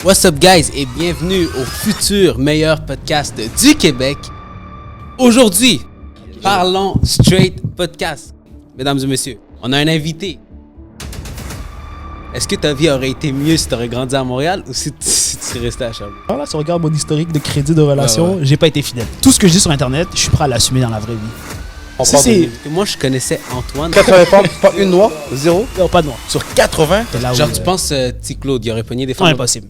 What's up guys et bienvenue au futur meilleur podcast du Québec. Aujourd'hui, parlons straight podcast. Mesdames et messieurs, on a un invité. Est-ce que ta vie aurait été mieux si tu aurais grandi à Montréal ou si tu restais à Sherbrooke? Là, si on regarde mon historique de crédit de relation, j'ai pas été fidèle. Tout ce que je dis sur Internet, je suis prêt à l'assumer dans la vraie vie. Moi, je connaissais Antoine. 80 pas une noix, zéro. Non, pas de moi. Sur 80, Là où, Genre, tu penses, petit Claude, il aurait pogné des Non, femmes? impossible.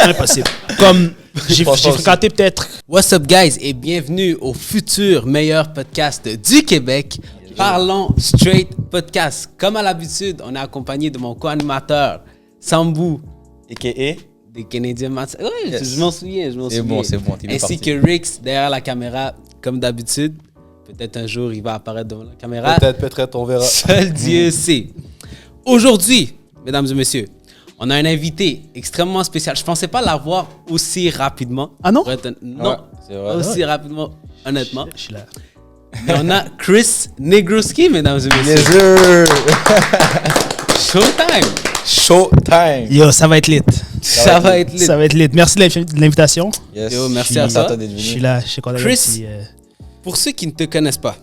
Impossible. Comme j'ai fréquenté peut-être. What's up guys et bienvenue au futur meilleur podcast du Québec. Parlons straight podcast. Comme à l'habitude, on est accompagné de mon co-animateur Sambou a.k.a. des Canadiens Mats. Ouais, Yes. je m'en souviens, C'est bon, t'es bien Ainsi parti. que Rix derrière la caméra, comme d'habitude. Peut-être un jour il va apparaître devant la caméra. Peut-être, on verra. Seul Dieu sait. Aujourd'hui, mesdames et messieurs, on a un invité extrêmement spécial. Je pensais pas l'avoir aussi rapidement. Ah non? Non, Ouais, c'est vrai. aussi rapidement, honnêtement. Je suis là. Mais on a Chris Negroski, mesdames et messieurs. Yes, sir. Showtime. Showtime. Yo, ça va être lit. Ça va être lit. Ça va être lit. Merci de l'invitation. Yes. Yo, merci Je à suis- toi. d'être Je suis venu. là. Je sais qu'on a Chris. un petit, Pour ceux qui ne te connaissent pas,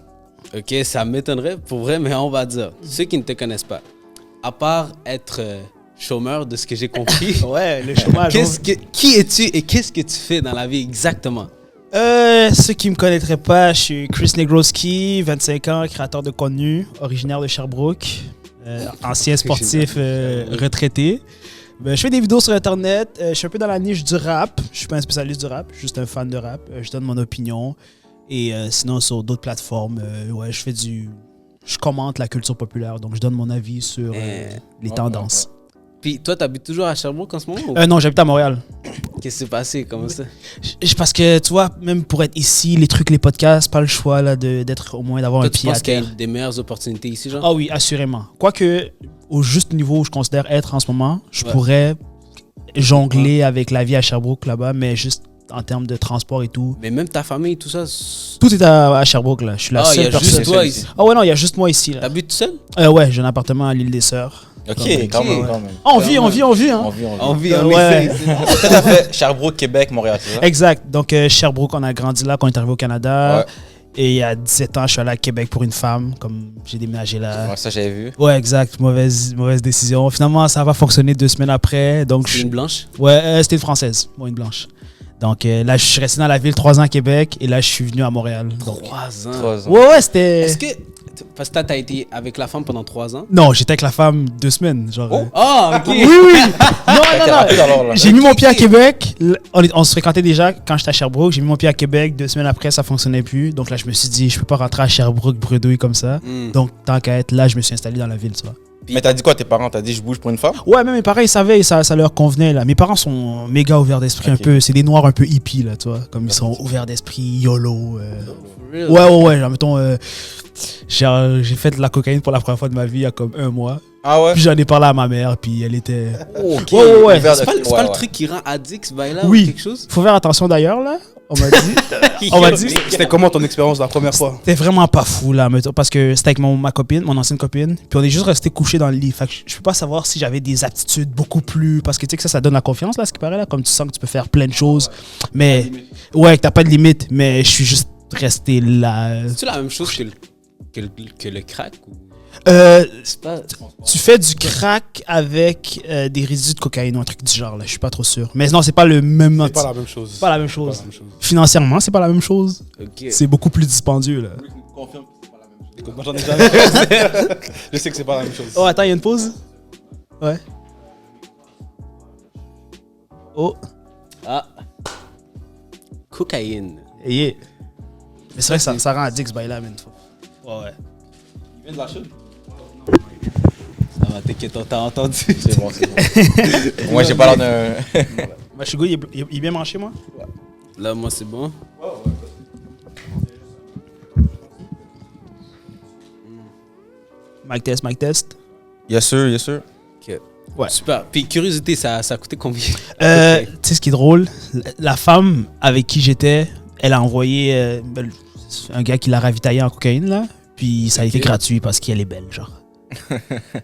ok, ça m'étonnerait pour vrai, mais on va dire, ceux qui ne te connaissent pas, à part être chômeur, de ce que j'ai compris, Ouais, le chômage. qui es-tu et qu'est-ce que tu fais dans la vie exactement? Ceux qui me connaîtraient pas, je suis Chris Negroski, 25 ans, créateur de contenu, originaire de Sherbrooke, ancien sportif retraité. Je fais des vidéos sur Internet, je suis un peu dans la niche du rap. Je suis pas un spécialiste du rap, je suis juste un fan de rap. Je donne mon opinion. Et sinon, sur d'autres plateformes, ouais, je commente la culture populaire, donc je donne mon avis sur les tendances. Puis toi, tu habites toujours à Sherbrooke en ce moment? Ou Non, j'habite à Montréal. qu'est-ce qui s'est passé? Comment ça? Parce que, tu vois, même pour être ici, les trucs, les podcasts, pas le choix là, d'être au moins d'avoir Toi, un tu pied à penses qu'il y a terre. des meilleures opportunités ici, genre? Ah oui, assurément. Quoique, au juste niveau où je considère être en ce moment, je pourrais jongler avec la vie à Sherbrooke là-bas, mais juste en termes de transport et tout. Mais même ta famille, tout ça. Tout est à Sherbrooke, là. Je suis la Ah, il y seule a juste personne. toi ici. Ah ouais, non, il y a juste moi ici. Là. T'habites tout seul? Ouais, j'ai un appartement à l'île des Sœurs. Ok, quand même. On vit, hein. On vit. On vit, on Ouais. essaie. Tout à fait. Sherbrooke, Québec, Montréal, c'est ça? Exact. Donc, Sherbrooke, on a grandi là quand on est arrivé au Canada. Ouais. Et il y a 17 ans, je suis allé à Québec pour une femme, comme j'ai déménagé là. Ouais, ça, j'avais vu. Ouais, exact. Mauvaise décision. Finalement, ça va fonctionner 2 semaines après. Donc, C'est une blanche? Ouais, c'était une Française, moi une blanche. Donc là, je suis resté dans la ville 3 ans à Québec et là, je suis venu à Montréal. Donc, 3 ans. 3 ans. ouais, c'était... Est-ce que. Parce que t'as été avec la femme pendant 3 ans? Non, j'étais avec la femme 2 semaines. Genre, Oh, ok! Oui, oui! Non, T'es rapide alors, là. J'ai mis mon pied à Québec. On se fréquentait déjà quand j'étais à Sherbrooke. J'ai mis mon pied à Québec. 2 semaines après, ça fonctionnait plus. Donc là, je me suis dit, je peux pas rentrer à Sherbrooke bredouille comme ça. Mm. Donc, tant qu'à être là, je me suis installé dans la ville, tu vois. Mais t'as dit quoi à tes parents? T'as dit je bouge pour une femme? Ouais, même mes parents, ils savaient, ça leur convenait, là. Mes parents sont méga ouverts d'esprit un Ok. peu. C'est des noirs un peu hippies, là, tu vois. Comme ils sont ouverts d'esprit, YOLO. For real? Ouais. Genre, mettons, j'ai fait de la cocaïne pour la première fois de ma vie il y a comme 1 mois. Ah ouais? Puis j'en ai parlé à ma mère, puis elle était... Ok. Ouais. Ouvert C'est pas, de- c'est pas le ouais. truc qui rend addict ce bail-là Oui. ou quelque chose? Faut faire attention d'ailleurs, là. On m'a dit... On m'a dit... C'était comment ton expérience la première fois? C'était vraiment pas fou, là, mettons, parce que c'était avec ma copine, mon ancienne copine, puis on est juste resté couchés dans le lit. Fait que je peux pas savoir si j'avais des aptitudes beaucoup plus... Parce que tu sais que ça donne la confiance, là, ce qui paraît, là, comme tu sens que tu peux faire plein de choses. Mais... Ouais, que t'as pas de limite, mais je suis juste resté là. C'est-tu la même chose que le crack? Ou... C'est pas... Tu fais du crack avec des résidus de cocaïne ou un truc du genre, là, je suis pas trop sûr. Mais non, c'est pas le même... C'est pas la même chose. pas la même chose. Financièrement, c'est pas la même chose. Ok. C'est beaucoup plus dispendieux, là. Confirme que c'est pas la même chose. Écoute, moi j'en ai jamais fait. Je sais que c'est pas la même chose. Oh, attends, il y a une pause? Ouais. Oh. Ah. Cocaïne. Yeah. Mais c'est vrai que ça rend addict ce bail-là, man. Ouais. Il vient de la chute? Ça va, t'inquiète, on t'a entendu. C'est bon. Moi j'ai pas l'air d'un. Bah, je suis good, il est bien branché, moi? Là, moi, c'est bon. Mic test. Yes sir. Ok. Ouais. Super. Puis, curiosité, ça a coûté combien? Tu sais ce qui est drôle? La femme avec qui j'étais, elle a envoyé un gars qui l'a ravitaillé en cocaïne, là. Puis ça a été gratuit parce qu'elle est belle, genre.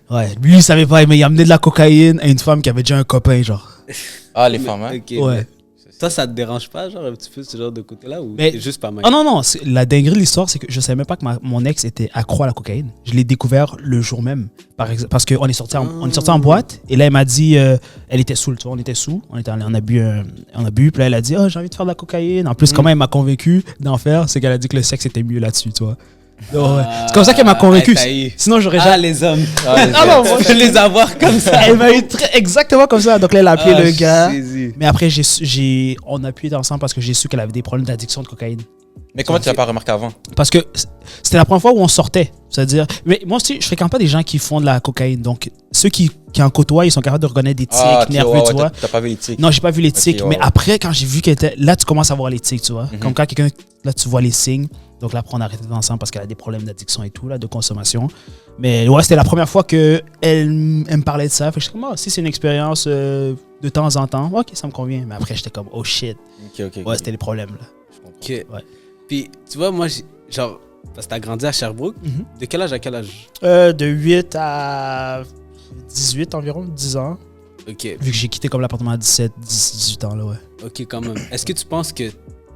Ouais, lui, il savait pas, mais il a amené de la cocaïne à une femme qui avait déjà un copain, genre. Ah, les femmes, hein. Ok, Ouais. mais toi, ça te dérange pas, genre, un petit peu, ce genre de côté-là, ou Mais- t'es juste pas mal? Ah non, la dinguerie de l'histoire, c'est que je savais même pas que mon ex était accro à la cocaïne. Je l'ai découvert le jour même, parce qu'on est sorti en boîte, et là, elle m'a dit, elle était saoule, tu vois, on était sous, on a bu, puis là, elle a dit, oh, j'ai envie de faire de la cocaïne. En plus, comment elle m'a convaincu d'en faire, c'est qu'elle a dit que le sexe était mieux là-dessus, tu vois. Donc, ouais. C'est comme ça qu'elle m'a convaincu. Sinon, j'aurais jamais... les hommes. non, moi, je les avoir comme ça. Elle m'a eu exactement comme ça. Donc là, elle a appelé le gars. Saisi. Mais après, on a pu être ensemble parce que j'ai su qu'elle avait des problèmes d'addiction de cocaïne. Mais comment tu l'as pas remarqué avant? Parce que c'était la première fois où on sortait. C'est-à-dire, mais moi aussi, je fréquente pas des gens qui font de la cocaïne. Donc, ceux qui en côtoient, ils sont capables de reconnaître des tics nerveux, tu vois. T'as pas vu les tics? Non, j'ai pas vu les tics. Ok, ouais, mais ouais. après, quand j'ai vu qu'elle était là, tu commences à voir les tics, tu vois. Comme quand quelqu'un, là, tu vois les signes. Donc là, après, on a arrêté ensemble parce qu'elle a des problèmes d'addiction et tout, là, de consommation. Mais ouais, c'était la première fois qu'elle me parlait de ça. Fait que j'étais comme, ah, si c'est une expérience de temps en temps, ok, ça me convient. Mais après, j'étais comme, oh shit. Ok. Ouais, c'était les problèmes, là. Ok. Ouais. Puis, tu vois, moi, genre, parce que t'as grandi à Sherbrooke, de quel âge à quel âge? De 8 à 18 environ, 10 ans. Ok. Vu que j'ai quitté comme l'appartement à 17, 18 ans, là, ouais. Ok, quand même. Est-ce que tu penses que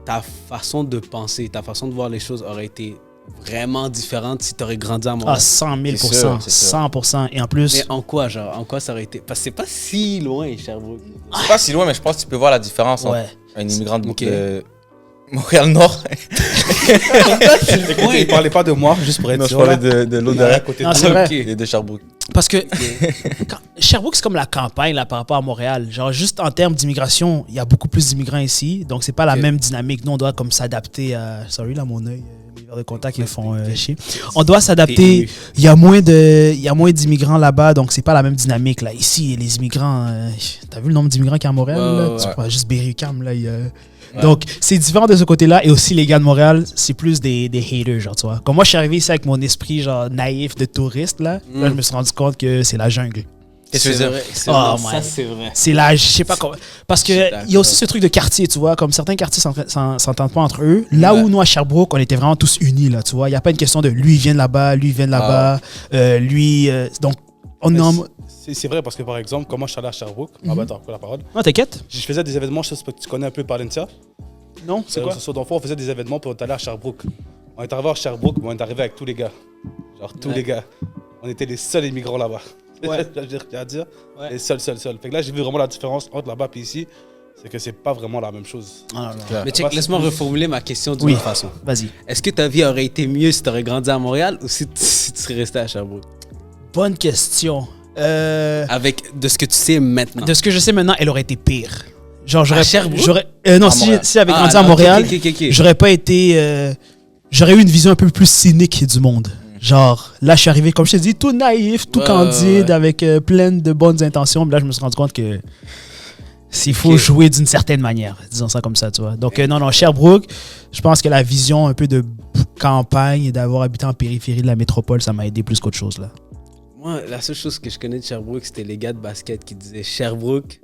ta façon de penser, ta façon de voir les choses aurait été vraiment différente si t'aurais grandi à Montréal? Ah, 100 000 C'est sûr, c'est sûr. 100%. Et en plus, Mais en quoi, genre? En quoi ça aurait été? Parce que c'est pas si loin, Sherbrooke. C'est pas si loin, mais je pense que tu peux voir la différence entre ouais. un immigrant de Ok. Montréal-Nord. Oui. Il parlait pas de moi, juste pour être Non, sûr. je Je parlais de l'autre derrière, côté Non, c'est vrai. et de Sherbrooke. Parce que Sherbrooke, c'est comme la campagne là, par rapport à Montréal. Genre, juste en termes d'immigration, il y a beaucoup plus d'immigrants ici. Donc, c'est pas la Ok. même dynamique. Nous, on doit comme s'adapter à. Sorry, là, mon œil, mes verres de contact, ils font chier. On doit s'adapter. Il y a moins d'immigrants là-bas, donc c'est pas la même dynamique. Là. Ici, les immigrants. T'as vu le nombre d'immigrants qu'il y a à Montréal? Ouais, là? ouais, Tu ouais. vois, juste Berry-UQAM, là. Donc, c'est différent de ce côté-là. Et aussi, les gars de Montréal, c'est plus des haters, genre, tu vois. Comme moi, je suis arrivé ici avec mon esprit, genre, naïf de touriste, là. Là, je me suis rendu compte que c'est la jungle. Qu'est-ce que tu veux dire? Vrai, Oh, ça, my. c'est vrai. C'est là, je sais pas comment. Parce Je suis que il y a aussi d'accord. ce truc de quartier, tu vois. Comme certains quartiers s'entendent pas entre eux. Là où nous, à Sherbrooke, on était vraiment tous unis, là, tu vois. Il n'y a pas une question de lui, il vient de là-bas, lui, il vient de là-bas. Donc, on est en. C'est vrai parce que par exemple, comment je suis allé à Sherbrooke, ah bah t'as encore la parole. Non, t'inquiète. Je faisais des événements, je sais pas, tu connais un peu Palencia. Non, c'est quoi? Sur d'enfants, on faisait des événements pour aller à Sherbrooke. On est arrivé à Sherbrooke, mais on est arrivé avec tous les gars. Genre tous Ouais. les gars. On était les seuls immigrants là-bas. Ouais. J'ai à dire. Ouais. Les seuls. Fait que là, j'ai vu vraiment la différence entre là-bas et ici. C'est que c'est pas vraiment la même chose. Ah, non. Mais check, laisse-moi reformuler ma question d'une Oui. autre façon. Vas-y. Est-ce que ta vie aurait été mieux si tu aurais grandi à Montréal ou si tu serais resté à Sherbrooke? Bonne question. Avec de ce que tu sais maintenant. De ce que je sais maintenant, elle aurait été pire. Genre, À Sherbrooke? Non, À si Montréal. j'avais grandi Ah, à non, Montréal, ok. j'aurais pas été. J'aurais eu une vision un peu plus cynique du monde. Genre, là, je suis arrivé, comme je te dis, tout naïf, tout Ouais, candide, ouais. avec plein de bonnes intentions. Mais là, je me suis rendu compte que s'il faut Ok. jouer d'une certaine manière, disons ça comme ça, tu vois. Donc, non, Sherbrooke, je pense que la vision un peu de campagne et d'avoir habité en périphérie de la métropole, ça m'a aidé plus qu'autre chose, là. Moi, la seule chose que je connais de Sherbrooke, c'était les gars de basket qui disaient Sherbrooke,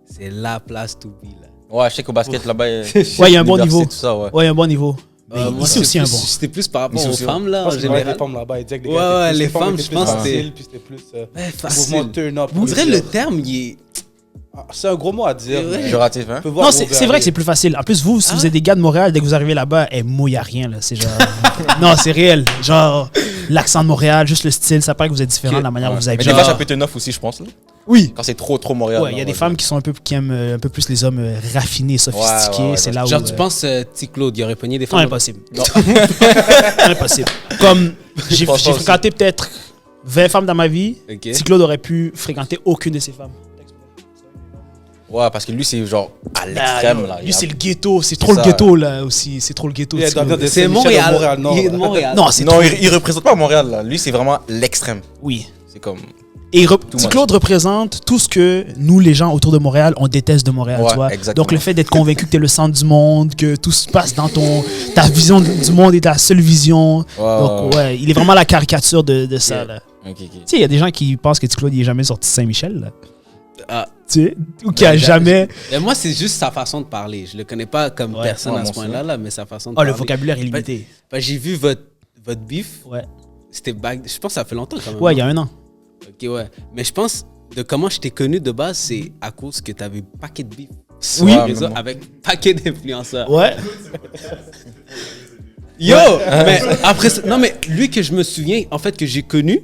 c'est la place to be. Là. Ouais, je sais qu'au basket là-bas, Ouais, il y a un bon niveau. tout ça, ouais. Ouais, il y a un bon niveau. Mais Moi, ici aussi, un bon. C'était plus par rapport Ici aux aussi, femmes, là, en Parce que général. les femmes là-bas, ils disaient que Ouais, gars étaient ouais, plus- les femmes, étaient je plus pense que faciles, c'était- puis c'était plus Ouais, mouvement facile. turn-up. On dirait le terme, il est... Ah, c'est un gros mot à dire. Ouais. mais Péjoratif, hein? on peut voir Non, où c'est on veut c'est vrai aller. que c'est plus facile. En plus, vous, si Ah vous ouais? êtes des gars de Montréal, dès que vous arrivez là-bas, elle mouille à rien. Là. C'est genre. Non, c'est réel. Genre, l'accent de Montréal, juste le style, ça paraît que vous êtes différent Ok. de la manière dont vous Mais avez des genre... fois, ça peut être enough aussi, je pense. Là. Oui. Quand c'est trop Montréal. Ouais, il y a des femmes qui sont qui aiment un peu plus les hommes raffinés, sophistiqués. Ouais, ouais, c'est ouais. là où. Genre, tu penses, petit Claude, il aurait pogné des Non, femmes? impossible. Impossible. Comme j'ai pense pas aussi. fréquenté peut-être 20 femmes dans ma vie, Ok. si Claude aurait pu fréquenter aucune de ces femmes. Ouais, parce que lui, c'est genre à l'extrême. là. Lui, c'est le ghetto. C'est C'est trop le ça. ghetto, là, aussi. C'est trop le ghetto. Il y a Petit dans- Claude. dans- C'est Saint-Michel, Montréal. Montréal-Nord. Il est de Montréal. Non, c'est Non, trop... il représente pas Montréal, là. Lui, c'est vraiment l'extrême. Oui. C'est comme. Et much. Petit Claude représente tout ce que nous, les gens autour de Montréal, on déteste de Montréal, Ouais, tu vois. exactement. Donc, le fait d'être convaincu que tu es le centre du monde, que tout se passe dans ta vision du monde est ta seule vision. Donc, ouais, il est vraiment la caricature de ça, Yeah. là. Ok. Tu sais, il y a des gens qui pensent que Petit Claude, il est jamais sorti de Saint-Michel, là. Ah. Tu sais, ou qu'il a jamais... Et moi, c'est juste sa façon de parler. Je le connais pas comme Ouais. personne Ouais, à ce moi point-là, là, mais sa façon de Oh, le parler. vocabulaire est limité. J'ai vu votre beef. Ouais. C'était back... Je pense que ça fait longtemps quand même. Ouais, il y a un an. Ok, ouais. Mais je pense, de comment je t'ai connu de base, c'est à cause que t'avais paquet de beef. Oui. Sur les réseaux avec paquet d'influenceurs. Ouais. Yo! Mais après ça, non, mais lui que je me souviens, en fait, que j'ai connu,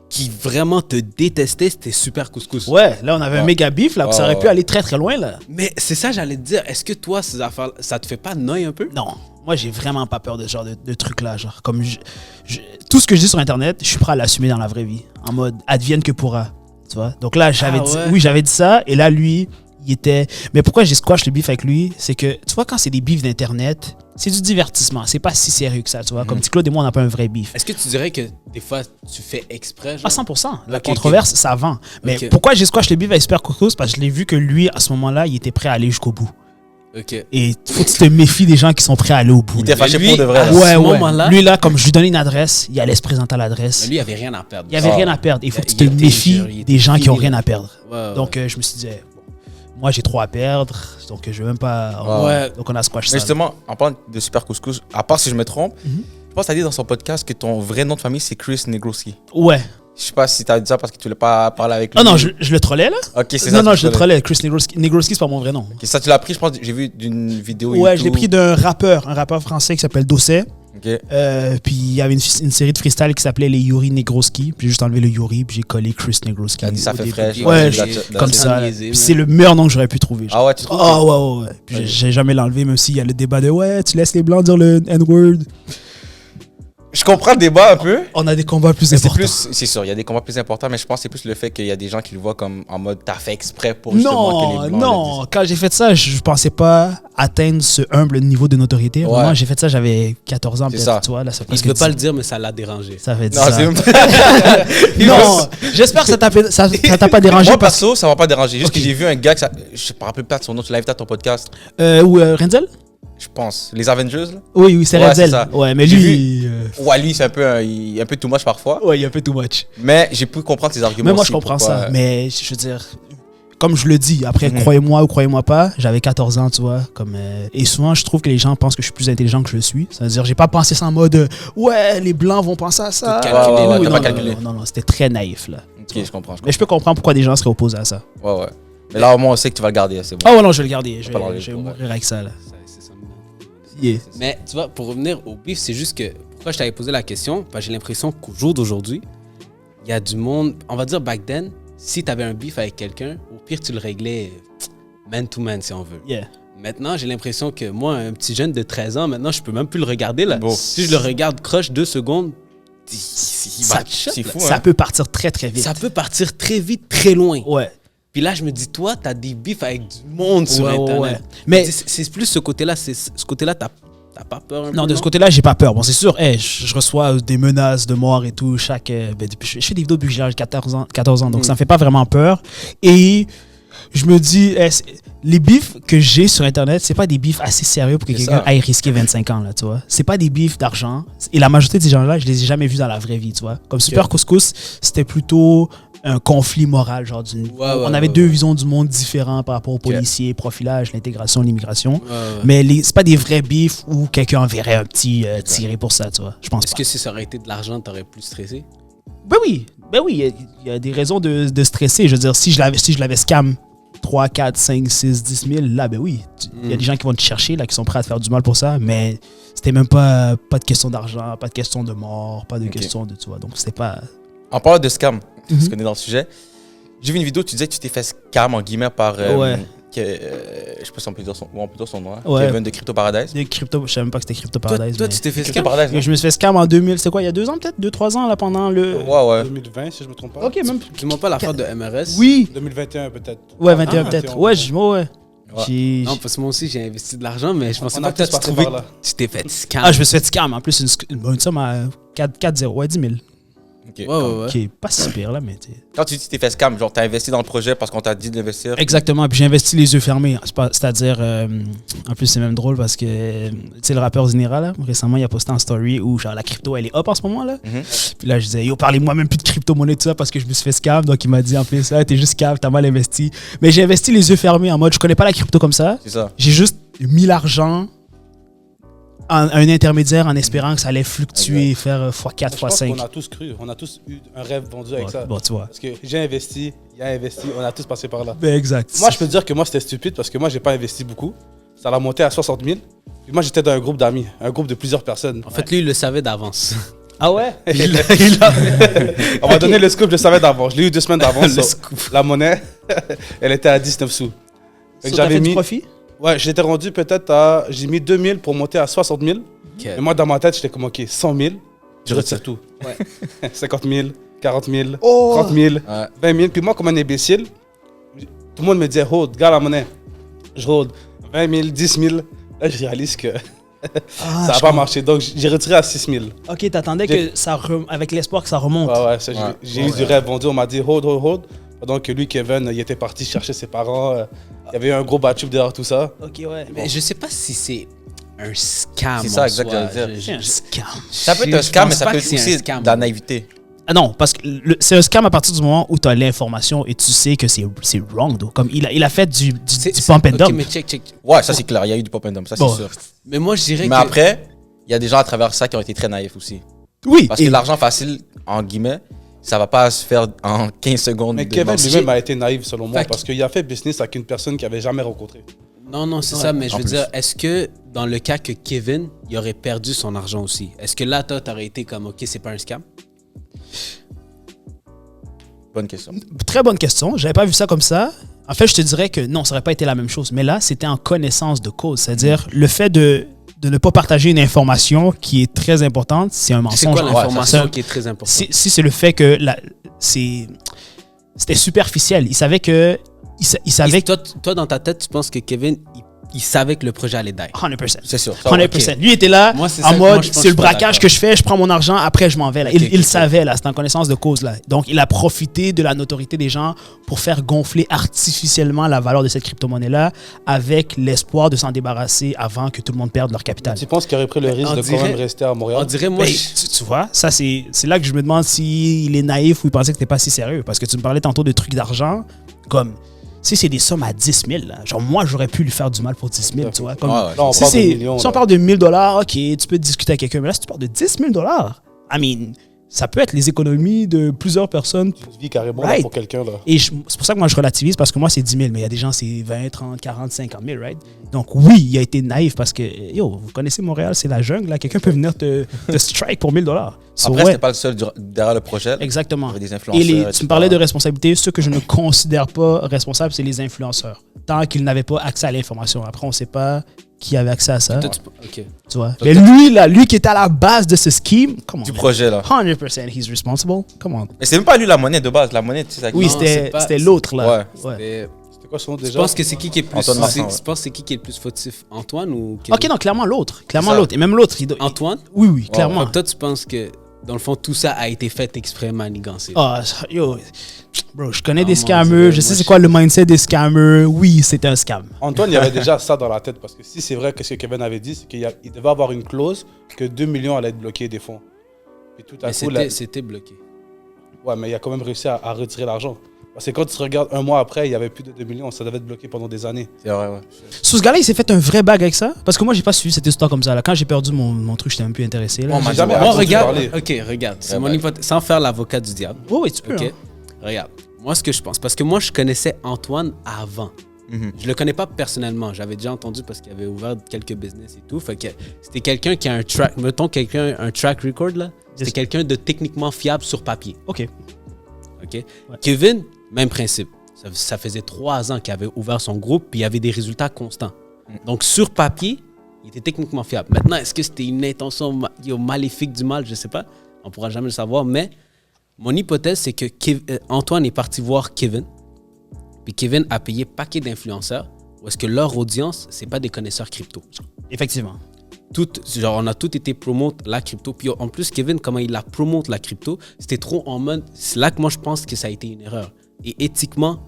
qui vraiment te détestait, c'était Super Couscous. Ouais, là, on avait un méga beef, là, puis ça aurait pu aller très, très loin, là. Mais c'est ça, j'allais te dire. Est-ce que toi, ces affaires, ça te fait pas noyer un peu? Non, moi, j'ai vraiment pas peur de ce genre de trucs-là. Genre, comme tout ce que je dis sur Internet, je suis prêt à l'assumer dans la vraie vie. En mode, advienne que pourra. Tu vois? Donc là, j'avais dit ça, et là, lui, il était. Mais pourquoi j'ai squash le beef avec lui? C'est que, tu vois, quand c'est des beefs d'Internet, c'est du divertissement. C'est pas si sérieux que ça, tu vois. Comme petit Claude et moi, on n'a pas un vrai beef. Est-ce que tu dirais que des fois, tu fais exprès? Genre? À 100%. La Ok, controverse, ça vend. Mais Ok. pourquoi j'ai squash le beef avec Super Couscous? Parce que je l'ai vu que lui, à ce moment-là, il était prêt à aller jusqu'au bout. Ok. Et faut que tu te méfies des gens qui sont prêts à aller au bout. Il était là. fâché lui, pour de vrai. à là. ce Ouais, ouais. moment-là- Lui, là, comme je lui donnais une adresse, il allait se présenter à l'adresse. Mais lui, il avait rien à perdre. Il n'y avait Ah. rien à perdre. Il faut que tu Il te était méfies injurieux, il était des gens qui n'ont fini, rien là. à perdre. Ouais. Donc, je me suis dit, bon, moi, j'ai trop à perdre. Donc, je ne veux même pas. Ouais. Donc, on a squash ça. Mais justement, en parlant de Super Couscous, à part si je me trompe, Mhm. je pense que tu as dit dans son podcast que ton vrai nom de famille, c'est Chris Negroski. Ouais. Je sais pas si tu as dit ça parce que tu voulais pas parler avec lui. Ah non, je le trollais, là? Ok, c'est ça. Non, tu je le connais. trollais. Chris Negroski. Negroski, c'est pas mon vrai nom. Ok, ça, tu l'as pris, je pense, j'ai vu d'une vidéo Ouais, YouTube. je l'ai pris d'un rappeur, un rappeur français qui s'appelle Dosset. Ok. Puis il y avait une série de freestyle qui s'appelait les Yuri Negroski. Puis j'ai juste enlevé le Yuri, puis j'ai collé Chris Negroski. T'as dit ça au fait début. fraîche. Ouais, j'ai- comme j'ai ça. là. niaisé, Puis c'est le meilleur nom que j'aurais pu trouver. genre. Ah ouais, tu trouves? Ah ouais. Puis Ok. j'ai jamais l'enlevé, même s'il y a le débat de ouais, tu laisses les blancs dire le N-word. Je comprends le débat un peu. On a des combats plus Mais c'est importants. plus, c'est sûr, il y a des combats plus importants, mais je pense que c'est plus le fait qu'il y a des gens qui le voient comme en mode t'as fait exprès pour justement que les Non, blancs le non. Quand j'ai fait ça, je pensais pas atteindre ce humble niveau de notoriété. Ouais. Vraiment, j'ai fait ça, j'avais 14 ans C'est peut-être. ça. Tu vois, là, ça fait Il presque ne peut pas 10 le dire, mais ça l'a dérangé. Ça fait 10 disent. Non, ans. c'est même pas. Non, j'espère que ça t'a pas dérangé. Moi, parce- perso, ça m'a pas dérangé. Juste Ok. que j'ai vu un gars, je me rappelle pas de son nom, tu l'as invité à ton podcast, Ou Renzel? je pense. Les Avengers, là. Oui, c'est Ouais, Renzel. c'est ça. Ouais, mais J'ai lui. Ouais, lui, c'est un peu too much parfois. Ouais, il y a un peu too much. Mais j'ai pu comprendre ses arguments. Mais moi, aussi, je comprends pourquoi- ça. Mais je veux dire, comme je le dis, après, Mhm. croyez-moi ou croyez-moi pas, j'avais 14 ans, tu vois. Et souvent, je trouve que les gens pensent que je suis plus intelligent que je le suis. C'est-à-dire, j'ai pas pensé ça en mode ouais, les blancs vont penser à ça. Tout calculé, ouais, Oui, t'as non, pas non, calculé. non, c'était très naïf, là. Ok, je comprends. Mais je peux comprendre pourquoi des gens seraient opposés à ça. Ouais, ouais. Mais là, au moins, on sait que tu vas le garder, c'est bon. Ah ouais, non, je vais le garder. Je pas l'enlever, vais ouais. mourir avec ça, là. C'est ça. Yeah. Mais tu vois, pour revenir au beef, c'est juste que pourquoi je t'avais posé la question, parce que j'ai l'impression qu'au jour d'aujourd'hui, il y a du monde, on va dire back then, si tu avais un beef avec quelqu'un, au pire tu le réglais man to man si on veut. Yeah. Maintenant, j'ai l'impression que moi, un petit jeune de 13 ans, maintenant, je peux même plus le regarder là. Bon. Si je le regarde croche 2 secondes, il Ça- va te shot, c'est là. fou, Ça hein. peut partir très, très vite. Ça peut partir très vite, très loin. Ouais. Puis là, je me dis, toi, t'as des beefs avec du monde sur Ouais, ouais, Internet. ouais. Mais- c'est plus ce côté-là, ce côté-là, t'as pas peur un peu, Non, de ce côté-là, j'ai pas peur. Bon, c'est sûr, je reçois des menaces de mort et tout. Je fais des vidéos depuis que j'ai 14 ans, donc ça me fait pas vraiment peur. Et je me dis, les bifs que j'ai sur Internet, c'est pas des bifs assez sérieux pour que C'est quelqu'un ça. aille risquer 25 ans, là, tu vois. C'est pas des bifs d'argent. Et la majorité de ces gens-là, je les ai jamais vus dans la vraie vie, tu vois. Comme Super Couscous, c'était plutôt un conflit moral, genre on avait deux visions du monde différentes par rapport aux policiers, profilage, l'intégration, l'immigration. Mais c'est pas des vrais bifs où quelqu'un enverrait un petit tiré pour ça, tu vois. Je pense Est-ce pas. que si ça aurait été de l'argent, t'aurais plus stressé? Ben oui, il y a des raisons de stresser. Je veux dire, si je l'avais scam 3, 4, 5, 6, 10 000, là, ben oui. Il y a des gens qui vont te chercher, là, qui sont prêts à te faire du mal pour ça, mais c'était même pas de question d'argent, pas de question de mort, pas de question de, tu vois. Donc, c'était pas... En parlant de scam, parce qu'on est dans le sujet, j'ai vu une vidéo, tu disais que tu t'es fait scam, en guillemets, par... Ouais. je sais pas si on peut dire son nom, hein, Ouais. Kevin de Crypto Paradise. Des crypto, je savais même pas que c'était Crypto Toi, Paradise. toi mais- tu t'es fait Crypto scam? Paradise, non? Je me suis fait scam en 2000, c'est quoi, il y a 2 ans peut-être? 2-3 ans, là, pendant le... Ouais, ouais. 2020, si je me trompe pas. Ok, même... Dis-moi pas l'affaire de MRS. Oui! 2021 peut-être. Ouais, 21 Ah, peut-être. 21, Ouais, ouais. Ouais. J'ai... Non, parce que moi aussi, j'ai investi de l'argent, mais je pensais On pas a que toi, tous tu passé trouvais par là. que tu t'es fait scam. Ah, je me suis fait scam. En plus, une somme à 4-0, ouais, 10 000. Ok. Ouais. Qui est pas si pire, là, mais... Quand tu dis que tu t'es fait scam, genre t'as investi dans le projet parce qu'on t'a dit d'investir. Exactement, puis j'ai investi les yeux fermés. C'est-à-dire, en plus, c'est même drôle parce que, tu sais, le rappeur Zinera, là, récemment, il a posté en story où, genre, la crypto, elle est up en ce moment, là. Mhm. Puis là, je disais, yo, parlez-moi même plus de crypto-monnaie, tout ça, parce que je me suis fait scam. Donc, il m'a dit, en plus, ça, t'es juste cave, t'as mal investi. Mais j'ai investi les yeux fermés en mode, je connais pas la crypto comme ça. C'est ça. J'ai juste mis l'argent un intermédiaire en espérant que ça allait fluctuer, faire x4, Je pense x5. qu'on a tous cru, on a tous eu un rêve vendu avec ça. Bon, tu vois. Parce que j'ai investi, il a investi, on a tous passé par là. Ben, exact. Moi, je peux te dire que moi, c'était stupide parce que moi, j'ai pas investi beaucoup. Ça l'a monté à 60 000. Puis moi, j'étais dans un groupe d'amis, un groupe de plusieurs personnes. En fait, lui, il le savait d'avance. Ah ouais? On m'a donné le scoop, je le savais d'avant. Je l'ai eu 2 semaines d'avance. Le So, la monnaie, elle était à 19 sous. Fait que So, t'as fait du profit? Ouais, j'étais rendu peut-être à. J'ai mis 2 000 pour monter à 60 000. Ok. Et moi, dans ma tête, j'étais comme, OK, 100 000, je retire tout. Ouais. 50 000, 40 000, Oh! 30 000, Ouais. 20 000. Puis moi, comme un imbécile, tout le monde me disait, hold, garde la monnaie. Je hold 20 000, 10 000. Là, je réalise que Ah, ça n'a pas marché. Donc, j'ai retiré à 6 000. Ok, t'attendais que ça avec l'espoir que ça remonte. Ouais, ça, j'ai eu du rêve vendu. On m'a dit, hold. Pendant que lui, Kevin, il était parti chercher ses parents. Il y avait eu un gros batchup derrière tout ça. Ok, ouais. Mais je sais pas si c'est un scam. C'est ça, en exact, soi. j'allais dire. C'est un scam. Ça peut être Je un scam, pense mais ça pas peut que être c'est un aussi scam. de la naïveté. Ah non, parce que c'est un scam à partir du moment où tu as l'information et tu sais que c'est wrong. Donc. Comme il a fait du pump and Ok, dump. mais check. Ouais, ça c'est clair, il y a eu du pop and dump, ça c'est Bon. sûr. Mais moi, je dirais Mais que. après, il y a des gens à travers ça qui ont été très naïfs aussi. Oui, Parce que l'argent facile, en guillemets, ça va pas se faire en 15 secondes. Mais de Kevin marché. lui-même a été naïf, selon moi, Fait que- parce qu'il a fait business avec une personne qu'il n'avait jamais rencontrée. Non, c'est ça, mais je en veux plus. dire, est-ce que dans le cas que Kevin, il aurait perdu son argent aussi, est-ce que là, toi, t'aurais été comme, OK, c'est pas un scam? Bonne question. très bonne question. J'avais pas vu ça comme ça. En fait, je te dirais que non, ça aurait pas été la même chose. Mais là, c'était en connaissance de cause. C'est-à-dire, le fait de ne pas partager une information qui est très importante, c'est un C'est mensonge. quoi Ouais, l'information ça, qui est très importante? si c'est le fait que c'était superficiel. Il savait que... Il savait que... Toi, dans ta tête, tu penses que Kevin, il savait que le projet allait die. 100%. C'est sûr. Ça, 100%. Lui était là, Moi, c'est en ça que moi, mode, je pense c'est que le je suis pas braquage d'accord. que je fais, je prends mon argent, après je m'en vais. Là. Ok, Il ok. savait, là, c'était en connaissance de cause. Là. Donc, il a profité de la notoriété des gens pour faire gonfler artificiellement la valeur de cette crypto-monnaie-là avec l'espoir de s'en débarrasser avant que tout le monde perde leur capital. Tu penses qu'il aurait pris le risque on de dirait- quand même rester à Montréal? On dirait, moi, Mais, tu vois, ça, c'est là que je me demande s'il est naïf ou il pensait que t'es pas si sérieux. Parce que tu me parlais tantôt de trucs d'argent, comme... Si c'est des sommes à 10 000, là, genre moi, j'aurais pu lui faire du mal pour 10 000, tu vois. Comme, Ouais, ouais. Là, on si parle de c'est- millions. si on là. parle de 1 000 $, ok, tu peux discuter avec quelqu'un. Mais là, si tu parles de 10 000 $, I mean, ça peut être les économies de plusieurs personnes. Une vie carrément là, Right. pour quelqu'un. Là. Et c'est pour ça que moi, je relativise, parce que moi, c'est 10 000, mais il y a des gens, c'est 20, 30, 40, 50 000, right? Donc oui, il a été naïf parce que, yo, vous connaissez Montréal, c'est la jungle, là. Quelqu'un peut venir te strike pour 1 000 $. So, Après, ouais, c'était pas le seul derrière le projet. là. exactement. Il y avait des Et influenceurs. tu etc. me parlais de responsabilité. Ceux que je ne considère pas responsables, c'est les influenceurs. Tant qu'ils n'avaient pas accès à l'information. Après, on ne sait pas qui avait accès à ça. toi, OK. Tu vois. Mais lui, là, lui qui était à la base de ce scheme, come on, Du man. projet, là. 100% he's responsible. Come on. Mais c'est même pas lui la monnaie de base. La monnaie, tu sais, ça Oui, Non, c'était c'est pas- c'était l'autre, là. Ouais. Et C'était quoi son nom tu déjà? penses que c'est qui est le plus... Antoine Marsan, Tu ouais. penses que c'est qui est le plus fautif? Antoine ou Kevin? Ok, non, clairement l'autre. Clairement ça. l'autre. Et même l'autre, Antoine? oui, oui, clairement. Donc, toi, tu penses que, dans le fond, tout ça a été fait exprès manigancé? Ah, yo, bro, je connais des mon scammers. Dieu, Je sais moi, c'est quoi le mindset des scammers. Oui, c'est un scam. Antoine, il y avait déjà ça dans la tête parce que si c'est vrai que ce que Kevin avait dit, c'est qu'il devait avoir une clause que 2 millions allaient être bloqués des fonds. Puis tout à Mais coup, là, c'était bloqué. ouais, mais il a quand même réussi à retirer l'argent. Parce que quand tu regardes un mois après, il n'y avait plus de 2 millions, ça devait être bloqué pendant des années. C'est vrai, ouais. Sous ce gars-là, il s'est fait un vrai bag avec ça. Parce que moi, j'ai pas suivi cette histoire comme ça. Là. Quand j'ai perdu mon truc, j'étais même plus intéressé. Là. Bon, J'ai jamais Moi, entendu regarde. parler. OK, regarde. C'est Ouais, mon ouais. hypothèse. Sans faire l'avocat du diable. Oui, oui, tu peux. OK? hein. Regarde. Moi, ce que je pense, parce que moi, je connaissais Antoine avant. Mhm. Je le connais pas personnellement. J'avais déjà entendu parce qu'il avait ouvert quelques business et tout. Fait que c'était quelqu'un qui a un track, mettons quelqu'un, un track record, là. C'était Yes. quelqu'un de techniquement fiable sur papier. OK. OK? Kevin, même principe. Ça faisait 3 ans qu'il avait ouvert son groupe puis il y avait des résultats constants. Donc, sur papier, il était techniquement fiable. Maintenant, est-ce que c'était une intention maléfique du mal? Je sais pas. On pourra jamais le savoir. Mais mon hypothèse, c'est que Antoine est parti voir Kevin. Puis Kevin a payé paquet d'influenceurs où est-ce que leur audience, c'est pas des connaisseurs crypto. Effectivement. On a tout été promote la crypto. Puis en plus, Kevin, comment il a promote la crypto, c'était trop en mode... C'est là que moi, je pense que ça a été une erreur. Et éthiquement,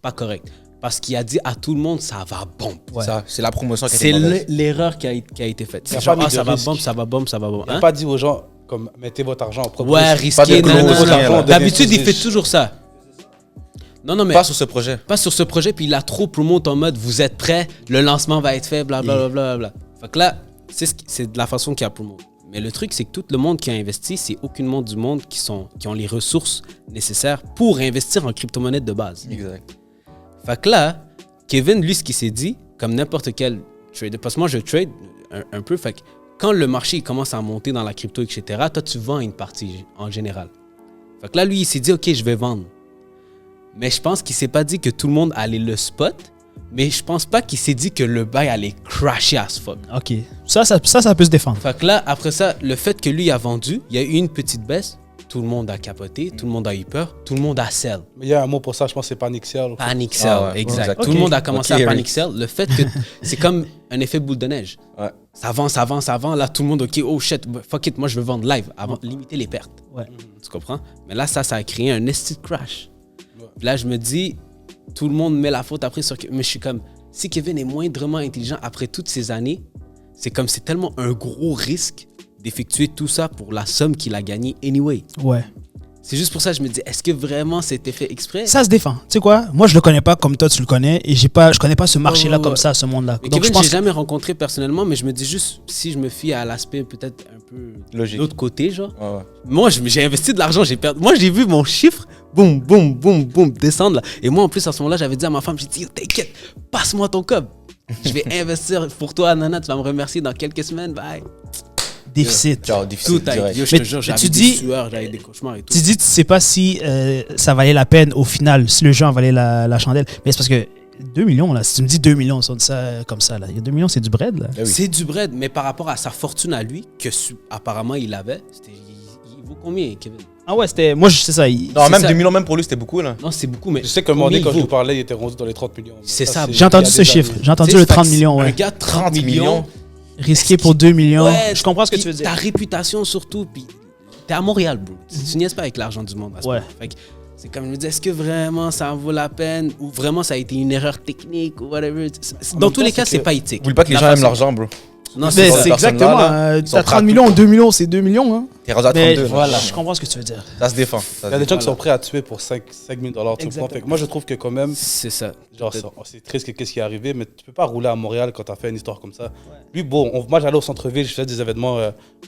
pas correct. Parce qu'il a dit à tout le monde, ça va bomber. Ouais. Ça, c'est la promotion qui C'est était mauvaise. l'erreur qui a été faite. Il a C'est genre, pas mis de ça va risque. bomber, ça va bomber, ça va bomber. Il n'a Hein? pas dit aux gens, comme, mettez votre argent en propre. Ouais, Pas risqué. de non, clause, non, non. rien, là. D'habitude, il fait Devenez toujours ça. Non, mais Pas sur ce projet. pas sur ce projet. Puis il a trop promote en mode, vous êtes prêts, le lancement va être fait, blablabla. Fait que là, c'est de la façon qu'il y a pour le monde. Mais le truc, c'est que tout le monde qui a investi, c'est aucunement du monde qui ont les ressources nécessaires pour investir en crypto-monnaie de base. Exact. Fait que là, Kevin, lui, ce qu'il s'est dit, comme n'importe quel trader, parce que moi, je trade un peu, fait que quand le marché il commence à monter dans la crypto, etc., toi, tu vends une partie en général. Fait que là, lui, il s'est dit, OK, je vais vendre. Mais je pense qu'il s'est pas dit que tout le monde allait le spot, mais je pense pas qu'il s'est dit que le bail allait crasher as fuck. OK. Ça peut se défendre. Fait que là, après ça, le fait que lui a vendu, il y a eu une petite baisse. Tout le monde a capoté, tout le monde a eu peur, tout le monde a sell. Mais il y a un mot pour ça, je pense que c'est panic sell. Panic sell, Ah ouais, exact. ok. Tout le monde a commencé Ok, à panic Eric. sell. Le fait que c'est comme un effet boule de neige. Ouais. Ça vend. Là, tout le monde, OK, oh shit, fuck it, moi je veux vendre live avant de limiter les pertes. Ouais. Tu comprends? Mais là, ça a créé un esti de crash. Puis là, je me dis, tout le monde met la faute après sur... Mais je suis comme, si Kevin est moindrement intelligent après toutes ces années, c'est comme c'est tellement un gros risque d'effectuer tout ça pour la somme qu'il a gagnée anyway. Ouais. C'est juste pour ça que je me dis, est-ce que vraiment c'était fait exprès? Ça se défend. Tu sais quoi? Moi, je le connais pas comme toi, tu le connais. Et je connais pas ce marché-là ouais. comme ça, ce monde-là. Mais Donc, Kevin, je pense j'ai jamais rencontré personnellement, mais je me dis juste, si je me fie à l'aspect peut-être un peu Logique. de l'autre côté, genre, Ouais, ouais. moi, j'ai investi de l'argent, j'ai perdu. Moi, j'ai vu mon chiffre, boum, boum, boum, boum, descendre là. Et moi, en plus, à ce moment-là, j'avais dit à ma femme, j'ai dit, t'inquiète, passe-moi ton cob. Je vais investir pour toi, Nana, tu vas me remercier dans quelques semaines, bye. déficit. Ciao, difficile. Tout a direct. yo, je Mais te jure, tu j'avais des dis- sueurs, j'avais des cauchemars et tout. Tu dis, tu sais pas si ça valait la peine au final, si le jeu en valait la chandelle. Mais c'est parce que 2 millions, là, si tu me dis 2 millions, ça, comme ça, là. Il y a 2 millions, c'est du bread, là. Eh oui. C'est du bread, mais par rapport à sa fortune à lui, que apparemment il avait, il vaut combien, Kevin? Ah ouais, c'était. Moi, c'est ça. Non, c'est même ça. 2 millions, même pour lui, c'était beaucoup, là. Non, c'est beaucoup, mais Je sais qu'à un moment donné, combien quand il je vaut? vous parlais, il était rendu dans les 30 millions. C'est ça. il y J'ai a entendu des ce années. chiffre. J'ai entendu Tu sais, le fait que 30 millions, Un ouais. gars, 30 30 millions. millions. Risqué pour 2 millions. Ouais, Je comprends ce que puis tu veux dire. Ta réputation surtout, puis t'es à Montréal, bro. Tu niaises pas avec l'argent du monde à ce Ouais. moment. Fait que c'est comme je me dis, est-ce que vraiment ça en vaut la peine ou vraiment ça a été une erreur technique ou whatever. Dans même tous temps, les cas, c'est c'est que- pas éthique. Oublie pas que les La gens aiment façon- l'argent, bro. Non, Mais c'est ces ça. c'est personnes-là, exactement. là, ils sont T'as prêts à 30 millions, 2 millions, c'est 2 millions. Hein. T'es rendu à Mais 32. là. voilà. je comprends ce que tu veux dire. Ça se défend. Il y a des gens qui sont prêts à tuer pour 5 000 $. Tu comprends? Exactement. Fait que moi, je trouve que quand même, C'est ça. genre, c'est triste qu'est-ce qui est arrivé, mais tu peux pas rouler à Montréal quand t'as fait une histoire comme ça. Lui, bon, moi, j'allais au centre-ville, je faisais des événements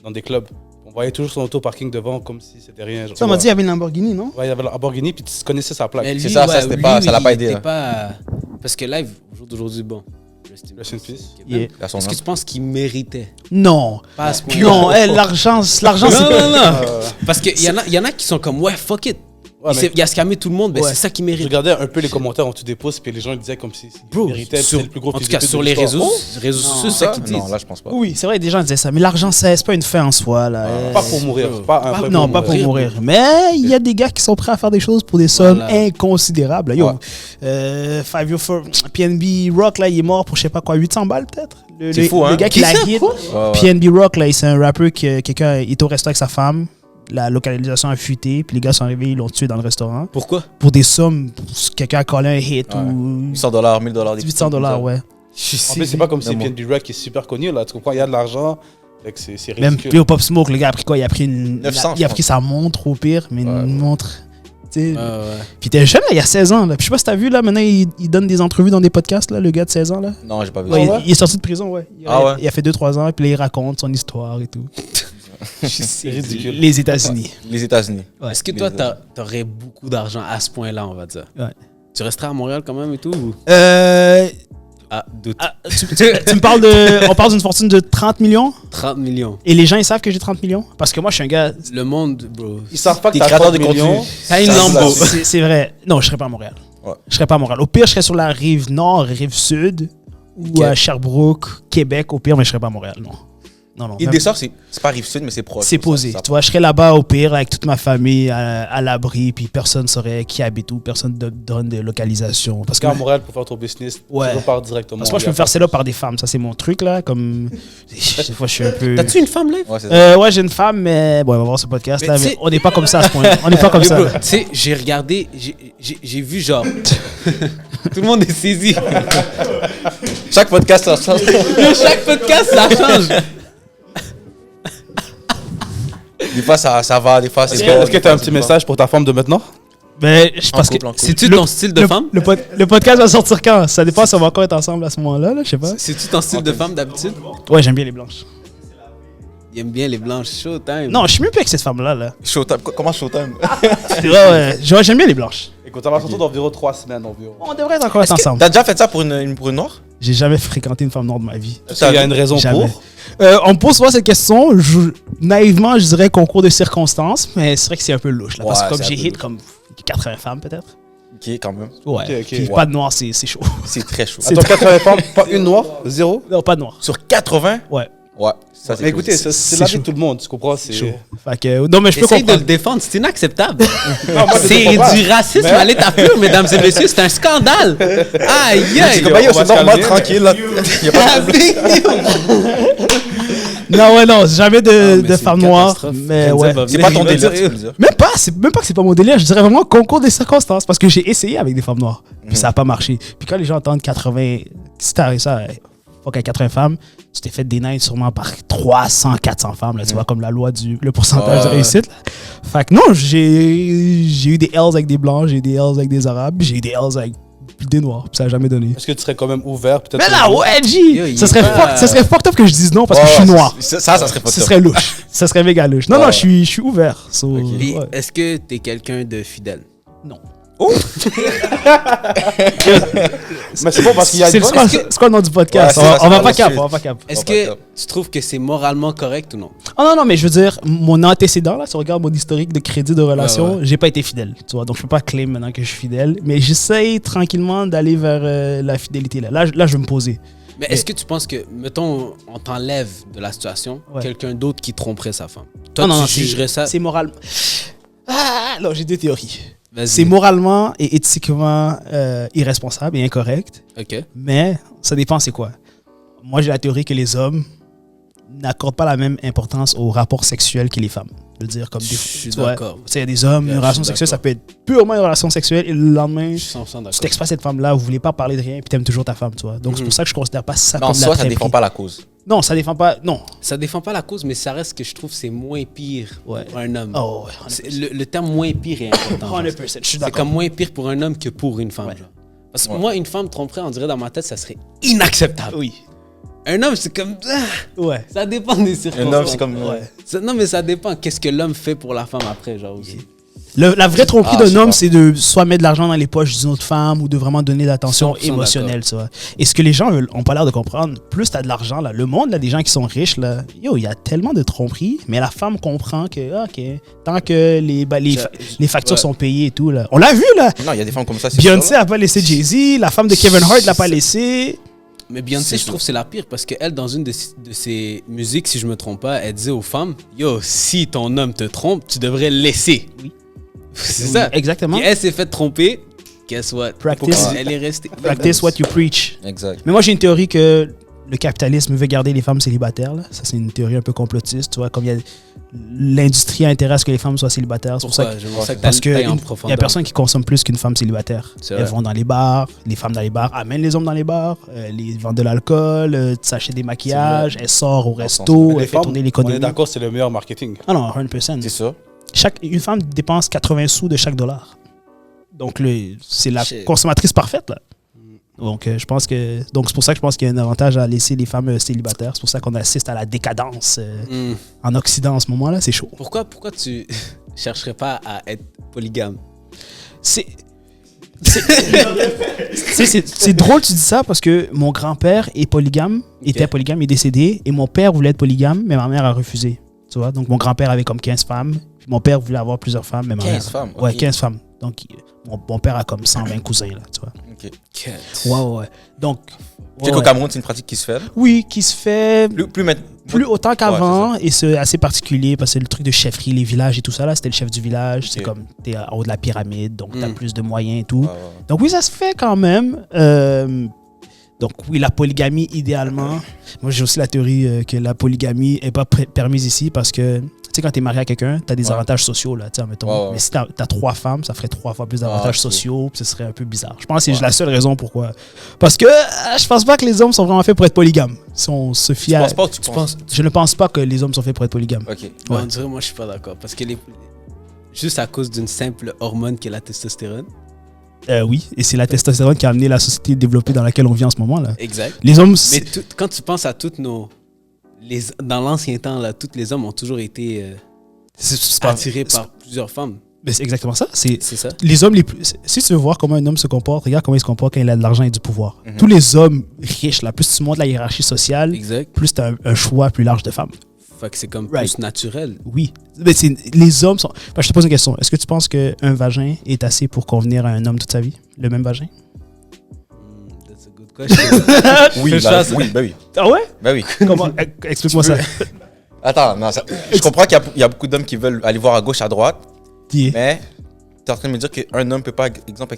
dans des clubs. On voyait toujours son auto parking devant comme si c'était rien. Genre, Ça m'a dit, il y avait une Lamborghini, non? Ouais, il y avait la Lamborghini, puis tu connaissais sa plaque. Mais lui, C'est ça, ouais, c'était lui, pas- ça l'a oui, pas il aidé, était là. pas- Parce que live, au jour d'aujourd'hui, bon. Rest in peace. Kevin. Yeah. À son Est-ce que nom. tu penses qu'il méritait? Non. Pas à ce point. Non, l'argent, c'est. Non, non, non. Euh, Parce qu'il y en a qui sont comme, ouais, fuck it. Ouais, mais- Il a scamé tout le monde, ben Ouais. c'est ça qu'il je mérite. regardais un peu les commentaires en dessous des posts, puis les gens disaient comme si Bro, méritait sur- c'est le plus gros en tout fils de cas, pute sur de les l'histoire. réseaux sociaux, c'est ça qu'ils disent. Non, là, je pense pas. Oui, c'est vrai, des gens disaient ça. Mais l'argent, c'est pas une fin en soi, là. Pas pour mourir. Non, pas pour mourir. Mais il y a des gars qui sont prêts à faire des choses pour des sommes Voilà. inconsidérables. Yo, Ouais. 5 Year for PNB Rock, là, il est mort pour, je sais pas quoi, 800 balles peut-être. C'est fou, hein? Le gars qui Qui l'a ça, hit. quoi? Ouais, ouais. PNB Rock, là, c'est un rappeur que quelqu'un il est au resto avec sa femme. La localisation a fuité, puis les gars sont arrivés, ils l'ont tué dans le restaurant. Pourquoi? Pour des sommes, quelqu'un a collé un hit Ouais. ou 800 $, 1000 $. 800 $, ouais. En plus, c'est pas comme si Même PNB Rock qui est super connu, là. Tu comprends? Il y a de l'argent. Fait que c'est Même ridicule. puis au Pop Smoke, le gars a pris quoi? Il a pris une. 900, il a je pris sa montre au pire, mais Ouais. une montre. Tu sais. Ouais. Puis t'es jeune, là, il y a 16 ans. Là. Puis je sais pas si t'as vu, là, maintenant, il donne des entrevues dans des podcasts, là, le gars de 16 ans. Là. Non, j'ai pas vu Ouais, ça. il est sorti de prison, ouais. Ah ouais? Il a fait 2-3 ans, et puis là, il raconte son histoire et tout. C'est ridicule. Les États-Unis. Les États-Unis. Ouais. Est-ce que toi, t'aurais beaucoup d'argent à ce point-là, on va dire? Ouais. Tu resterais à Montréal quand même et tout? Ou... Doute. Tu me parles de. On parle d'une fortune de 30 millions 30 millions. et les gens, ils savent que j'ai 30 millions? Parce que moi, je suis un gars. Le monde, bro. Ils savent pas que T'es t'as créateur 30 de millions. contenu. T'as une Ça, Lambo. C'est vrai. Non, je serais pas à Montréal. Ouais. Je serais pas à Montréal. Au pire, je serais sur la rive nord, rive sud, ou Ok. à Sherbrooke, Québec, au pire, mais je serais pas à Montréal, non. Non, non. Il même- descend, c'est pas rive sud, mais c'est proche. C'est posé. Tu vois, je serais là-bas au pire avec toute ma famille à l'abri, puis personne saurait qui habite où, personne ne donne de localisation. Parce que, Parce qu'à Montréal, pour faire ton business, Ouais. tu repars directement. parce que moi, je peux me faire celle-là par des femmes. Ça, c'est mon truc, là. Comme. Des fois, je suis un peu. T'as-tu une femme, là? Ouais, c'est ça. Ouais, j'ai une femme, mais. Bon, on va voir ce podcast, là. Mais tu Mais sais- on n'est pas comme ça à ce point. On n'est pas comme Yo, ça. bro, tu sais, j'ai regardé, j'ai vu genre. Tout le monde est saisi. Chaque podcast, ça change. Chaque podcast, ça change. Des fois, ça va, des fois, c'est Est-ce que tu as un petit message pour ta femme de maintenant? Ben, je pense que. couple. C'est-tu Le- ton style de femme? Le podcast va sortir quand? Ça dépend si on va encore être ensemble à ce moment-là, là, je sais pas. C'est-tu ton style de femme d'habitude? Ouais, j'aime bien les blanches. Il aime bien les blanches. Showtime. Non, je suis mieux plus avec cette femme-là. Là. Showtime. Comment Showtime? Ouais, j'aime bien les blanches. Écoute, on va sortir d'environ 3 semaines environ. On devrait être encore être ensemble. T'as déjà fait ça pour une noire? J'ai jamais fréquenté une femme noire de ma vie. Est-ce qu'il y a une raison Jamais. pour? On me pose souvent cette question. Naïvement, je dirais concours de circonstances, mais c'est vrai que c'est un peu louche. Là, parce Ouais, que comme c'est un j'ai peu hit louche. comme 80 femmes, peut-être. Ok, quand même. Ouais. Ok. Puis Ouais. pas de noir, c'est chaud. C'est très chaud. C'est Attends, 80 femmes, pas une noire? Zéro? Non, pas de noir. Sur 80? Ouais. Ouais, ça c'est Mais chaud. écoutez, C'est c'est la vie chaud. de tout le monde, tu comprends? C'est C'est chaud. Fait que, non, mais je peux Essaye de comprendre. le défendre, c'est inacceptable. Non, moi, je C'est comprends pas. du racisme à l'état pur, mesdames et messieurs, c'est un scandale. Aïe, C'est aïe. comme, on yo, va c'est se normal, calmer. tranquille. Là. Y a pas de problème. Non, ouais, non, jamais Ah, mais de c'est femme une noire. catastrophe. Mais Kenza ouais. va C'est venir, pas ton il va délire, dire, tu peux le dire. Même pas que c'est pas mon délire. Je dirais vraiment concours des circonstances parce que j'ai essayé avec des femmes noires. Puis ça a pas marché. Puis quand les gens entendent 80, si t'arrives ça, fuck avec 80 femmes, tu t'es fait dénaître sûrement par 300, 400 femmes. Là, tu vois, comme la loi le pourcentage de réussite. Là. Fait que non, j'ai eu des L's avec des blancs, j'ai eu des L's avec des arabes, j'ai eu des L's avec des noirs. Puis ça a jamais donné. Est-ce que tu serais quand même ouvert peut-être? Mais là, ouais, Yo, G! il Ça serait, est pas- ça serait fucked up que je dise non parce que Ouais, je suis ouais, noir. Ça serait pas Ce top. serait louche. Ça serait méga louche. Non, Ouais. non, je suis ouvert. So, Puis, ouais. est-ce que t'es quelqu'un de fidèle? Non. Mais c'est bon parce qu'il y a C'est une quoi, bonne... c'est quoi le nom du podcast? Ouais, c'est ça, On va c'est pas la cap, suite. on va pas cap. Est-ce Oh, que pas top. tu trouves que c'est moralement correct ou non? Oh non, non, mais je veux dire, mon antécédent, là, si on regarde mon historique de crédit de relation, Ouais, j'ai pas été fidèle, tu vois. Donc, je peux pas claim maintenant que je suis fidèle. Mais j'essaye tranquillement d'aller vers la fidélité, là. Là, je vais me poser. Mais est-ce que tu penses que, mettons, on t'enlève de la situation, Ouais. quelqu'un d'autre qui tromperait sa femme? Toi, Non, non, tu jugerais ça? C'est moral. Ah, non, j'ai deux théories. Vas-y. C'est moralement et éthiquement irresponsable et incorrect. OK. Mais ça dépend, c'est quoi. Moi, j'ai la théorie que les hommes n'accordent pas la même importance aux rapports sexuels que les femmes. Je veux dire, comme des Je suis tu vois, d'accord. tu sais, il y a des hommes, Yeah, une je relation suis sexuelle, ça d'accord. peut être purement une relation sexuelle et le lendemain, Je suis 100% tu d'accord. textes pas cette femme-là, vous voulez pas parler de rien, puis t'aimes toujours ta femme, tu vois. Donc, c'est Mhm. pour ça que je considère pas ça Mais en comme soi, la ça défend pas la cause. Non, ça défend pas. Non. Ça défend pas la cause, mais ça reste que je trouve que c'est moins pire Ouais. pour un homme. Oh, ouais, C'est- Le terme moins pire est important. genre. 100%, je suis C'est d'accord. comme moins pire pour un homme que pour une femme. Ouais. Genre. Parce que Ouais. moi, une femme tromperait, on dirait dans ma tête, ça serait inacceptable. Oui. Un homme, c'est comme. Ouais. Ça dépend des circonstances. Un homme, c'est comme. Non, mais ça dépend. Qu'est-ce que l'homme fait pour la femme après, genre aussi. La vraie tromperie Ah, je d'un sais homme, pas. c'est de soit mettre de l'argent dans les poches d'une autre femme ou de vraiment donner de l'attention 100% émotionnelle, tu vois. Et ce que les gens ont pas l'air de comprendre, plus tu as de l'argent, là, le monde, là, des gens qui sont riches, là, yo, il y a tellement de tromperies, mais la femme comprend que, OK, tant que les factures Ouais. sont payées et tout, là. On l'a vu, là. Non, il y a des femmes comme ça. c'est Beyoncé sûr, là. a pas laissé Jay-Z, la femme de Kevin Hart l'a pas laissé. Mais Beyoncé, C'est je trouve que c'est la pire parce qu'elle, dans une de ses musiques, si je me trompe pas, elle disait aux femmes, yo, si ton homme te trompe, tu devrais le laisser. Oui. C'est Oui, ça. exactement. Puis elle s'est fait tromper. Guess what? Practice. Elle est restée. Practice what you preach. Exact. Mais moi, j'ai une théorie que le capitalisme veut garder les femmes célibataires. Là. Ça, c'est une théorie un peu complotiste. Tu vois, comme il y a l'industrie intéresse que les femmes soient célibataires. C'est pour ça Pourquoi? Je vois ça que parce t'as qu'il en n'y profondeur. a personne qui consomme plus qu'une femme célibataire. C'est Elles vrai. vont dans les bars, les femmes dans les bars amènent les hommes dans les bars, les vendent de l'alcool, s'achètent des maquillages, elles sortent au resto, Mais les elles font femmes, tourner on est l'économie. d'accord, c'est le meilleur marketing. Ah non, 100%. C'est ça. Une femme dépense 80 sous de chaque dollar. Donc, c'est la Shit. consommatrice parfaite, là. Donc, je pense que. Donc, c'est pour ça que je pense qu'il y a un avantage à laisser les femmes célibataires. C'est pour ça qu'on assiste à la décadence en Occident en ce moment-là. C'est chaud. Pourquoi tu chercherais pas à être polygame? C'est. C'est drôle que tu dis ça parce que mon grand-père est polygame, était polygame, il est décédé, et mon père voulait être polygame, mais ma mère a refusé. Tu vois, donc mon grand-père avait comme 15 femmes, puis mon père voulait avoir plusieurs femmes, mais ma 15 mère. femmes, Ouais, ok. 15 femmes. Donc mon père a comme 120 cousins, là, tu vois. Ok. Ouais. Donc. Tu sais qu'au Cameroun, c'est une pratique qui se fait. Là. Oui, qui se fait Plus maintenant. plus autant qu'avant, Ouais, et c'est assez particulier parce que le truc de chefferie, les villages et tout ça, là, c'était le chef du village, c'est Ok. comme t'es en haut de la pyramide, donc t'as Mm. plus de moyens et tout. Ouais, ouais. Donc oui, ça se fait quand même. Donc oui, la polygamie, idéalement. Moi, j'ai aussi la théorie que la polygamie n'est pas permise ici parce que, tu sais, quand tu es marié à quelqu'un, tu as des Ouais. avantages sociaux, là, tu sais, mettons. Ouais, ouais. Mais si tu as 3 femmes, ça ferait 3 fois plus d'avantages ok. sociaux, puis ce serait un peu bizarre. Je pense que c'est la seule raison pourquoi. Parce que je pense pas que les hommes sont vraiment faits pour être polygames. Si on se fie Tu à... penses pas ou tu penses? Je ne pense pas que les hommes sont faits pour être polygames. Ok. On dirait, moi, je suis pas d'accord. Parce que juste à cause d'une simple hormone qui est la testostérone. Oui, et c'est la testostérone qui a amené la société développée dans laquelle on vit en ce moment là. Exact. Les hommes, Mais quand tu penses à toutes dans l'ancien temps, là, tous les hommes ont toujours été c'est pas- attirés par plusieurs femmes. mais c'est exactement ça. C'est C'est ça? les hommes les plus. Si tu veux voir comment un homme se comporte, regarde comment il se comporte quand il a de l'argent et du pouvoir. Mhm. Tous les hommes riches, là, plus tu montes la hiérarchie sociale, Exact. plus tu as un choix plus large de femmes. Fait que c'est comme Right. plus naturel. Oui. Mais les hommes sont. Je te pose une question. Est-ce que tu penses qu'un vagin est assez pour convenir à un homme toute sa vie? Le même vagin? That's a good question. Oui, Je oui, ben oui. Ah ouais? Ben oui. Comment? Explique-moi ça. Attends, non, je comprends qu'il y a beaucoup d'hommes qui veulent aller voir à gauche, à droite, Yeah. mais t'es en train de me dire qu'un homme peut pas, exemple,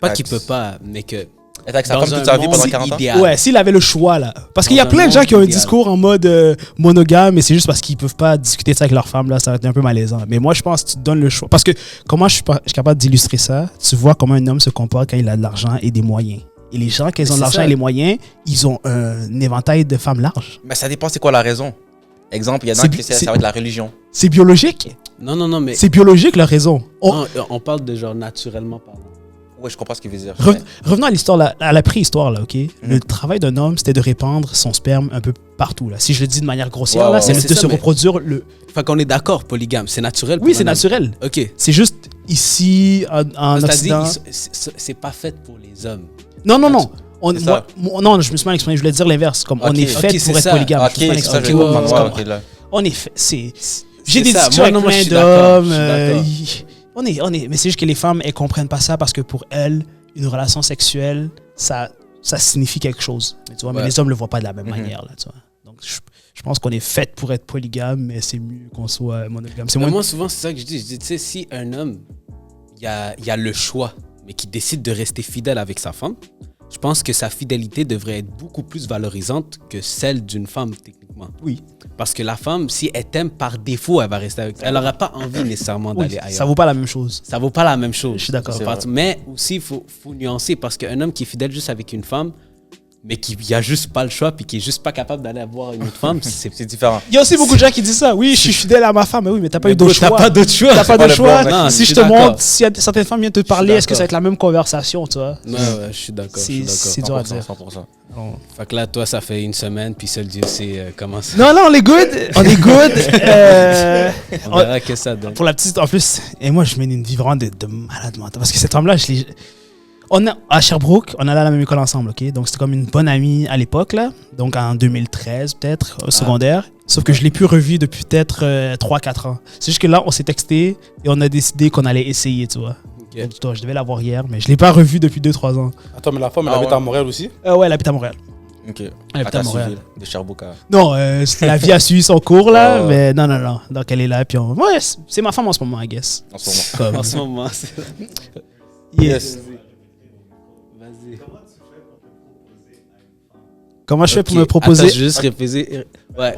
Pas qu'il peut pas, mais que être avec sa dans femme toute un sa vie monde pendant 40 ans. idéal. Ouais, s'il avait le choix, là. Parce qu'il y a Dans un plein de gens qui ont un monde idéal. discours en mode monogame, mais c'est juste parce qu'ils peuvent pas discuter ça avec leur femme, là. Ça va être un peu malaisant. Mais moi, je pense que tu te donnes le choix. Parce que comment je suis capable d'illustrer ça? Tu vois comment un homme se comporte quand il a de l'argent et des moyens. Et les gens, quand ils ont de C'est l'argent ça. et les moyens, ils ont un éventail de femmes larges. Mais ça dépend, c'est quoi la raison. Exemple, il y en a C'est- qui c'est- ça va être la religion. C'est biologique. Non, mais C'est biologique, leur raison. non, on parle de genre naturellement parlant. Ouais, je comprends ce qu'il veut dire. Revenons à l'histoire, à la préhistoire, là, OK? Le travail d'un homme, c'était de répandre son sperme un peu partout, là. Si je le dis de manière grossière, Ouais, là, ouais, c'est ouais. de C'est se ça, mais- reproduire le... Fait qu'on est d'accord, polygame, c'est naturel. Oui, pour c'est un homme. naturel. Ok. C'est juste ici, en C'est-à-dire, Occident... c'est pas fait pour les hommes. Non. C'est ça. Non, je me suis mal exprimé. Je voulais dire l'inverse. Comme on Ok. est fait Ok, pour c'est être ça. polygame. Ok, Je me suis mal c'est ça, exprimé. je ouais, comprends. ouais, Ouais, ok, là. On est fait. J'ai C'est des ça. discussions Moi, avec non, moi, je plein suis d'accord, d'hommes. je suis d'accord. On est. Mais c'est juste que les femmes, elles comprennent pas ça parce que pour elles, une relation sexuelle, ça signifie quelque chose. Mais, tu vois, mais Ouais. les hommes le voient pas de la même Mhm. manière. Là, tu vois. Donc, je pense qu'on est fait pour être polygame, mais c'est mieux qu'on soit monogame. C'est Mais moins... moi, souvent, c'est ça que je dis. Je dis, tu sais, si un homme, il y a le choix, mais qui décide de rester fidèle avec sa femme, je pense que sa fidélité devrait être beaucoup plus valorisante que celle d'une femme, techniquement. Oui. Parce que la femme, si elle t'aime par défaut, elle va rester avec toi. Elle n'aura pas envie nécessairement Oui, d'aller ailleurs. ça vaut pas la même chose. Ça vaut pas la même chose. Je suis d'accord. C'est pas- Mais aussi, il faut nuancer parce qu'un homme qui est fidèle juste avec une femme, mais qui a juste pas le choix puis qui est juste pas capable d'aller voir une autre femme, c'est C'est différent. Il y a aussi beaucoup de gens qui disent ça. Oui, je suis fidèle à ma femme. Mais oui, mais t'as pas eu d'autre choix. T'as pas d'autre choix. T'as pas pas de le choix. bon, non, Si je je suis te d'accord. montre, si certaines femmes viennent te parler, est-ce que ça va être la même conversation, tu vois? Ouais, je suis d'accord. je suis C'est d'accord. dur à dire. 100%. Fait que là, toi, ça fait une semaine, puis seul Dieu sait comment ça. Non, on est good. On est good. On verra que ça donne. Pour la petite, en plus, et moi, je mène une vie vraiment de malade mental. Parce que cette femme-là, à Sherbrooke, on allait à la même école ensemble, ok? Donc, c'était comme une bonne amie à l'époque, là. Donc, en 2013, peut-être, au secondaire. Sauf que je l'ai plus revue depuis peut-être 3-4 ans. C'est juste que là, on s'est texté et on a décidé qu'on allait essayer, tu vois. Ok. Donc, toi, je devais la voir hier, mais je l'ai pas revue depuis 2-3 ans. Attends, mais la femme, elle Ah habite ouais. à Montréal aussi? Ouais, elle habite à Montréal. Ok. Elle À habite à ta Montréal. civile, de Sherbrooke à... Non, la vie a suivi son cours, là. Ah ouais. Mais non. Donc, elle est là. Puis ouais, c'est ma femme en ce moment, I guess. en ce moment. Comme- En ce moment, c'est... Yes. Vas-y. Comment je fais pour Ok, me proposer? Attends, je vais juste répéter. Ouais.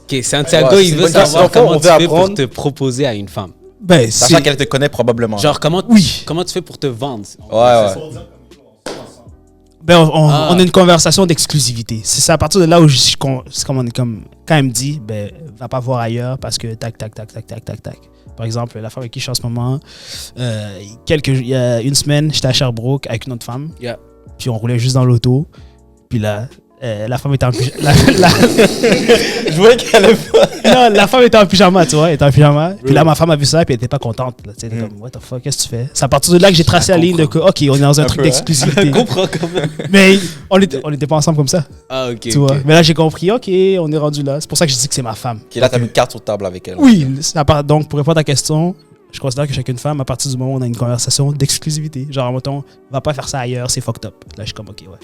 Ok, Santiago, Ouais, il c'est veut une bonne savoir question. comment On tu veut fais pour apprendre. te proposer à une femme. Ben, Sachant qu'elle te connaît probablement. Genre, comment tu fais pour te vendre? Ouais. Ben, Ah. on a une conversation d'exclusivité. C'est à partir de là où c'est comme on est comme quand elle me dit, ben, va pas voir ailleurs parce que tac. Par exemple, la femme avec qui je suis en ce moment, il y a une semaine, j'étais à Sherbrooke avec une autre femme, Yeah. puis on roulait juste dans l'auto, puis là, la femme était en pyjama. Je voyais qu'elle allait pas. Non, la femme était en pyjama, tu vois, elle était en pyjama. Puis là, ma femme a vu ça, puis elle était pas contente. Là, tu sais, elle était comme, what the fuck, qu'est-ce que tu fais? C'est à partir de là que j'ai tracé la ligne de que, ok, on est dans un truc peu, hein. d'exclusivité. Je comprends quand même. Mais on était pas ensemble comme ça. Ah, ok. Tu vois. Mais là, j'ai compris, ok, on est rendu là. C'est pour ça que je dis que c'est ma femme. Ok, là, t'as mis une carte sur table avec elle. Oui, donc pour répondre à ta question, je considère que chacune femme, à partir du moment où on a une conversation d'exclusivité, genre, mettons, va pas faire ça ailleurs, c'est fucked up. Là, je suis comme, ok, ouais.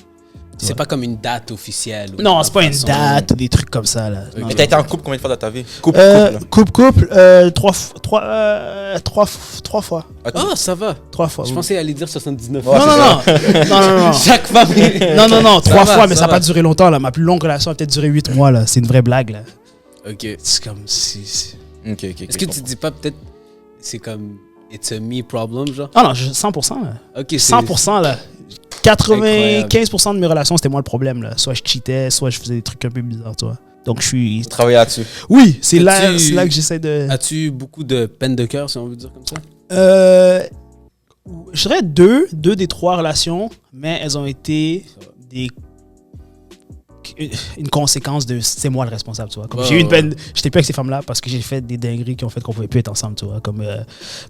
C'est pas comme une date officielle. ou Non, une c'est pas une façon. date ou des trucs comme ça, là. Ok. Non, Mais t'as été en couple combien de fois dans ta vie? couple, 3 fois. Ok. Ah, ça va. 3 fois. Je oui. pensais aller dire 79 Ouais, Non, fois. non. Chaque femme. Non, 3 va, fois, mais ça ça n'a va. pas duré longtemps, là. Ma plus longue relation a peut-être duré 8 mois, là. C'est une vraie blague, là. Ok. C'est comme Ok. Est-ce que tu dis pas peut-être c'est comme it's a me problem, genre? Ah non, 100%, là. Ok, c'est 100%, là. 95% de mes relations, c'était moi le problème, là. Soit je cheatais, soit je faisais des trucs un peu bizarres, tu vois. Donc, je suis... Travailler là-dessus. Oui, c'est là que j'essaie de... As-tu eu beaucoup de peine de cœur, si on veut dire comme ça? Je dirais deux des 3 relations, mais elles ont été une conséquence de c'est moi le responsable, tu vois. Comme j'ai eu une peine, j'étais plus avec ces femmes-là parce que j'ai fait des dingueries qui ont fait qu'on pouvait plus être ensemble, tu vois. Comme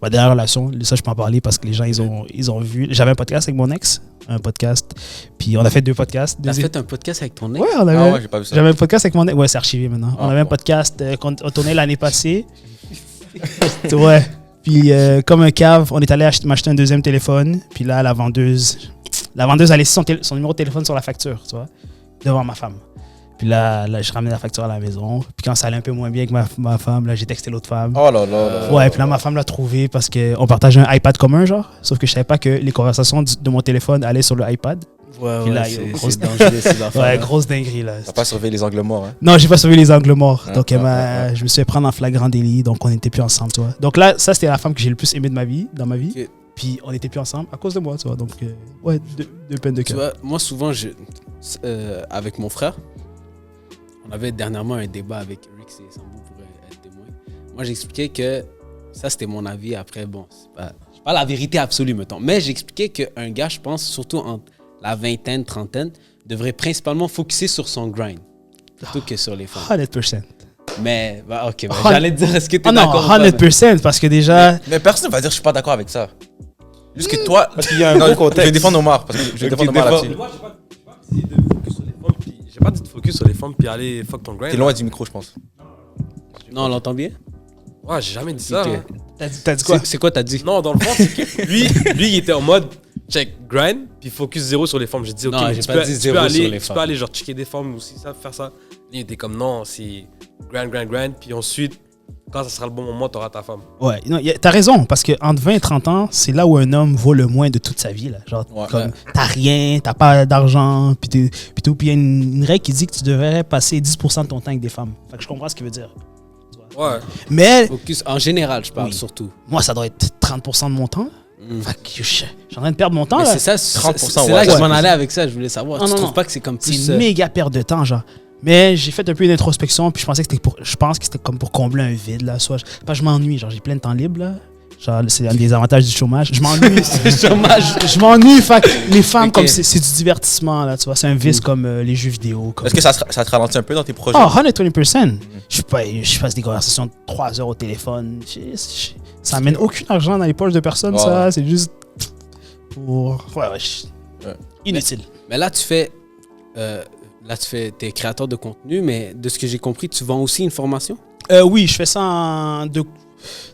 ma dernière relation, ça je peux en parler parce que les gens ils ont vu. J'avais un podcast avec mon ex, puis on a fait 2 podcasts. T'as fait un podcast avec ton ex? Ouais, j'ai pas vu ça. J'avais un podcast avec mon ex, ouais, c'est archivé maintenant. On avait un podcast qu'on tournait l'année passée. Ouais. Puis comme un cave, on est allé m'acheter un 2e téléphone, puis là la vendeuse a laissé son numéro de téléphone sur la facture, tu vois, devant ma femme. Puis là, je ramenais la facture à la maison. Puis quand ça allait un peu moins bien avec ma femme, là, j'ai texté l'autre femme. Oh là là. Ouais, puis là, ma femme l'a trouvé parce qu'on partageait un iPad commun, genre. Sauf que je savais pas que les conversations de mon téléphone allaient sur le iPad. Ouais, puis là, c'est dangereux, ces affaires. Ouais, grosse dinguerie, là. T'as pas surveillé les angles morts, hein? Non, j'ai pas sauvé les angles morts. Donc, je me suis fait prendre en flagrant délit. Donc, on n'était plus ensemble, tu vois. Donc là, ça, c'était la femme que j'ai le plus aimée dans ma vie. Okay. Puis, on n'était plus ensemble à cause de moi, tu vois. Donc, ouais, deux peines de cœur. Tu vois, moi, souvent, avec mon frère, on avait dernièrement un débat avec Rick et Sambou pour être témoin. Moi, j'expliquais que ça, c'était mon avis. Après, bon, c'est pas la vérité absolue, mettons. Mais j'expliquais qu'un gars, je pense, surtout entre la vingtaine, trentaine, devrait principalement focuser sur son grind plutôt que sur les femmes. 100%. Mais, ok, j'allais te dire, est-ce que tu es d'accord? Non, 100%, parce que déjà... Mais personne ne va dire je suis pas d'accord avec ça. Juste que toi, il y a un gros contexte. Je vais défendre Omar, parce que je vais défendre Omar là-dessus. Moi, j'ai pas dit de focus sur les femmes puis aller fuck ton grind. T'es loin du micro, je pense. Non, on l'entend bien? Ouais, j'ai jamais dit ça. Ok. Hein. T'as dit quoi? C'est quoi t'as dit? Non, dans le fond, c'est que lui, il était en mode check, grind, puis focus 0 sur les femmes. J'ai dit, ok, Non, mais j'ai tu pas peux, dit tu zéro peux sur aller, les tu femmes. peux aller genre checker des femmes aussi, ça, faire ça. Lui, il était comme non, c'est grind, puis ensuite, quand ça sera le bon moment, t'auras ta femme. Ouais, non, t'as raison, parce qu'entre 20 et 30 ans, c'est là où un homme vaut le moins de toute sa vie. Là. Genre, comme, t'as rien, t'as pas d'argent, puis il y a une règle qui dit que tu devrais passer 10% de ton temps avec des femmes. Fait que je comprends ce qu'il veut dire. Ouais. Mais Focus, en général, je parle Oui. surtout. moi, ça doit être 30% de mon temps. Fait que je suis en train de perdre mon temps. Mais Là. c'est ça, 30%, c'est là que je ouais. m'en allais avec ça, je voulais savoir. Non, Tu non, trouves non. pas que c'est comme C'est plus... une méga perte de temps, genre. Mais j'ai fait un peu une introspection, puis je pense que c'était comme pour combler un vide, là. Soit je m'ennuie, genre j'ai plein de temps libre, là. Genre, c'est un des avantages du chômage. Je m'ennuie. Je m'ennuie, fait que les femmes, Ok. comme c'est du divertissement, là, tu vois. C'est un vice comme les jeux vidéo. Comme... Est-ce que ça te ralentit un peu dans tes projets? Oh, 120%. Je passe des conversations de 3 heures au téléphone. Ça amène aucun argent dans les poches de personne, ça. C'est juste pour... Inutile. Mais là, t'es créateur de contenu, mais de ce que j'ai compris, tu vends aussi une formation? Oui, je fais ça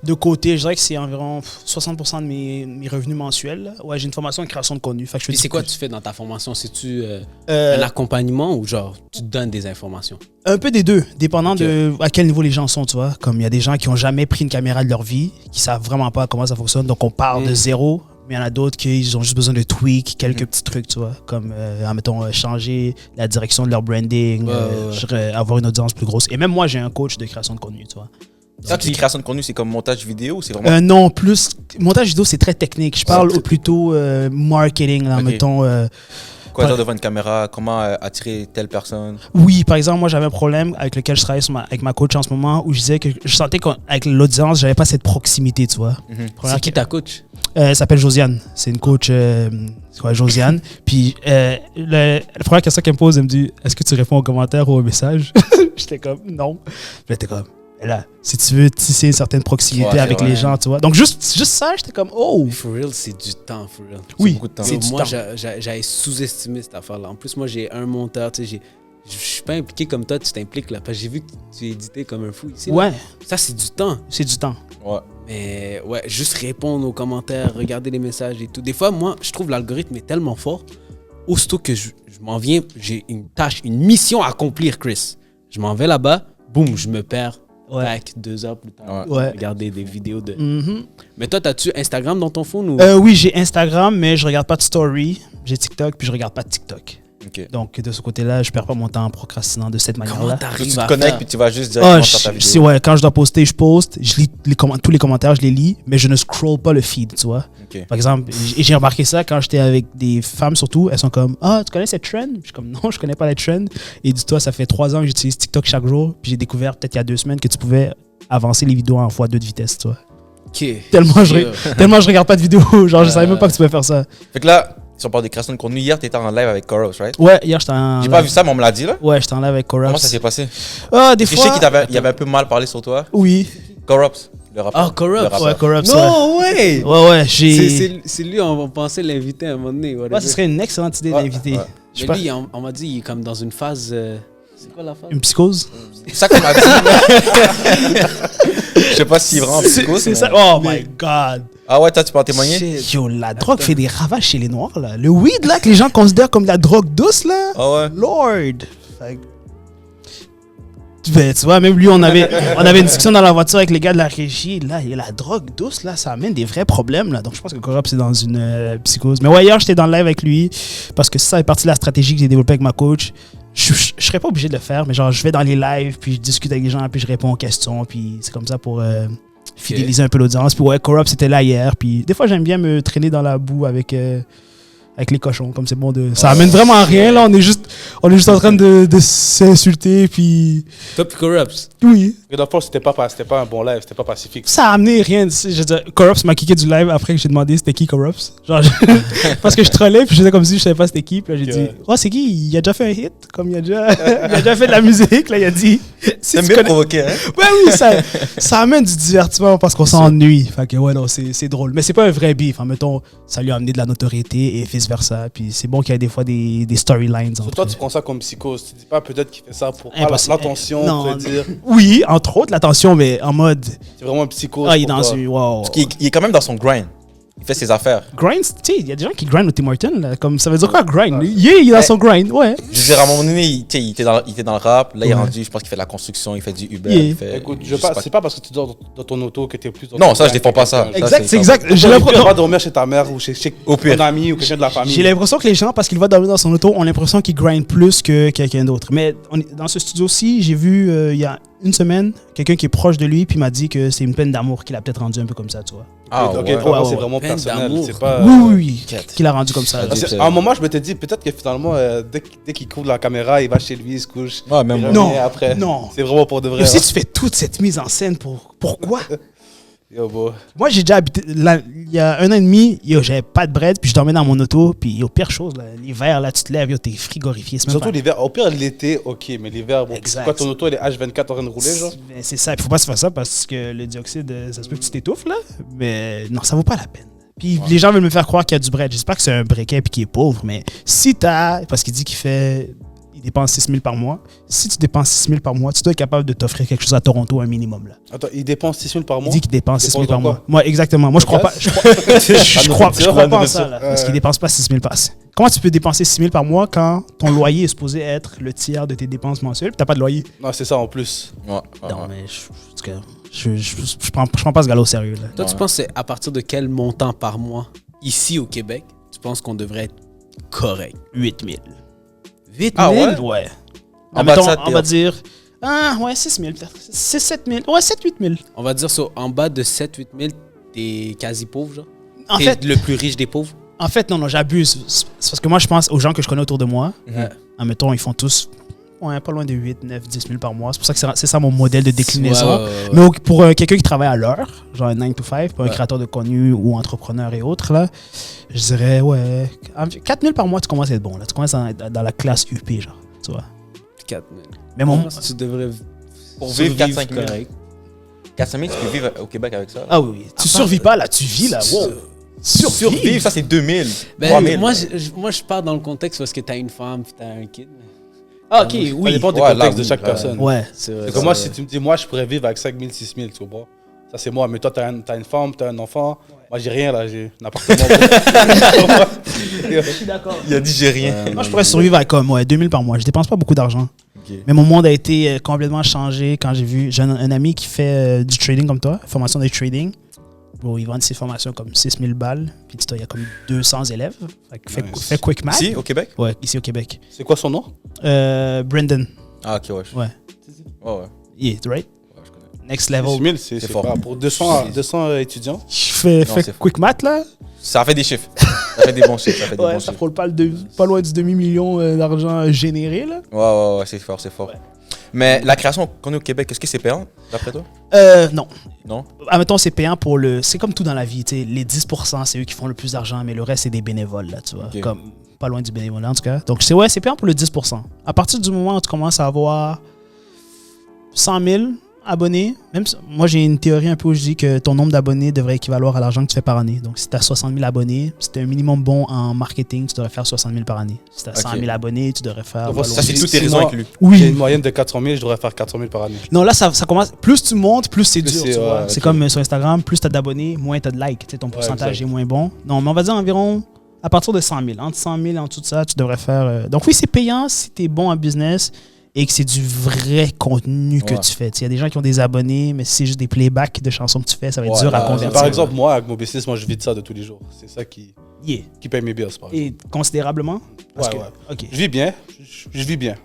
de côté. Je dirais que c'est environ 60% de mes revenus mensuels. Là. Ouais, j'ai une formation en création de contenu. Fait que je fais Et du c'est quoi contenu. tu fais dans ta formation? C'est-tu un Euh, accompagnement ou genre tu te donnes des informations? Un peu des deux, dépendant de à quel niveau les gens sont, tu vois. Comme il y a des gens qui ont jamais pris une caméra de leur vie, qui savent vraiment pas comment ça fonctionne, donc on part de zéro. Mais il y en a d'autres qui ont juste besoin de tweak, quelques petits trucs, tu vois. Comme, admettons, changer la direction de leur branding, avoir une audience plus grosse. Et même moi, j'ai un coach de création de contenu, tu vois. Ça, tu dis création de contenu, c'est comme montage vidéo ou c'est vraiment. Non, plus. Montage vidéo, c'est très technique. Je parle plutôt marketing, là, Ok. mettons. Quoi dire devant une caméra? Comment attirer telle personne? Oui, par exemple, moi, j'avais un problème avec lequel je travaille avec ma coach en ce moment où je disais que je sentais qu'avec l'audience, j'avais pas cette proximité, tu vois. C'est qui ta coach? Elle s'appelle Josiane. C'est une coach, Josiane. Puis la première question qu'elle me pose, elle me dit, est-ce que tu réponds aux commentaires ou aux messages? J'étais comme, non. Puis elle était comme, là, si tu veux tisser une certaine proximité Ouais, avec c'est les vrai. gens, tu vois. Donc, juste ça, j'étais comme, oh! For real, c'est du temps, for real. Oui, beaucoup de temps. c'est du Moi, temps. j'avais sous-estimé cette affaire-là. En plus, moi, j'ai un monteur, tu sais, je suis pas impliqué comme toi, tu t'impliques là. Parce que j'ai vu que tu éditais comme un fou ici. là. Ouais, Ça, c'est du temps. c'est du temps. Ouais. Mais ouais, juste répondre aux commentaires, regarder les messages et tout. Des fois, moi, je trouve l'algorithme est tellement fort. Aussitôt que je m'en viens, j'ai une tâche, une mission à accomplir, Chris. Je m'en vais là-bas, boum, je me perds. Ouais. Tac, 2 heures plus tard. Ouais. Regarder des vidéos de. Mhm. Mais toi, as-tu Instagram dans ton phone ou. Oui, j'ai Instagram, mais je regarde pas de story. J'ai TikTok, puis je regarde pas de TikTok. Ok. Donc, de ce côté-là, je perds pas mon temps en procrastinant de cette Comment manière-là. Tu t'arrives te à connectes faire? puis tu vas juste directement sur ta vidéo. Ouais, quand je dois poster, je poste. Je lis tous les commentaires, je les lis, mais je ne scroll pas le feed, tu vois. Ok. Par exemple, j'ai remarqué ça quand j'étais avec des femmes surtout. Elles sont comme, ah, tu connais cette trend? Je suis comme, non, je connais pas la trend. Et dis-toi, ça fait 3 ans que j'utilise TikTok chaque jour. Puis j'ai découvert peut-être il y a 2 semaines que tu pouvais avancer les vidéos en x2 de vitesse, tu vois. Ok. Tellement je Yeah. regarde pas de vidéos. Genre, je savais même pas que tu pouvais faire ça. Fait que là, si on parle de création de contenu, hier, t'étais en live avec Koros, right? Ouais, hier, j'étais en. J'ai pas vu ça, mais on me l'a dit, là. Ouais, j'étais en live avec Corops. Comment ça s'est passé? Ah, des Je sais fois. qu'il il avait un peu mal parlé sur toi. Oui. Corops, le rappeur. Ah, Corops. Le rappeur. Ouais, Corops. Non, ouais! Ouais, j'ai. C'est lui, on pensait l'inviter à un moment donné. Ouais, ce serait une excellente idée Ouais, d'inviter. ouais. Je sais Mais pas, lui, on m'a dit, il est comme dans une phase. C'est quoi la phase? une psychose. C'est ça qu'on m'a dit. Je sais pas s'il est vraiment psychose. C'est mais- ça. Oh my god. Ah ouais, toi, tu peux en témoigner? Shit. Yo, la drogue fait des ravages chez les Noirs, là. Le weed, là, que les gens considèrent comme de la drogue douce, là. Ah ouais. Lord. Fait que- Ben, tu vois, même lui, on avait une discussion dans la voiture avec les gars de la régie. Là, il y a la drogue douce, là, ça amène des vrais problèmes, là. Donc, je pense que Corops, c'est dans une psychose. Mais ouais, hier, j'étais dans le live avec lui parce que ça est partie de la stratégie que j'ai développée avec ma coach. Je serais pas obligé de le faire, mais genre, je vais dans les lives, puis je discute avec les gens, puis je réponds aux questions, puis c'est comme ça pour fidéliser un peu l'audience. Puis ouais, Corops, c'était là hier. Puis des fois, j'aime bien me traîner dans la boue avec les cochons, comme c'est bon de. Ça amène vraiment à rien, là. On est juste en train de s'insulter, puis. Top Corrupts. Oui. Et dans le fond, c'était pas un bon live, c'était pas pacifique. Ça a amené rien. Je veux dire, Corops m'a kické du live après que j'ai demandé c'était qui Corops. Genre, parce que je trollais, puis je faisais comme si je savais pas c'était qui. Puis là, j'ai dit, oh, c'est qui? Il a déjà fait un hit, comme il a déjà fait de la musique. Là, il a dit. Si T'aimes tu bien connais- provoquer, hein? Ouais, oui, ça amène du divertissement parce qu'on s'ennuie. Fait que ouais, non, c'est drôle. Mais c'est pas un vrai beef. Hein. Mettons, ça lui a amené de la notoriété et vice-versa. Puis c'est bon qu'il y ait des fois des storylines. Sur entre toi, eux. tu prends ça comme psychose. Tu dis pas peut-être qu'il fait ça pour pas Impossible. l'attention, Non, tu veux dire. Oui, entre autres, l'attention, mais en mode. C'est vraiment un psychose. Ah, il est pour dans toi. une. Wow. Parce qu'il il est quand même dans son grind. Il fait ses affaires. Grind, tu sais, il y a des gens qui grind au Tim Hortons, là. Comme, ça veut dire quoi, grind? Yeah, il est dans son grind, ouais. Je veux dire, à un moment donné, il était dans le rap. Là, il est Ouais. rendu, je pense qu'il fait de la construction, il fait du Uber. Yeah. Il fait, Écoute, je sais pas. c'est pas parce que tu dors dans ton auto que t'es plus dans Non, ton ça, je grind défends que pas ça. quelqu'un. Exact, c'est exact. J'ai Tu l'impression. vas dormir chez ta mère ou chez Au pire. ton ami ou quelqu'un de la famille. J'ai l'impression que les gens, parce qu'ils voient dormir dans son auto, ont l'impression qu'ils grindent plus que quelqu'un d'autre. Mais dans ce studio-ci, j'ai vu il y a une semaine quelqu'un qui est proche de lui, puis m'a dit que c'est une peine d'amour qu'il a peut-être rendu un peu comme ça, tu vois. Ah, Ok, ouais. vraiment, ouais, c'est ouais. vraiment Peine personnel. d'amour. C'est pas. Oui, oui, oui. Quête. Qu'il a rendu comme ça. Parce Ok. qu'à un moment, je m'étais dit, peut-être que finalement, dès qu'il couvre la caméra, il va chez lui, il se couche. Ouais, même il moi. revient Non, après. non. C'est vraiment pour de vrai. Et si hein. tu fais toute cette mise en scène, pourquoi? Yo, bro. Moi, j'ai déjà habité. Il y a 1 an et demi, yo, j'avais pas de bread, puis je dormais dans mon auto, puis yo, pire chose, là, l'hiver, là, tu te lèves, yo, t'es frigorifié. C'est même Surtout pas- l'hiver. Au pire, l'été, ok, mais l'hiver, bon, Exact. quoi, ton auto, elle est H24 en train de rouler, genre. Ben, c'est ça, il faut pas se faire ça parce que le dioxyde, ça se peut que tu t'étouffes, là. Mais non, ça vaut pas la peine. Puis les gens veulent me faire croire qu'il y a du bread. J'espère que c'est un briquet puis qu'il est pauvre, mais si t'as. Parce qu'il dit il dépense 6 000 par mois. Si tu dépenses 6 000 par mois, tu dois être capable de t'offrir quelque chose à Toronto, un minimum, là. Attends, il dépense 6 000 par Il mois. dit qu'il dépense 6 000 par dépense dans mois. Moi, exactement. Moi, je crois pas. Je crois pas en ça, là. Parce qu'il dépense pas 6 000 par. Comment tu peux dépenser 6 000 par mois quand ton loyer est supposé être le tiers de tes dépenses mensuelles puis t'as pas de loyer? Non, c'est ça en plus. Ouais, ouais, Non, ouais. mais en tout cas, je prends pas ce gars-là au sérieux, là. Toi, tu penses que c'est à partir de quel montant par mois, ici au Québec, tu penses qu'on devrait être correct? 8 000. 8 000? Ah ouais? Ouais. En bas de ça, on t'es va en- dire. Ah, ouais, 6 000 peut-être. 6 7 000. Ouais, 7 8 000. On va dire ça, en bas de 7-8 000, t'es quasi pauvre, genre? En T'es fait, le plus riche des pauvres? non, j'abuse. C'est parce que moi, je pense aux gens que je connais autour de moi. Mhm. Admettons, ils font tous pas loin de 8, 9, 10 000 par mois. C'est pour ça que c'est ça mon modèle de déclinaison. Ouais. Mais pour quelqu'un qui travaille à l'heure, genre un 9 to 5, pour un Ouais. créateur de contenu ou entrepreneur et autres, là, je dirais, ouais, 4 000 par mois, tu commences à être bon. Là. Tu commences à être dans la classe UP, genre, tu vois. 4 000. Mais mon... Tu devrais Pour vivre 4-5 000. correct. 4-5 000, tu peux vivre au Québec avec ça. Ah oui, tu survis pas, là, tu vis, là. Wow. Survivre, ça c'est 2000. Ben, 3000. moi, je pars dans le contexte parce que t'as une femme puis t'as un kid. Ah, ok, Ça oui. dépend du Ouais, contexte là, de oui, chaque là, personne. Ouais. C'est vrai. C'est comme moi, si tu me dis, moi, je pourrais vivre avec 5 000, 6 000, tu vois. Ça, c'est moi. Mais toi, t'as une femme, t'as un enfant. Moi, j'ai rien, là. J'ai un appartement. Je suis d'accord. Il a dit j'ai rien. Moi, je pourrais survivre avec comme 2000 par mois. Je dépense pas beaucoup d'argent. Ok. Mais mon monde a été complètement changé quand j'ai un ami qui fait du trading comme toi, formation de trading. Bro, ils vendent ces formations comme 6 000 balles. Puis il y a comme 200 élèves. Fais quick math. Ici, au Québec? Ouais, ici au Québec. C'est quoi son nom? Brandon. Ah, ok, ouais. Ouais. Ouais. Yeah, right? Ouais, je connais. Next 6 level. 000, C'est c'est fort. pas pour 200 étudiants. Fais c'est quick math, là. Ça fait des chiffres. Ça fait des bons chiffres. Ça fait des Ouais, bons ça chiffres. frôle pas loin du demi-million d'argent généré, là. Ouais, c'est fort, c'est fort. Ouais. Mais la création qu'on est au Québec, est-ce que c'est payant, d'après toi? Non. Non? Admettons, c'est payant pour le. C'est comme tout dans la vie, tu sais. Les 10%, c'est eux qui font le plus d'argent, mais le reste, c'est des bénévoles, là, tu vois. Ok. Comme, pas loin du bénévolat, en tout cas. Donc, c'est payant pour le 10%. À partir du moment où tu commences à avoir 100 000 abonnés, même moi, j'ai une théorie un peu où je dis que ton nombre d'abonnés devrait équivaloir à l'argent que tu fais par année. Donc, si tu as 60 000 abonnés, si tu un minimum bon en marketing, tu devrais faire 60 000 par année. Si tu as 100 000 abonnés, tu devrais faire. Donc, Ça, c'est tous tes Si raisons moi- inclus. J'ai une Oui. moyenne de 400 000, je devrais faire 400 000 par année. Non, là, ça commence. Plus tu montes, plus c'est Plus dur. c'est- Tu vois. ouais, C'est ok. comme sur Instagram, plus tu as d'abonnés, moins tu as de likes. Tu sais, ton pourcentage exact. est moins bon. Non, mais on va dire environ à partir de 100 000. Entre 100 000 et en dessous de ça, tu devrais faire. Donc, oui, c'est payant si tu es bon en business et que c'est du vrai contenu que Ouais. tu fais. Tu sais, il y a des gens qui ont des abonnés, mais si c'est juste des playbacks de chansons que tu fais, ça va être dur à convertir. Par exemple, moi, avec mon business, moi, je vis de ça de tous les jours. C'est ça qui Yeah. paye mes bills, par exemple. Et considérablement? Parce Ouais, que- ouais. OK. Je vis bien. Je vis bien.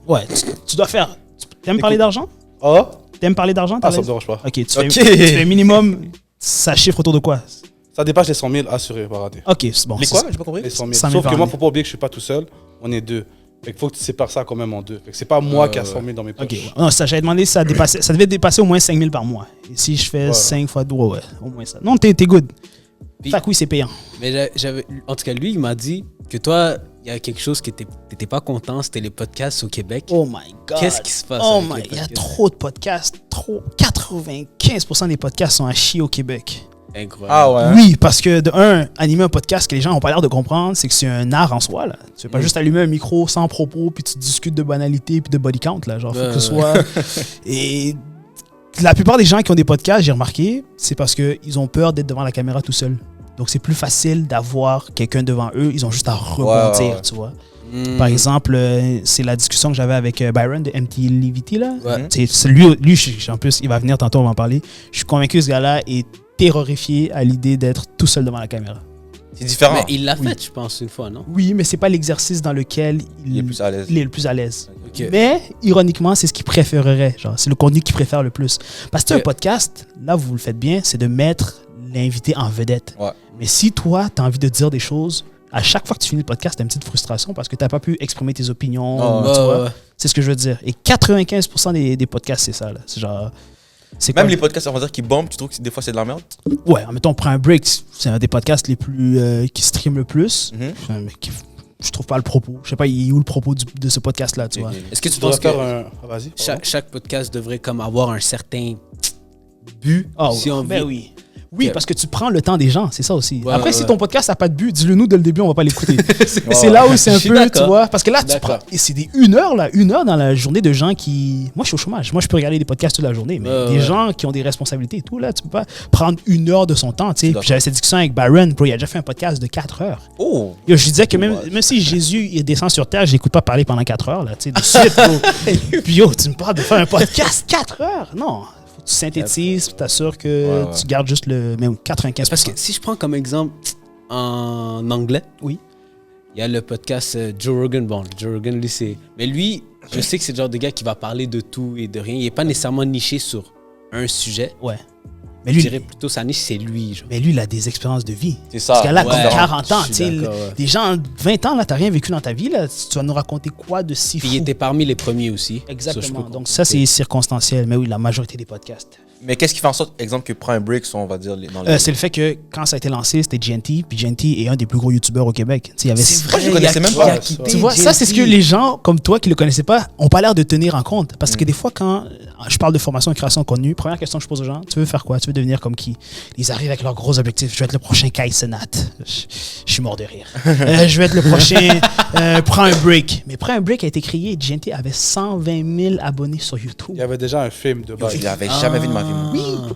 Ouais, tu dois faire. T'aimes parler Écoute. d'argent? Ah, T'aimes parler d'argent? ça T'as me dérange pas. OK, tu Ok. fais minimum, ça chiffre autour de quoi? Ça dépasse les 100 000 assurés par année. OK, c'est bon. Les c'est quoi? ça. J'ai pas compris. Les 100 000. 100 000 Sauf par que moi, année. faut pas oublier que je suis pas tout seul. On est deux. Fait qu'il faut que tu sépares ça quand même en deux. Fait que c'est pas moi qui a 100 000 dans mes poches. OK. Non, ça, j'avais demandé si ça dépassait. Ça devait dépasser au moins 5 000 par mois. Et si je fais Ouais. 5 fois 2, ouais, au moins ça. Non, t'es good. Puis- Fait que oui, c'est payant. Mais en tout cas, lui, il m'a dit que toi, il y a quelque chose que t'étais pas content, c'était les podcasts au Québec. Oh my God. Qu'est-ce qui se passe Oh avec my, les il y a podcasts? trop de podcasts. 95% des podcasts sont à chier au Québec. Incroyable. Ah ouais. Oui, parce que de un, animer un podcast que les gens n'ont pas l'air de comprendre, c'est que c'est un art en soi. Là. Tu veux pas juste allumer un micro sans propos, puis tu discutes de banalité, puis de body count. Là. Genre, faut que ce soit. Et la plupart des gens qui ont des podcasts, j'ai remarqué, c'est parce qu'ils ont peur d'être devant la caméra tout seul. Donc c'est plus facile d'avoir quelqu'un devant eux. Ils ont juste à rebondir, ouais. tu vois. Hmm. Par exemple, c'est la discussion que j'avais avec Byron de MT Levity, là. Ouais. C'est lui, en plus, il va venir tantôt, on va en parler. Je suis convaincu que ce gars-là est terrorifié à l'idée d'être tout seul devant la caméra. C'est différent. Mais il l'a fait, je pense, une fois, non? Oui, mais c'est pas l'exercice dans lequel Il est plus à l'aise. il est le plus à l'aise. Ok. Mais, ironiquement, c'est ce qu'il préférerait. Genre, c'est le contenu qu'il préfère le plus. Parce que Ok. un podcast, là, vous le faites bien, c'est de mettre l'invité en vedette. Ouais. Mais si toi, tu as envie de dire des choses, à chaque fois que tu finis le podcast, tu as une petite frustration parce que tu n'as pas pu exprimer tes opinions. Oh, ou, tu vois. ouais. C'est ce que je veux dire. Et 95% des podcasts, c'est ça. Là. C'est genre. C'est Même comme- les podcasts, on va dire, qui bombent, tu trouves que des fois c'est de la merde? Ouais, mettons, on prend un break. C'est un des podcasts les plus. Qui stream le plus. Mhm. Mais je trouve pas le propos. Je sais pas, il est où le propos de ce podcast-là, tu vois. Ok. Est-ce que tu Tu penses dois que faire un. Ah, vas-y. pardon. chaque podcast devrait comme avoir un certain but Ah, si on ben veut- oui. Oui, Ok. parce que tu prends le temps des gens, c'est ça aussi. Ouais, Après, ouais, si ouais. ton podcast n'a pas de but, dis-le nous dès le début, on va pas l'écouter. Ouais, C'est là où c'est Je un suis peu, tu d'accord. vois. Parce que là, tu D'accord. prends. Et c'est des 1 heure, là. 1 heure dans la journée de gens qui. Moi, je suis au chômage. Moi, je peux regarder des podcasts toute la journée. Mais Ouais, des ouais. gens qui ont des responsabilités et tout, là, tu peux pas prendre 1 heure de son temps, tu sais. D'accord. Puis j'avais cette discussion avec Byron, bro. Il a déjà fait un podcast de 4 heures. Oh! Yo, je disais que même, Ouais. même si Jésus il descend sur terre, je l'écoute pas parler pendant 4 heures, là, tu sais, de suite, bro. Puis yo, tu me parles de faire un podcast 4 heures? Non. Faut que tu synthétises, tu t'assures que Ouais, ouais. tu gardes juste le même 95%. Parce que si je prends comme exemple en anglais, Oui. il y a le podcast Joe Rogan. Bon, Joe Rogan, lui, c'est. Mais lui, je sais que c'est le genre de gars qui va parler de tout et de rien. Il n'est pas nécessairement niché sur un sujet. Ouais. Mais Je lui, dirais plutôt sa niche, c'est lui. Genre. mais lui, il a des expériences de vie. C'est ça. Ce gars-là, Ouais, comme 40 ans, je tu suis sais, d'accord, ouais. des gens, 20 ans, là, t'as rien vécu dans ta vie, là. Tu vas nous raconter quoi de si fou? Puis il était parmi les premiers aussi. Exactement. So, Donc ça, c'est circonstanciel. Mais oui, la majorité des podcasts. Mais qu'est-ce qui fait en sorte, exemple, que prend un break, on va dire, dans les. C'est le fait que quand ça a été lancé, c'était GNT. Puis GNT est un des plus gros youtubeurs au Québec. Tu sais, il y avait Moi, je le connaissais même il pas. a quitté Tu vois, ça, c'est ce que JT. les gens comme toi qui le connaissaient pas ont pas l'air de tenir en compte. Parce que des fois, quand je parle de formation et création de contenu, première question que je pose aux gens, tu veux faire quoi? Tu veux devenir comme qui? Ils arrivent avec leurs gros objectifs. Je vais être le prochain Kai Cenat. Je suis mort de rire. Je vais être le prochain. Prends un break. Mais Prends un break a été créé. GNT avait 120 000 abonnés sur YouTube. Il y avait déjà un film de base. Je l'avais jamais vu de ma vie. moi.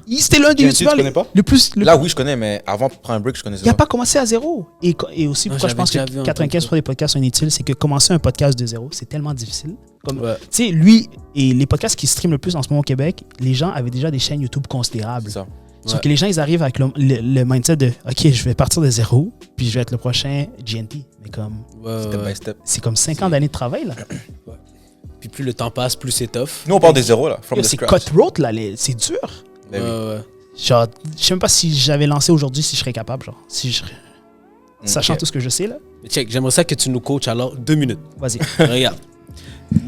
Oui, c'était l'un des GNT, youtubeurs tu connais pas? le plus. Là, oui, je connais, mais avant, prend un break, je connaissais Il n'a pas. pas commencé à zéro. Et aussi, pourquoi je j'avais pense déjà vu que un 95% des podcasts sont inutiles, c'est que commencer un podcast de zéro, c'est tellement difficile. Comme, Ouais. tu sais, lui et les podcasts qui streament le plus en ce moment au Québec, les gens avaient déjà des chaînes YouTube considérables. C'est ça. Sauf Ouais. que les gens, ils arrivent avec le mindset de OK, je vais partir de zéro, puis je vais être le prochain GNT. Mais comme, Ouais, Step ouais. by step. c'est comme 5 ans d'années de travail, là. Puis plus le temps passe, plus c'est tough. Nous, on part des zéros, là. From Yo, the c'est scratch. cutthroat, là. C'est dur. Ben oui. Ouais, ouais. Genre, je sais même pas si j'avais lancé aujourd'hui, si je serais capable, genre. Si je... Sachant Ok. tout ce que je sais, là. Mais check, j'aimerais ça que tu nous coaches alors 2 minutes. Vas-y. Regarde.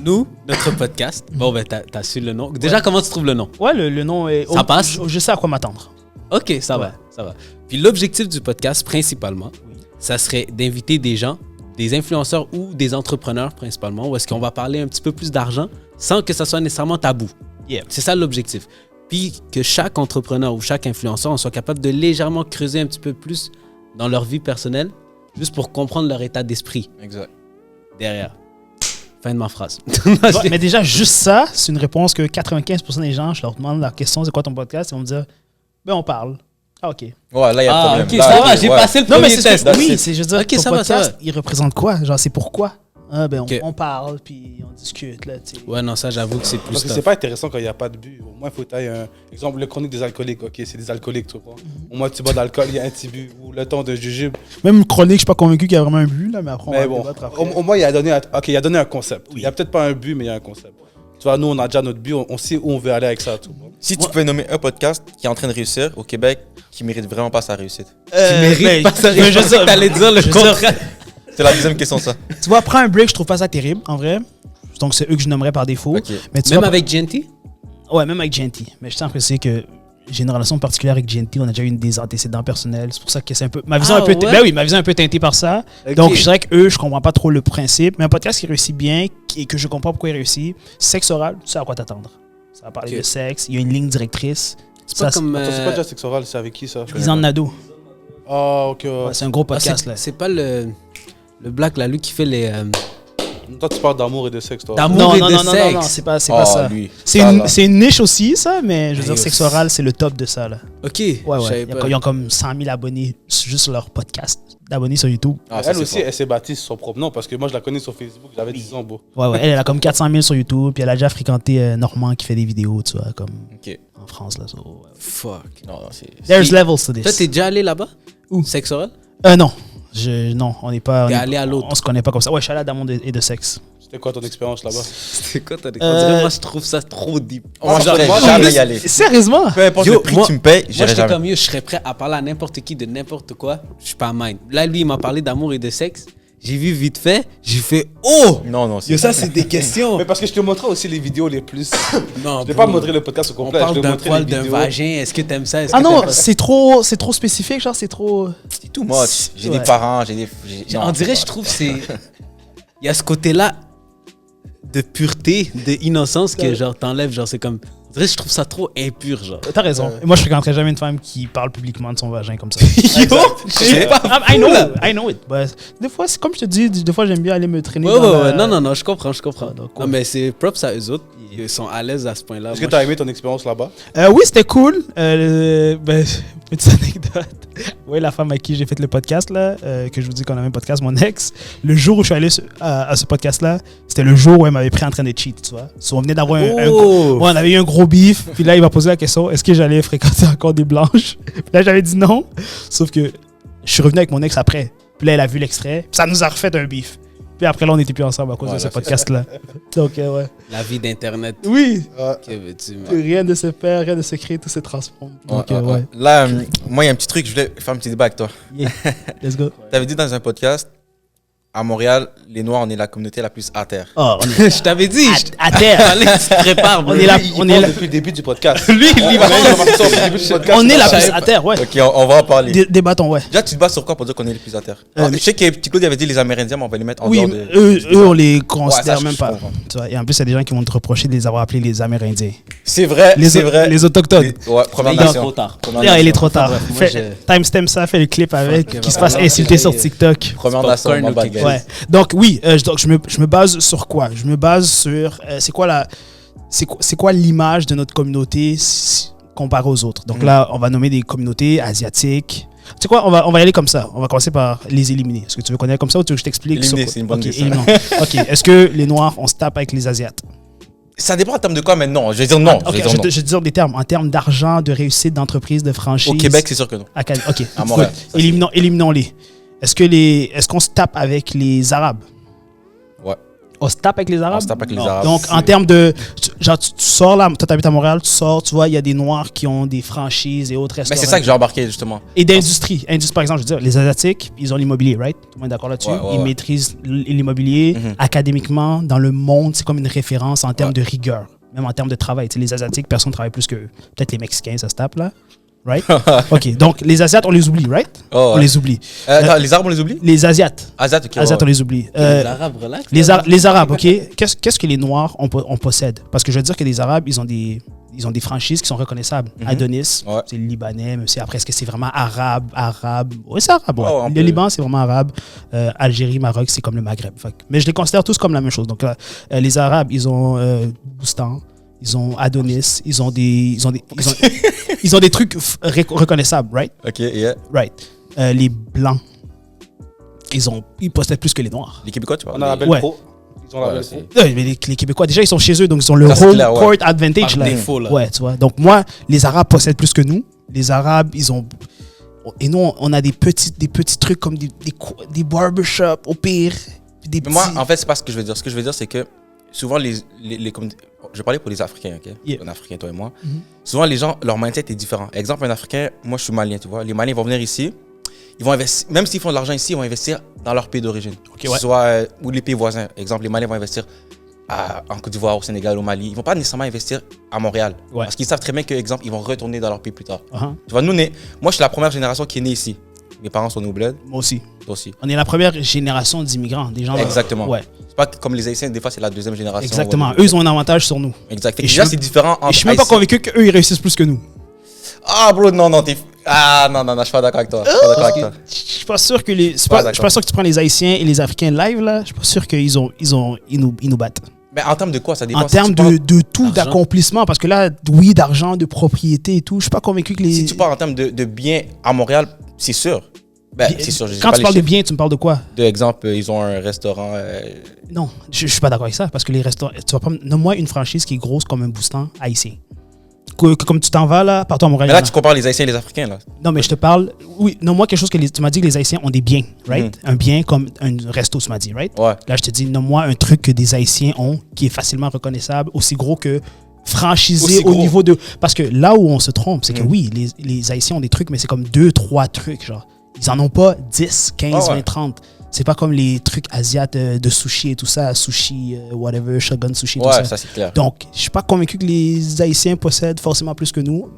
Nous, notre podcast. Bon, ben, t'as su le nom. Déjà, comment tu trouves le nom? Ouais, le nom est... Ça passe? Je sais à quoi m'attendre. Ok, ça va, ça va. Puis l'objectif du podcast, principalement, ça serait d'inviter des gens, des influenceurs ou des entrepreneurs, principalement, où est-ce qu'on va parler un petit peu plus d'argent sans que ça soit nécessairement tabou. Yeah. C'est ça l'objectif. Puis que chaque entrepreneur ou chaque influenceur, on soit capable de légèrement creuser un petit peu plus dans leur vie personnelle, juste pour comprendre leur état d'esprit Exact. derrière. Fin de ma phrase. Ouais, mais déjà, juste ça, c'est une réponse que 95% des gens, je leur demande la question, c'est quoi ton podcast? Ils vont me dire, ben on parle. Ah, OK. Ouais, là, il y a Ah, le ok, problème. ça Là, va, ok, j'ai ouais. passé le Non, mais premier c'est test. oui, c'est je veux dire, Ok, ton ça va, podcast, ça va. il représente quoi? Genre, c'est pourquoi? Ah, ben Ok. on parle, puis on discute, là, tu sais. Ouais, non, ça, j'avoue que c'est plus Parce que tough. c'est pas intéressant quand il n'y a pas de but. Au moins, il faut que tu aies un exemple, le chronique des alcooliques. Ok, c'est des alcooliques, tu comprends. Au moins, tu bois d'alcool, il y a un petit but. Ou le temps de jujube. Même chronique, je suis pas convaincu qu'il y a vraiment un but, là, mais après, on Mais va bon, débattre après. au moins, il a donné un concept. Il n'y a peut-être pas un but, mais il y a un concept. Tu vois, nous, on a déjà notre but, on sait où on veut aller avec ça. Tout. Si tu pouvais nommer un podcast qui est en train de réussir au Québec, qui mérite vraiment pas sa réussite. mérites pas ça. je Je pensais que t'allais dire le je veux dire, contraire. C'est la deuxième question, ça. Tu vois, prends un break, je trouve pas ça terrible, en vrai. Donc, c'est eux que je nommerais par défaut. Ok. Mais tu Même vois, avec GNT? Ouais, même avec GNT. Mais je tiens à préciser que j'ai une relation particulière avec GNT. On a déjà eu des antécédents personnels. C'est pour ça que c'est un peu. Ma vision Ah, un peu. ouais? Ben oui, ma vision un peu teintée par ça. Ok. Donc, je dirais qu'eux, je comprends pas trop le principe. Mais un podcast qui réussit bien et que je comprends pourquoi il réussit, sexe oral, tu sais à quoi t'attendre. Ça va parler Ok. de sexe. Il y a une ligne directrice. C'est pas Ça, comme. Attends, c'est pas déjà sexe oral, c'est avec qui ça? Lisanne Nadeau. Ah, ok. Ouais, c'est un gros Ah, podcast, là. c'est pas le black là, lui qui fait les Toi, tu parles d'amour et de sexe, toi. d'amour Non, et non, de non, non, sexe. non, c'est pas Oh, ça. lui. C'est Ça, une, là. c'est une niche aussi, ça, mais je veux dire, Hey, sexe oh, oral, c'est le top de ça, là. Ok. Ouais, je ouais. savais pas. Ils ont comme 100 000 abonnés juste sur leur podcast, d'abonnés sur YouTube. Ah, ça, Elle c'est aussi, fort. elle s'est bâtie sur son propre nom parce que moi, je la connais sur Facebook, j'avais 10 ans, beau. Ouais, ouais. Elle a comme 400 000 sur YouTube, puis elle a déjà fréquenté Normand qui fait des vidéos, tu vois, comme Ok. en France, là. So, ouais. Fuck. Non, non, c'est. There's levels to this. Toi, t'es déjà allé là-bas? Où? Sexe oral? Non. Non, on n'est pas. T'es allé à l'autre. On se connaît pas comme ça. Ouais, je suis allé à Damon et de sexe. C'était quoi ton expérience là-bas? C'est quoi ton Euh, moi, je trouve ça trop deep. Moi, je Genre, serais moi, jamais y aller. Sérieusement? Peu importe Yo, le prix moi- que tu me payes, Moi, j'irai j'étais jamais. comme mieux, je serais prêt à parler à n'importe qui de n'importe quoi. Je suis pas mind. Là, lui, il m'a parlé d'amour et de sexe. J'ai vu vite fait. J'ai fait oh! Non, non, Yo, ça, c'est des questions. Mais parce que je te montrais aussi les vidéos les plus. Non, Je vais bro. pas montrer le podcast au On complet, je parle vais d'un montrer poil, les d'un vidéos. vagin. Est-ce que t'aimes ça? Est-ce Ah que non, t'aimes pas ça? c'est trop spécifique, genre, c'est trop. C'est too much. J'ai Ouais. des parents, j'ai des. non, On dirait, c'est je trouve, c'est. Il y a ce côté-là de pureté, d'innocence que, genre, t'enlèves. Genre, c'est comme. On dirait, je trouve ça trop impur, genre. T'as raison. Et moi, je fréquenterais jamais une femme qui parle publiquement de son vagin comme ça. Yo! J'ai pas. I know it. But des fois, c'est comme je te dis, des fois, j'aime bien aller me traîner. Ouais, dans ouais, la- ouais. Non, je comprends. donc, Non, ouais. mais c'est props à eux autres. Ils sont à l'aise à ce point-là. Est-ce que Moi, tu as aimé ton expérience là-bas? Oui, c'était cool. Petite anecdote. Oui, la femme à qui j'ai fait le podcast, là, que je vous dis qu'on avait un podcast, mon ex, le jour où je suis allé à ce podcast-là, c'était le jour où elle m'avait pris en train de cheat, tu vois. So, on venait d'avoir Oh! ouais, on avait eu un gros beef. Puis là, il m'a posé la question, est-ce que j'allais fréquenter encore des blanches? Puis là, j'avais dit non. Sauf que je suis revenu avec mon ex après. Puis là, elle a vu l'extrait. Puis ça nous a refait un beef. Puis après, là, on n'était plus ensemble à cause de ce podcast-là. Donc, ouais. La vie d'Internet. Oui, Que veux-tu, man? rien ne se perd, rien ne se crée, tout se transforme. Donc, Ouais, ouais. ouais. Là, moi, il y a un petit truc, je voulais faire un petit débat avec toi. Yeah. Let's go. T'avais dit dans un podcast, à Montréal, les Noirs, on est la communauté la plus à terre. Oh, on est Je t'avais dit. à terre. Fallait que tu te prépares, bro. On est là, Il on parle est là. depuis le début du podcast. Lui, il On va va remarquer ça au début du podcast. On est la Je plus savais à terre, ouais. Ok, on va en parler. Débattons, ouais. Déjà, tu te bases sur quoi pour dire qu'on est les plus à terre? Euh, Je sais que Petit Claude avait dit les Amérindiens, mais on va les mettre en Oui, dehors de. eux, on les Ouais, considère ça, même je pas. comprends. Tu vois, et en plus, il y a des gens qui vont te reprocher de les avoir appelés les Amérindiens. C'est vrai, c'est vrai. Les autochtones. Ouais, Première Mais il est Nation. trop tard. Première D'ailleurs, il est Nation. trop tard. bref, moi, Timestamp ça, fait le clip avec, Fuck, qui se va passe falloir insulter sur essayer. TikTok. Première C'est Nation, popcorn my ou bad, quelque guys. Ouais. Donc oui, donc je me base sur quoi? Je me base sur c'est quoi l'image de notre communauté comparée aux autres. Donc là, on va nommer des communautés asiatiques. Tu sais quoi? On va y aller comme ça. On va commencer par les éliminer. Est-ce que tu veux qu'on aille comme ça ou tu veux que je t'explique? Éliminer, sur quoi? c'est une bonne Ok, question. éliminons. Ok. Est-ce que les Noirs, on se tape avec les Asiates? Ça dépend en termes de quoi, mais non. Je vais dire non. Ok, je vais dire des termes. En termes d'argent, de réussite, d'entreprise, de franchise. Au Québec, c'est sûr que non. Ok. À Montréal. Good. Éliminons-les. Est-ce qu'on se tape avec les Arabes? Ouais. On se tape avec les Arabes? On se tape avec les Non. Arabes. Donc, en termes de... Genre, tu sors là, toi, t'habites à Montréal, tu sors, tu vois, il y a des Noirs qui ont des franchises et autres Mais restaurants. c'est ça que j'ai embarqué, justement. Et d'industrie. Industrie, par exemple, je veux dire, les Asiatiques, ils ont l'immobilier, right? Tout le monde est d'accord là-dessus? Ils maîtrisent l'immobilier. Académiquement, dans le monde, c'est comme une référence en termes de rigueur. Même en termes de travail. Tu sais, les Asiatiques, personne ne travaille plus que... Peut-être les Mexicains, ça se tape, là. Right? OK. Donc, les Asiates, on les oublie, right? On les oublie. Attends, les Arabes, on les oublie? Les Asiates. Asiates, ok. Asiates, on les oublie. Les Arabes, relax. Les Arabes, OK? Qu'est-ce que les Noirs, on possède? Parce que je veux dire que les Arabes, ils ont des franchises qui sont reconnaissables. Adonis, c'est libanais, même si après, est-ce que c'est vraiment arabe? Oui, c'est arabe. Ouais. Le Liban, c'est vraiment arabe. Algérie, Maroc, c'est comme le Maghreb. Mais je les considère tous comme la même chose. Donc, les Arabes, ils ont Boustan, ils ont Adonis, ils ont des trucs reconnaissables, right? Ok, yeah. Right. Les Blancs, ils possèdent plus que les Noirs. Les Québécois, tu vois? On a la belle pro. Ils ont la belle pro. Mais les Québécois, déjà, ils sont chez eux, donc ils ont le Ça, c'est home clair, ouais. court advantage. Par Là. défaut, là. Ouais, tu vois. Donc, moi, les Arabes possèdent plus que nous. Les Arabes, ils ont... Et nous, on a des petits trucs comme des barbershops, au pire. Des Mais moi, petits- en fait, c'est pas ce que je veux dire. Ce que je veux dire, c'est que souvent, je vais parler pour les Africains, ok? Yeah. Un Africain, toi et moi. Souvent, les gens, leur mindset est différent. Exemple, un Africain, moi, je suis malien, tu vois. Les Maliens vont venir ici. Ils vont investir, même s'ils font de l'argent ici, ils vont investir dans leur pays d'origine. Ok, Que ouais. ce soit ou les pays voisins. Exemple, les Maliens vont investir en Côte d'Ivoire, au Sénégal, au Mali. Ils vont pas nécessairement investir à Montréal. Ouais. Parce qu'ils savent très bien que, exemple, ils vont retourner dans leur pays plus tard. Uh-huh. Tu vois, moi, je suis la première génération qui est née ici. Mes parents sont nés au bled, Moi aussi. toi aussi. On est la première génération d'immigrants. Des gens... Exactement. Ouais, C'est pas comme les Haïtiens, des fois, c'est la deuxième génération. exactement. Ouais. Eux, ils ont un avantage sur nous. Exact. Fait Et que je déjà, suis- c'est différent entre Et je suis même pas Haïtiens. convaincu qu'eux, ils réussissent plus que nous. Ah, bro, non, non, je suis pas d'accord avec toi. Je suis pas d'accord avec toi. Je suis pas sûr que je suis Pas pas sûr que tu prends les Haïtiens et les Africains live, là. Je suis pas sûr qu'ils nous battent. Mais en termes de quoi, ça dépend. En Si termes tu parles- de tout, d'argent. d'accomplissement, parce que là, oui, d'argent, de propriété et tout, je suis pas convaincu que les... Si tu parles en termes de biens à Montréal, c'est sûr. Ben, c'est sûr. Quand tu parles de biens, tu me parles de quoi? De exemple, ils ont un restaurant. Non, je suis pas d'accord avec ça, parce que les restaurants... Tu vas pas... Nomme-moi une franchise qui est grosse comme un Boustan haïtien. Comme tu t'en vas, là, partout à Montréal. Mais là, tu compares les Haïtiens et les Africains, là. Non, mais je te parle... Oui, nomme-moi quelque chose que tu m'as dit que les Haïtiens ont des biens, right? Un bien comme un resto, tu m'as dit, right? Ouais. Là, je te dis, nomme-moi un truc que des Haïtiens ont qui est facilement reconnaissable, aussi gros que franchisé Aussi au gros. niveau de... Parce que là où on se trompe, c'est que oui, les Haïtiens ont des trucs, mais c'est comme 2-3 trucs, genre. Ils en ont pas 10, 15, Ah ouais. 20, 30. C'est pas comme les trucs asiates de sushi et tout ça, sushi, whatever, Shogun Sushi, tout Ouais, ça. ça, c'est clair. Donc, je suis pas convaincu que les Haïtiens possèdent forcément plus que nous.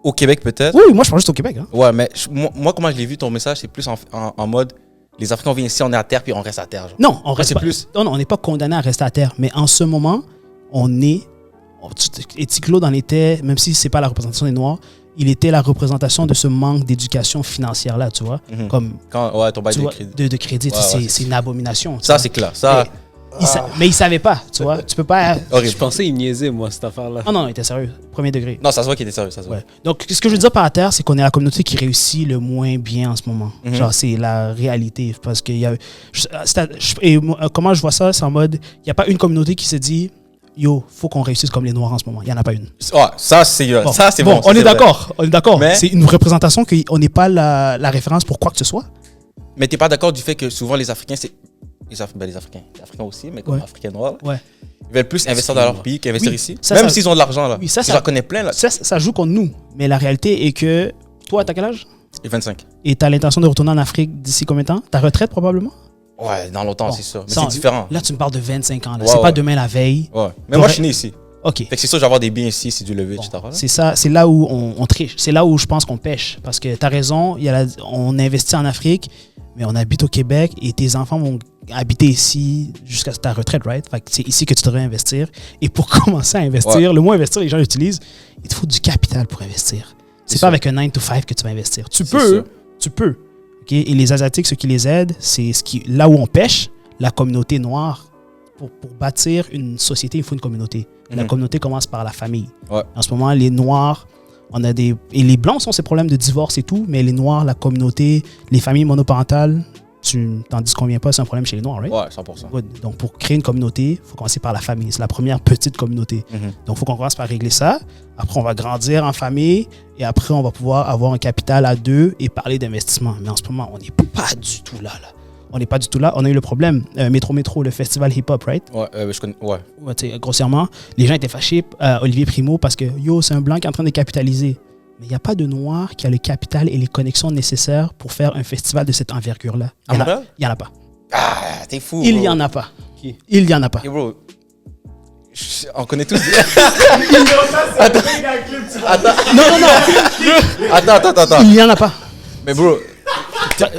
Au Québec, peut-être. Oui, moi, je parle juste au Québec. Hein. Ouais, mais moi, comment je l'ai vu, ton message, c'est plus en mode les Africains, on vient ici, on est à terre, puis on reste à terre. Genre. Non, on reste c'est pas, plus. Non, on n'est pas condamné à rester à terre. Mais en ce moment, et Ticlo en était, même si c'est pas la représentation des Noirs, il était la représentation de ce manque d'éducation financière-là, tu vois. Mhm. Comme, Ouais, ton bail tu de vois, crédit. de crédit, Ouais, c'est ouais, c'est une abomination. tu Ça, vois. c'est clair. Ça, Mais il savait pas, tu vois. Tu peux pas... Je horrible. pensais qu'il niaisait, moi, cette affaire-là. Oh non, il était sérieux. Premier degré. Non, ça se voit qu'il était sérieux, ça se voit. Ouais. Donc, ce que je veux dire par la terre, c'est qu'on est la communauté qui réussit le moins bien en ce moment. Mhm. Genre, c'est la réalité. Parce qu'il y a. Comment je vois ça, c'est en mode. Il n'y a pas une communauté qui se dit yo, faut qu'on réussisse comme les Noirs en ce moment. Il n'y en a pas une. Ouais, ça, c'est Bon, ça, c'est bon. on est d'accord. On est d'accord. Mais- C'est une représentation qu'on n'est pas la référence pour quoi que ce soit. Mais t'es pas d'accord du fait que souvent les Africains, c'est. Les Africains aussi, mais comme Ouais. Africains noirs, Ouais. ils veulent plus investir dans leur pays qu'investir Oui, ici. ça, Même ça- s'ils ont de l'argent, là. Oui, ça, J'en connais plein, là. Ça joue contre nous. Mais la réalité est que. Toi, t'as quel âge? Et 25. Et t'as l'intention de retourner en Afrique d'ici combien de temps? Ta retraite, probablement? Ouais, dans longtemps, Bon, c'est sûr. Mais ça, c'est différent. Là, tu me parles de 25 ans. Là. Ouais, C'est pas ouais. demain la veille. Ouais. Mais moi, je suis né ici. OK. Fait que c'est sûr, je vais avoir des biens ici, c'est du levé, Bon, etc. là. c'est ça, c'est là où on triche. C'est là où je pense qu'on pêche. Parce que tu as raison, on investit en Afrique, mais on habite au Québec et tes enfants vont habiter ici jusqu'à ta retraite, right? Fait que c'est ici que tu devrais investir. Et pour commencer à investir, le mot investir, les gens l'utilisent, il te faut du capital pour investir. C'est sûr. pas avec un 9 to 5 que tu vas investir. Tu C'est peux, sûr. tu peux. OK? Et les Asiatiques, ce qui les aide, c'est là où on pêche, la communauté noire. Pour bâtir une société, il faut une communauté. La Mhm. communauté commence par la famille. Ouais. En ce moment, les Noirs, et les Blancs ont ces problèmes de divorce et tout, mais les Noirs, la communauté, les familles monoparentales, tu t'en disconviens pas, c'est un problème chez les Noirs, right? Ouais, 100%. Good. Donc, pour créer une communauté, il faut commencer par la famille. C'est la première petite communauté. Donc, il faut qu'on commence par régler ça. Après, on va grandir en famille et après, on va pouvoir avoir un capital à deux et parler d'investissement. Mais en ce moment, on n'est pas du tout là. On n'est pas du tout là. On a eu le problème. Métro, le festival hip-hop, right? Ouais, je connais. Ouais. Ouais, tu sais, grossièrement, les gens étaient fâchés, Olivier Primo, parce que c'est un blanc qui est en train de capitaliser. Mais il n'y a pas de noir qui a le capital et les connexions nécessaires pour faire un festival de cette envergure-là. À Montréal? Il n'y en a pas. Ah, t'es fou. Il bro. n'y en a pas. Qui? Il n'y en a pas. Hey, bro. On connaît tous. Attends. Il n'y en a pas. Mais bro,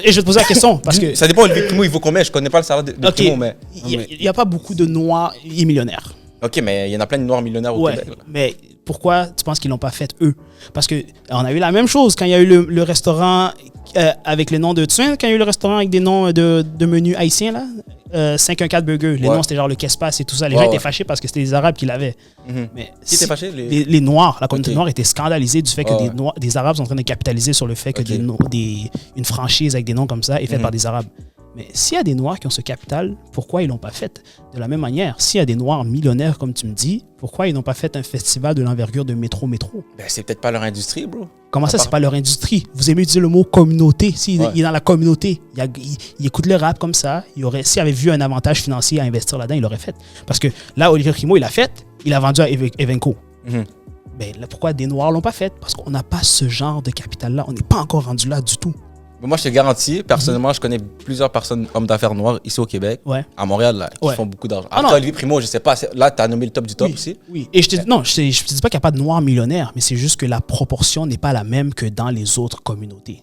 Et je vais te poser la question, parce que ça dépend Olivier Primo, il vaut combien? Je connais pas le salaire de ok, Primo, mais. il n'y a pas beaucoup de noirs et millionnaires. Ok, mais il y en a plein de noirs millionnaires au Ouais, Québec. Là. mais pourquoi tu penses qu'ils l'ont pas fait eux? Parce que on a eu la même chose quand il y a eu le restaurant avec le nom de Tsun, quand il y a eu le restaurant avec des noms de menus haïtiens là, 514 Burger, les Ouais. noms c'était genre le Kespas et tout ça. Les Ouais, gens étaient ouais. fâchés parce que c'était les Arabes qui l'avaient. Mhm. Mais Qui était fâché? les Noirs, la communauté Ok. noire était scandalisée du fait que Ouais. des Arabes sont en train de capitaliser sur le fait que Ok. une franchise avec des noms comme ça est faite Mhm. par des Arabes. Mais s'il y a des Noirs qui ont ce capital, pourquoi ils l'ont pas fait? De la même manière, s'il y a des Noirs millionnaires, comme tu me dis, pourquoi ils n'ont pas fait un festival de l'envergure de Métro? Ben, c'est peut-être pas leur industrie, bro. Comment ça, À c'est part- pas leur industrie? Vous aimez utiliser le mot communauté. S'il Ouais. il est dans la communauté, il écoute le rap comme ça, s'il avait vu un avantage financier à investir là-dedans, il l'aurait fait. Parce que là, Olivier Primo, il l'a fait, il a vendu à Evenco. Mhm. Mais là, pourquoi des Noirs l'ont pas fait? Parce qu'on n'a pas ce genre de capital-là. On n'est pas encore rendu là du tout. Mais moi, je te garantis, personnellement, je connais plusieurs personnes, hommes d'affaires noirs, ici au Québec, Ouais. à Montréal, là, qui Ouais. font beaucoup d'argent. Ah Après, non. Olivier Primo, je sais pas, là, t'as nommé le top du top Oui, aussi. oui. Et je te dis pas qu'il n'y a pas de Noirs millionnaires, mais c'est juste que la proportion n'est pas la même que dans les autres communautés.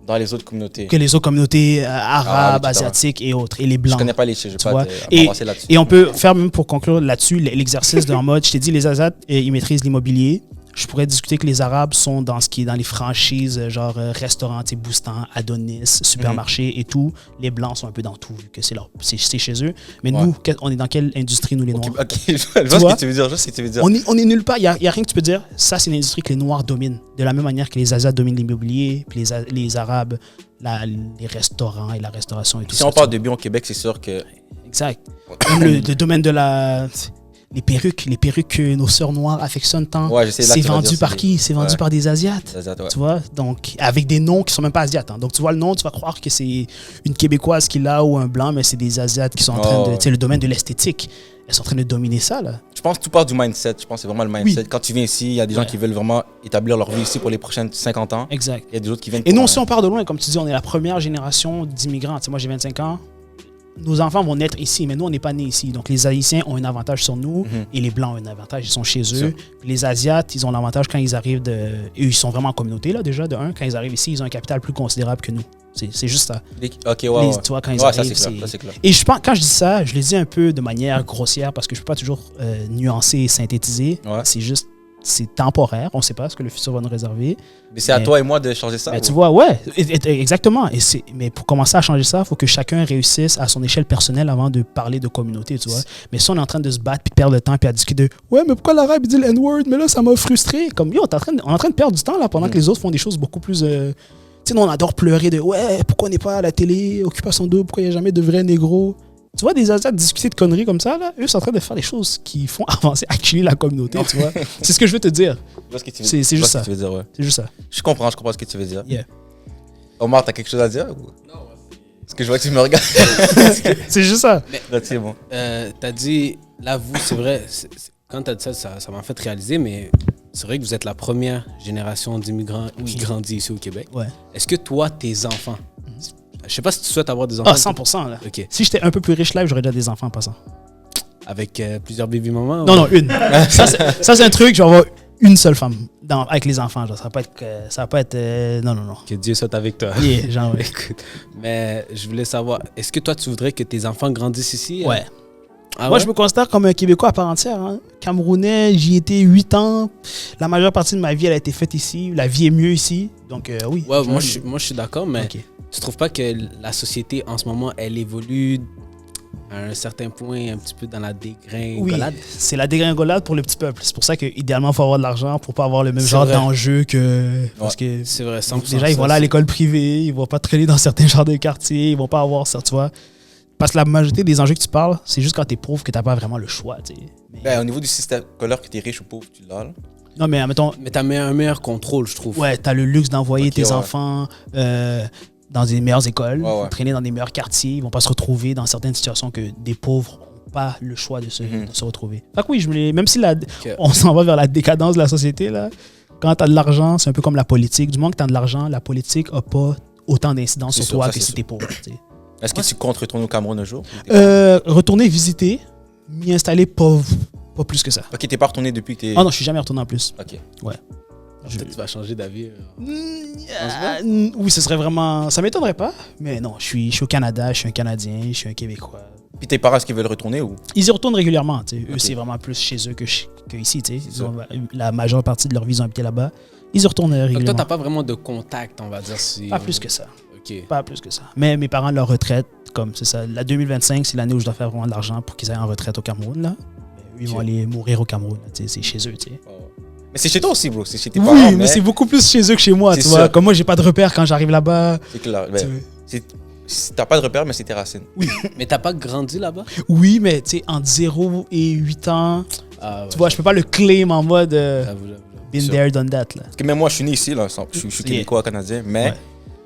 Dans les autres communautés. Que les autres communautés arabes, etc. asiatiques et autres, et les Je blancs. connais pas les chiffres, je Tu vais vois. pas Et, avancer là-dessus. et on peut faire, même pour conclure là-dessus, l'exercice de en mode, je t'ai dit, les Azad, ils maîtrisent l'immobilier. Je pourrais discuter que les Arabes sont dans ce qui est dans les franchises, genre restaurants, tu sais, Boustan, Adonis, supermarché et tout. Les Blancs sont un peu dans tout, vu que c'est chez eux. Mais Ouais. nous, on est dans quelle industrie, nous, les Noirs? Ok, je vois vois? ce que tu veux dire, je vois ce que tu veux dire. On est nulle part. Il n'y a rien que tu peux dire. Ça, c'est une industrie que les Noirs dominent. De la même manière que les Asiates dominent l'immobilier, puis les Arabes, les restaurants et la restauration et tout Si ça. on parle de biens au Québec, c'est sûr que. Exact. Même le domaine de les perruques que nos sœurs noires affectionnent tant. Ouais, je sais, là, C'est tu vas vendu dire, par c'est qui? C'est vendu ouais. par des Asiates. Ouais. Tu vois? Donc, avec des noms qui sont même pas asiates. Hein. Donc, tu vois le nom, tu vas croire que c'est une Québécoise qui l'a ou un Blanc, mais c'est des Asiates qui sont en train Oh, de. ouais. Tu sais, le domaine de l'esthétique. Elles sont en train de dominer ça, là. Je pense que tout part du mindset. Je pense que c'est vraiment le mindset. Oui. Quand tu viens ici, il y a des gens Ouais. qui veulent vraiment établir leur vie ici pour les prochaines 50 ans. Exact. Il y a des autres qui viennent. Et nous, pour, si on part de loin, comme tu dis, on est la première génération d'immigrants. Tu sais, moi, j'ai 25 ans. Nos enfants vont naître ici, mais nous, on n'est pas nés ici. Donc, les Haïtiens ont un avantage sur nous et les Blancs ont un avantage. Ils sont chez eux. Puis les Asiates, ils ont l'avantage quand ils arrivent de. Eux, ils sont vraiment en communauté, là, déjà, de un. Quand ils arrivent ici, ils ont un capital plus considérable que nous. C'est juste ça. Ok, ouais. Tu vois, quand ils Ouais, ça, arrivent, c'est clair. Ça, c'est clair. Et je pense, quand je dis ça, je le dis un peu de manière grossière parce que je ne peux pas toujours nuancer et synthétiser. Ouais. C'est juste, c'est temporaire. On ne sait pas ce que le futur va nous réserver. Mais c'est à Mais- toi et moi de changer ça. Mais ou- tu vois, ouais, exactement. Mais pour commencer à changer ça, il faut que chacun réussisse à son échelle personnelle avant de parler de communauté, tu vois. Mais si on est en train de se battre puis de perdre le temps puis à discuter de ouais, mais pourquoi l'arabe il dit le N-word, mais là ça m'a frustré. Comme yo, on est en train de perdre du temps là pendant que les autres font des choses beaucoup plus. Tu sais, nous on adore pleurer de ouais, pourquoi on n'est pas à la télé, Occupation Double, pourquoi il n'y a jamais de vrais négros. Tu vois, des Asiates discuter de conneries comme ça, là, eux sont en train de faire des choses qui font avancer, actually la communauté, tu vois. C'est ce que je veux te dire. Je vois ce que tu veux- C'est je vois juste ce que ça. tu veux dire, ouais. C'est juste ça. Je comprends ce que tu veux dire. Yeah. Omar, t'as quelque chose à dire ou... Parce que je vois que tu me regardes. C'est juste ça. Là, c'est bon. T'as dit, là, vous, c'est vrai, quand t'as dit ça, ça m'a fait réaliser, mais c'est vrai que vous êtes la première génération d'immigrants qui grandit ici au Québec. Ouais. Est-ce que toi, tes enfants, je sais pas si tu souhaites avoir des enfants. Ah, 100%. Là. Ok. Si j'étais un peu plus riche là, j'aurais déjà des enfants en passant. Avec plusieurs baby mamans? Non, non, une. ça, c'est un truc, je vais avoir une seule femme avec les enfants. Genre. Ça va pas être non, non, non. Que Dieu soit avec toi. Yeah, genre, ouais. Écoute, mais je voulais savoir, est-ce que toi, tu voudrais que tes enfants grandissent ici? Ouais. Ah Moi, ouais? je me considère comme un Québécois à part entière. Hein. Camerounais, j'y étais 8 ans. La majeure partie de ma vie, elle a été faite ici. La vie est mieux ici. Donc, oui. Ouais, moi, je suis d'accord, mais Ok. tu trouves pas que la société, en ce moment, elle évolue à un certain point, un petit peu dans la dégringolade. Oui, c'est la dégringolade pour le petit peuple. C'est pour ça qu'idéalement, il faut avoir de l'argent pour pas avoir le même C'est genre vrai. d'enjeu que... Parce que C'est vrai, 100%. déjà, ils vont ça, aller à c'est- l'école privée, ils vont pas traîner dans certains genres de quartiers, ils vont pas avoir ça, tu vois. Parce que la majorité des enjeux que tu parles, c'est juste quand t'es pauvre que t'as pas vraiment le choix, tu sais. Mais- Ben, au niveau du système scolaire, que t'es riche ou pauvre, tu l'as. Là. Non, mais admettons, Mais t'as un meilleur contrôle, je trouve. ouais, t'as le luxe d'envoyer Ok, tes ouais. enfants dans des meilleures écoles, Ouais, ouais. traîner dans des meilleurs quartiers, ils vont pas se retrouver dans certaines situations que des pauvres n'ont pas le choix de se retrouver. Fait que oui, même si on s'en va vers la décadence de la société, là, quand t'as de l'argent, c'est un peu comme la politique. Du moment que t'as de l'argent, la politique a pas autant d'incidence C'est sur sûr, toi ça, que c'est si sûr. t'es pauvre. Tu sais. Est-ce que tu comptes retourner au Cameroun un jour? Retourner visiter, m'y installer pas plus que ça. Ok, t'es pas retourné depuis que t'es. Ah non, je suis jamais retourné en plus. Ok. Peut-être que tu vas changer d'avis. Oui, ce serait vraiment... Ça m'étonnerait pas, mais non, je suis au Canada, je suis un Canadien, je suis un Québécois. Puis tes parents, est-ce qu'ils veulent retourner ou? Ils y retournent régulièrement. Tu sais. Eux, Ok. c'est vraiment plus chez eux que ici. Tu sais. Ils ça. ont la majeure partie de leur vie, ils ont habité là-bas. Ils y retournent Donc toi, régulièrement. t'as pas vraiment de contact, on va dire. Si... Pas plus que ça. Ok. Pas plus que ça. Mais mes parents, leur retraite, comme c'est ça, la 2025, c'est l'année où je dois faire vraiment de l'argent pour qu'ils aillent en retraite au Cameroun. Là. Mais eux, ils vont Ok. aller mourir au Cameroun. Là, tu sais, c'est chez eux. Tu sais. Mais c'est chez toi aussi, bro. C'est chez tes Oui, parents. mais c'est beaucoup plus chez eux que chez moi. C'est Tu vois. sûr. Comme moi, j'ai pas de repère quand j'arrive là-bas. C'est clair. Tu Ben, sais. t'as pas de repère, mais c'est tes racines. Mais t'as pas grandi là-bas? Oui, mais tu sais, entre 0 et 8 ans, Ah, ouais, tu vois, je peux pas le claim en mode j'avoue. been Sûr. there, done that. Là. Parce que même moi, je suis né ici, là. Je suis Yeah. québécois, canadien, mais Ouais.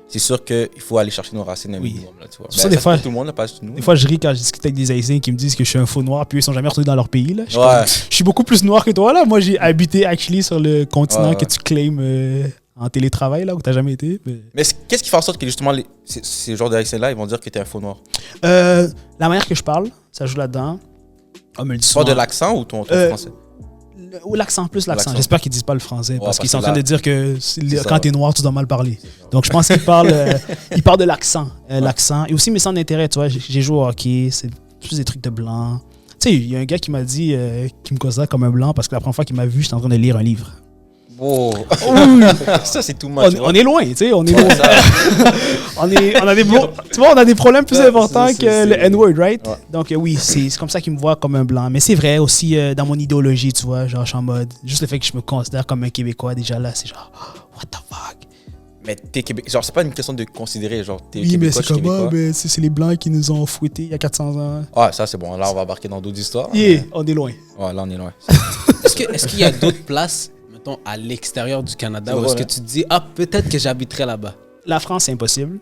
c'est sûr qu'il faut aller chercher nos racines un Oui. minimum, là, tu vois. C'est ça, des c'est fois- pour tout le monde, là, pas juste nous. Des fois, je ris quand je discute avec des Haïtiens qui me disent que je suis un faux noir, puis ils sont jamais retournés dans leur pays. Là. Je suis Ouais. comme, je suis beaucoup plus noir que toi. Là. Moi, j'ai habité actually sur le continent Ouais, que ouais. tu claims en télétravail, là, où tu n'as jamais été. Mais qu'est-ce qui fait en sorte que justement, ces genres de Haïtiens-là, ils vont dire que t'es un faux noir? La manière que je parle, ça joue là-dedans. On me le dit Soit souvent. de l'accent ou ton français? Ou l'accent, plus l'accent. L'accent. J'espère qu'ils disent pas le français, parce parce qu'ils sont en que train là- de dire que ça, quand t'es noir, tu dois mal parler. Donc, je pense qu'ils parlent, ils parlent de l'accent. L'accent. Et aussi mes centres d'intérêt, tu vois. J'ai joué au hockey, c'est plus des trucs de blanc. Tu sais, il y a un gars qui m'a dit qu'il me considère comme un blanc parce que la première fois qu'il m'a vu, j'étais en train de lire un livre. Wow. ça, c'est tout much. On est loin, tu sais, on est loin. on a des tu vois, on a des problèmes plus Ouais, importants c'est- que c'est- le N-word, right? Ouais. Donc oui, c'est comme ça qu'ils me voient comme un blanc. Mais c'est vrai aussi dans mon idéologie, tu vois, genre je suis en mode, juste le fait que je me considère comme un Québécois, déjà là, c'est genre, what the fuck? Mais t'es Québécois. Genre, c'est pas une question de considérer, genre, t'es Oui, mais Québécois, c'est je suis comme, Québécois. mais c'est les blancs qui nous ont fouettés il y a 400 ans. Ah, ça, c'est bon. Là, on va embarquer dans d'autres histoires. Yeah, on est loin. Ouais, là, on est loin. Est-ce qu'il y a d'autres places, mettons, à l'extérieur du Canada, C'est où est-ce vrai, que tu te dis, ah, peut-être que j'habiterai là-bas? La France, c'est impossible.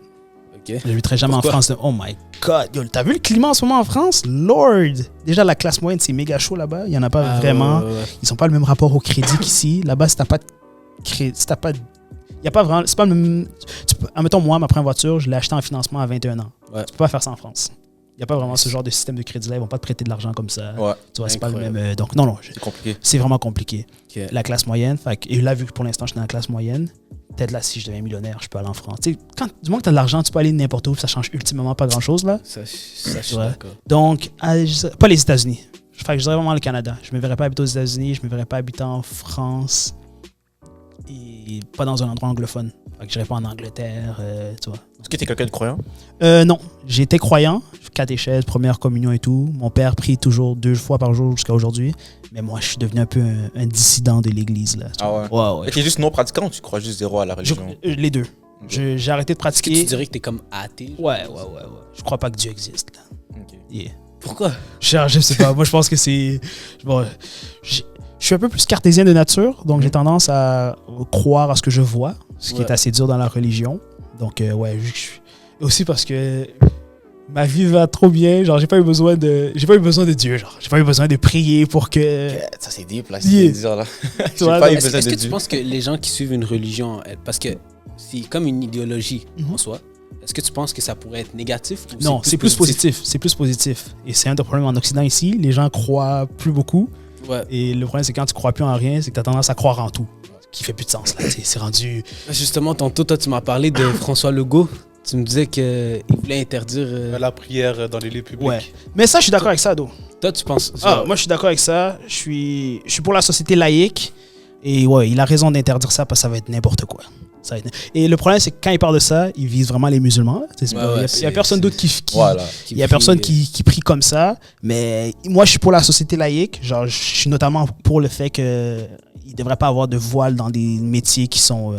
Ok. J'habiterai jamais Pourquoi? en France. Oh my god. Yo, t'as vu le climat en ce moment en France? Lord! Déjà, la classe moyenne, c'est méga chaud là-bas. Il y en a pas Ah, vraiment. ouais, ouais, ouais. Ils sont pas le même rapport au crédit qu'ici. Là-bas, si t'as pas de crédit, si t'as pas de... Y a pas vraiment... C'est pas le même... Admettons, moi, ma première voiture, je l'ai achetée en financement à 21 ans. Ouais. Tu peux pas faire ça en France. Il n'y a pas vraiment ce genre de système de crédit-là. Ils vont pas te prêter de l'argent comme ça. Ouais, Tu vois, c'est pas le Incroyable. même... donc, non, c'est compliqué. c'est vraiment compliqué. Ok. La classe moyenne, et là, vu que pour l'instant, je suis dans la classe moyenne, peut-être là, si je deviens millionnaire, je peux aller en France. Tu sais, du moment que tu as de l'argent, tu peux aller n'importe où, puis ça change ultimement pas grand-chose, là. Ça, je suis Ouais. d'accord. Donc, pas les États-Unis. Fait que je dirais vraiment le Canada. Je me verrais pas habiter aux États-Unis, je me verrais pas habiter en France et pas dans un endroit anglophone. Fait que je dirais pas en Angleterre, tu vois. Est-ce que t'es quelqu'un de croyant? Non, j'étais croyant, catéchèse, première communion et tout. Mon père prie toujours 2 fois par jour jusqu'à aujourd'hui. Mais moi, je suis devenu un peu un dissident de l'Église, là. Ah ouais? Ouais. Et t'es juste non pratiquant ou tu crois juste zéro à la religion? Les deux. Ok. J'ai arrêté de Est-ce que tu pratiquer. dirais que t'es comme athée? Ouais. Je crois pas que Dieu existe, là. Ok. Yeah. Pourquoi? Je sais pas. Moi, je pense que c'est. Bon, je suis un peu plus cartésien de nature, donc j'ai tendance à croire à ce que je vois, ce qui est assez dur dans la religion. Donc, ouais, aussi parce que ma vie va trop bien. Genre, j'ai pas eu besoin de Dieu. Genre, j'ai pas eu besoin de prier pour que. Ça, c'est deep, là. Yeah. C'est dire, là. Tu J'ai vois, pas eu donc, besoin Est-ce de que tu Dieu. penses que les gens qui suivent une religion, parce que c'est comme une idéologie en soi, est-ce que tu penses que ça pourrait être négatif ou Non, c'est plus positif. C'est plus positif. Et c'est un des problèmes en Occident ici. Les gens croient plus beaucoup. Ouais. Et le problème, c'est quand tu crois plus en rien, c'est que tu as tendance à croire en tout. Qui fait plus de sens, là. C'est rendu. Justement, tantôt, toi, tu m'as parlé de François Legault. Tu me disais qu'il voulait interdire. La prière dans les lieux publics. Ouais. Mais ça, je suis d'accord avec ça, Do. Toi, tu penses. Moi, je suis d'accord avec ça. Je suis pour la société laïque. Et ouais, il a raison d'interdire ça parce que ça va être n'importe quoi. Ça va être... Et le problème, c'est que quand ils parlent de ça, ils visent vraiment les musulmans. Il n'y a personne d'autre qui Voilà. il y a personne qui prie comme ça. Mais moi, je suis pour la société laïque. Genre, je suis notamment pour le fait qu'il ne devrait pas avoir de voile dans des métiers qui sont... je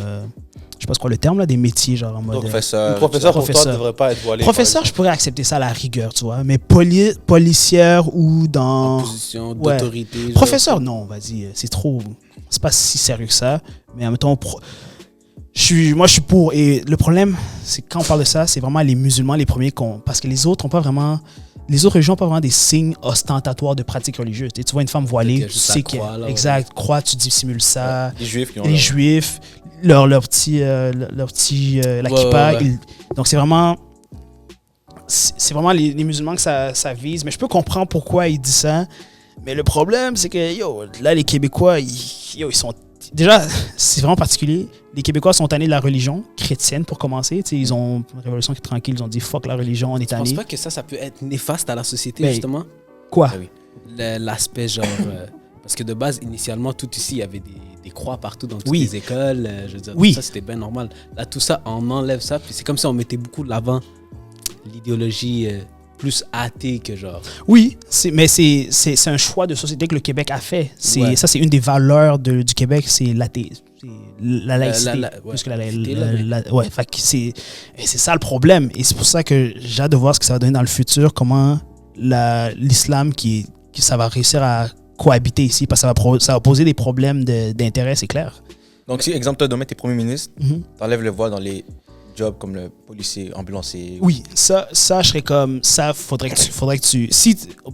sais pas c'est quoi le terme, là, des métiers, genre en mode... Professeur. Un professeur, pour toi, professeur. ne devrait pas être voilé. Professeur, je pourrais accepter ça à la rigueur, tu vois. Mais policière ou dans... En position Ouais. d'autorité. genre. Professeur, non, vas-y, c'est trop... C'est pas si sérieux que ça. Mais en même temps, moi, je suis pour. Et le problème, c'est que quand on parle de ça, c'est vraiment les musulmans les premiers qu'on... Parce que les autres ont pas vraiment... Les autres religions n'ont pas vraiment des signes ostentatoires de pratiques religieuses. Tu vois une femme voilée, Ok, tu juste la sais croix, là, exact, croix, tu dissimules ça. Les juifs qui ont. Les juifs, leur petit la kippa. ouais. Donc c'est vraiment les musulmans que ça vise. Mais je peux comprendre pourquoi ils disent ça. Mais le problème, c'est que là, les Québécois, ils sont... Déjà, c'est vraiment particulier. Les Québécois sont tannés de la religion chrétienne, pour commencer. Tu sais, ils ont une révolution qui est tranquille. Ils ont dit « fuck la religion, on est Je pense tannés pas que ça peut être néfaste à la société, Ben, justement. ». Quoi? Ah oui. L'aspect genre... parce que de base, initialement, tout ici, il y avait des croix partout dans toutes Oui. les écoles. Je veux dire, Oui. ça, c'était bien normal. Là, tout ça, on enlève ça. Puis c'est comme si on mettait beaucoup de l'avant l'idéologie plus athée que genre... Oui, mais c'est un choix de société que le Québec a fait. Ouais. Ça, c'est une des valeurs du Québec, c'est l'athéisme. C'est la laïcité. ouais, Plus que la laïcité, là, mais- ouais, fait que c'est ça le problème. Et c'est pour ça que j'ai hâte de voir ce que ça va donner dans le futur, comment l'islam, ça va réussir à cohabiter ici, parce que ça va poser des problèmes d'intérêt, c'est clair. Donc, si, exemple, toi, demain, t'es premier ministre, Mhm. t'enlèves le voile dans les jobs comme le policier, ambulancier. Oui, ça, je serais comme ça. Faudrait que tu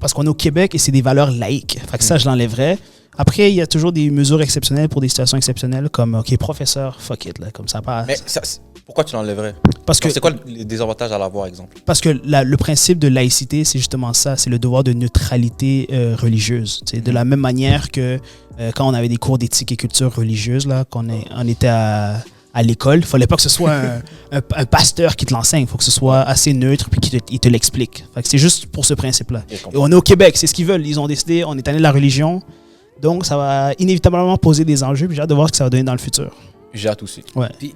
parce qu'on est au Québec et c'est des valeurs laïques. Fait que ça, je l'enlèverais. Après, il y a toujours des mesures exceptionnelles pour des situations exceptionnelles, comme OK, professeur, fuck it, là, comme ça passe. Mais pourquoi tu l'enlèverais? Parce que C'est quoi les désavantages à l'avoir, exemple? Parce que le principe de laïcité, c'est justement ça, c'est le devoir de neutralité religieuse. C'est de la même manière que quand on avait des cours d'éthique et culture religieuse, là, on était à l'école, il fallait pas que ce soit un pasteur qui te l'enseigne, il faut que ce soit assez neutre puis qu'il te l'explique. Fait que c'est juste pour ce principe-là. Et on est au Québec, c'est ce qu'ils veulent. Ils ont décidé, on est allé de la religion, donc ça va inévitablement poser des enjeux, puis j'ai hâte de voir ce que ça va donner dans le futur. J'ai hâte aussi. Ouais. Puis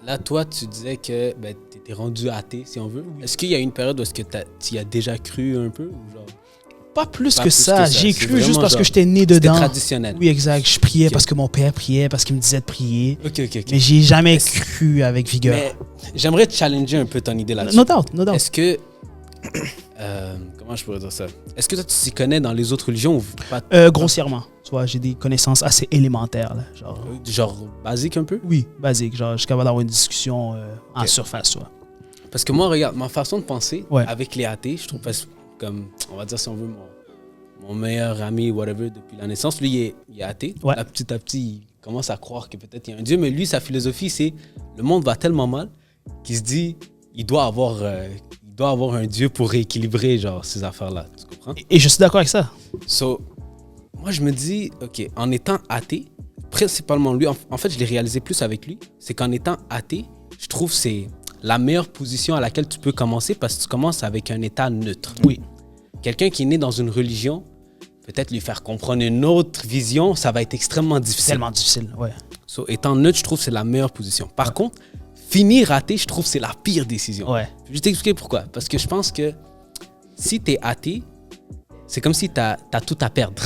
là, toi, tu disais que ben, tu étais rendu athée, si on veut. Est-ce qu'il y a une période où est-ce que tu y as déjà cru un peu ou genre... Pas plus Pas que plus ça. que ça. J'ai C'est cru juste vraiment parce que genre- j'étais né C'était dedans. traditionnel. Oui, exact. Je priais Ok. parce que mon père priait, parce qu'il me disait de prier. Ok. Mais j'ai jamais Est-ce- cru avec vigueur. Mais j'aimerais te challenger un peu ton idée là-dessus. No doubt, no doubt. Est-ce que... comment je pourrais dire ça? Est-ce que toi, tu t'y connais dans les autres religions ou pas? Grossièrement, tu vois, j'ai des connaissances assez élémentaires. Là, Genre basique un peu? oui, basique. Genre, je suis capable d'avoir une discussion en Ok. surface, tu vois. Parce que moi, regarde, ma façon de penser Ouais. avec les athées, je trouve comme, on va dire si on veut, mon meilleur ami, whatever, depuis la naissance, lui, il est athée. Ouais. Là, petit à petit, il commence à croire que peut-être il y a un Dieu, mais lui, sa philosophie, c'est le monde va tellement mal qu'il se dit, il doit avoir un Dieu pour rééquilibrer genre, ces affaires-là. Tu comprends? Et je suis d'accord avec ça. So, moi, je me dis, OK, en étant athée, principalement lui, en fait, je l'ai réalisé plus avec lui, c'est qu'en étant athée, je trouve que c'est la meilleure position à laquelle tu peux commencer parce que tu commences avec un état neutre. Oui. Quelqu'un qui est né dans une religion, peut-être lui faire comprendre une autre vision, ça va être extrêmement C'est difficile. tellement difficile, ouais. So, étant neutre, je trouve que c'est la meilleure position. Par contre, finir athée, je trouve que c'est la pire décision. Ouais. Je vais t'expliquer pourquoi. Parce que je pense que si tu es athée, c'est comme si tu as tout à perdre,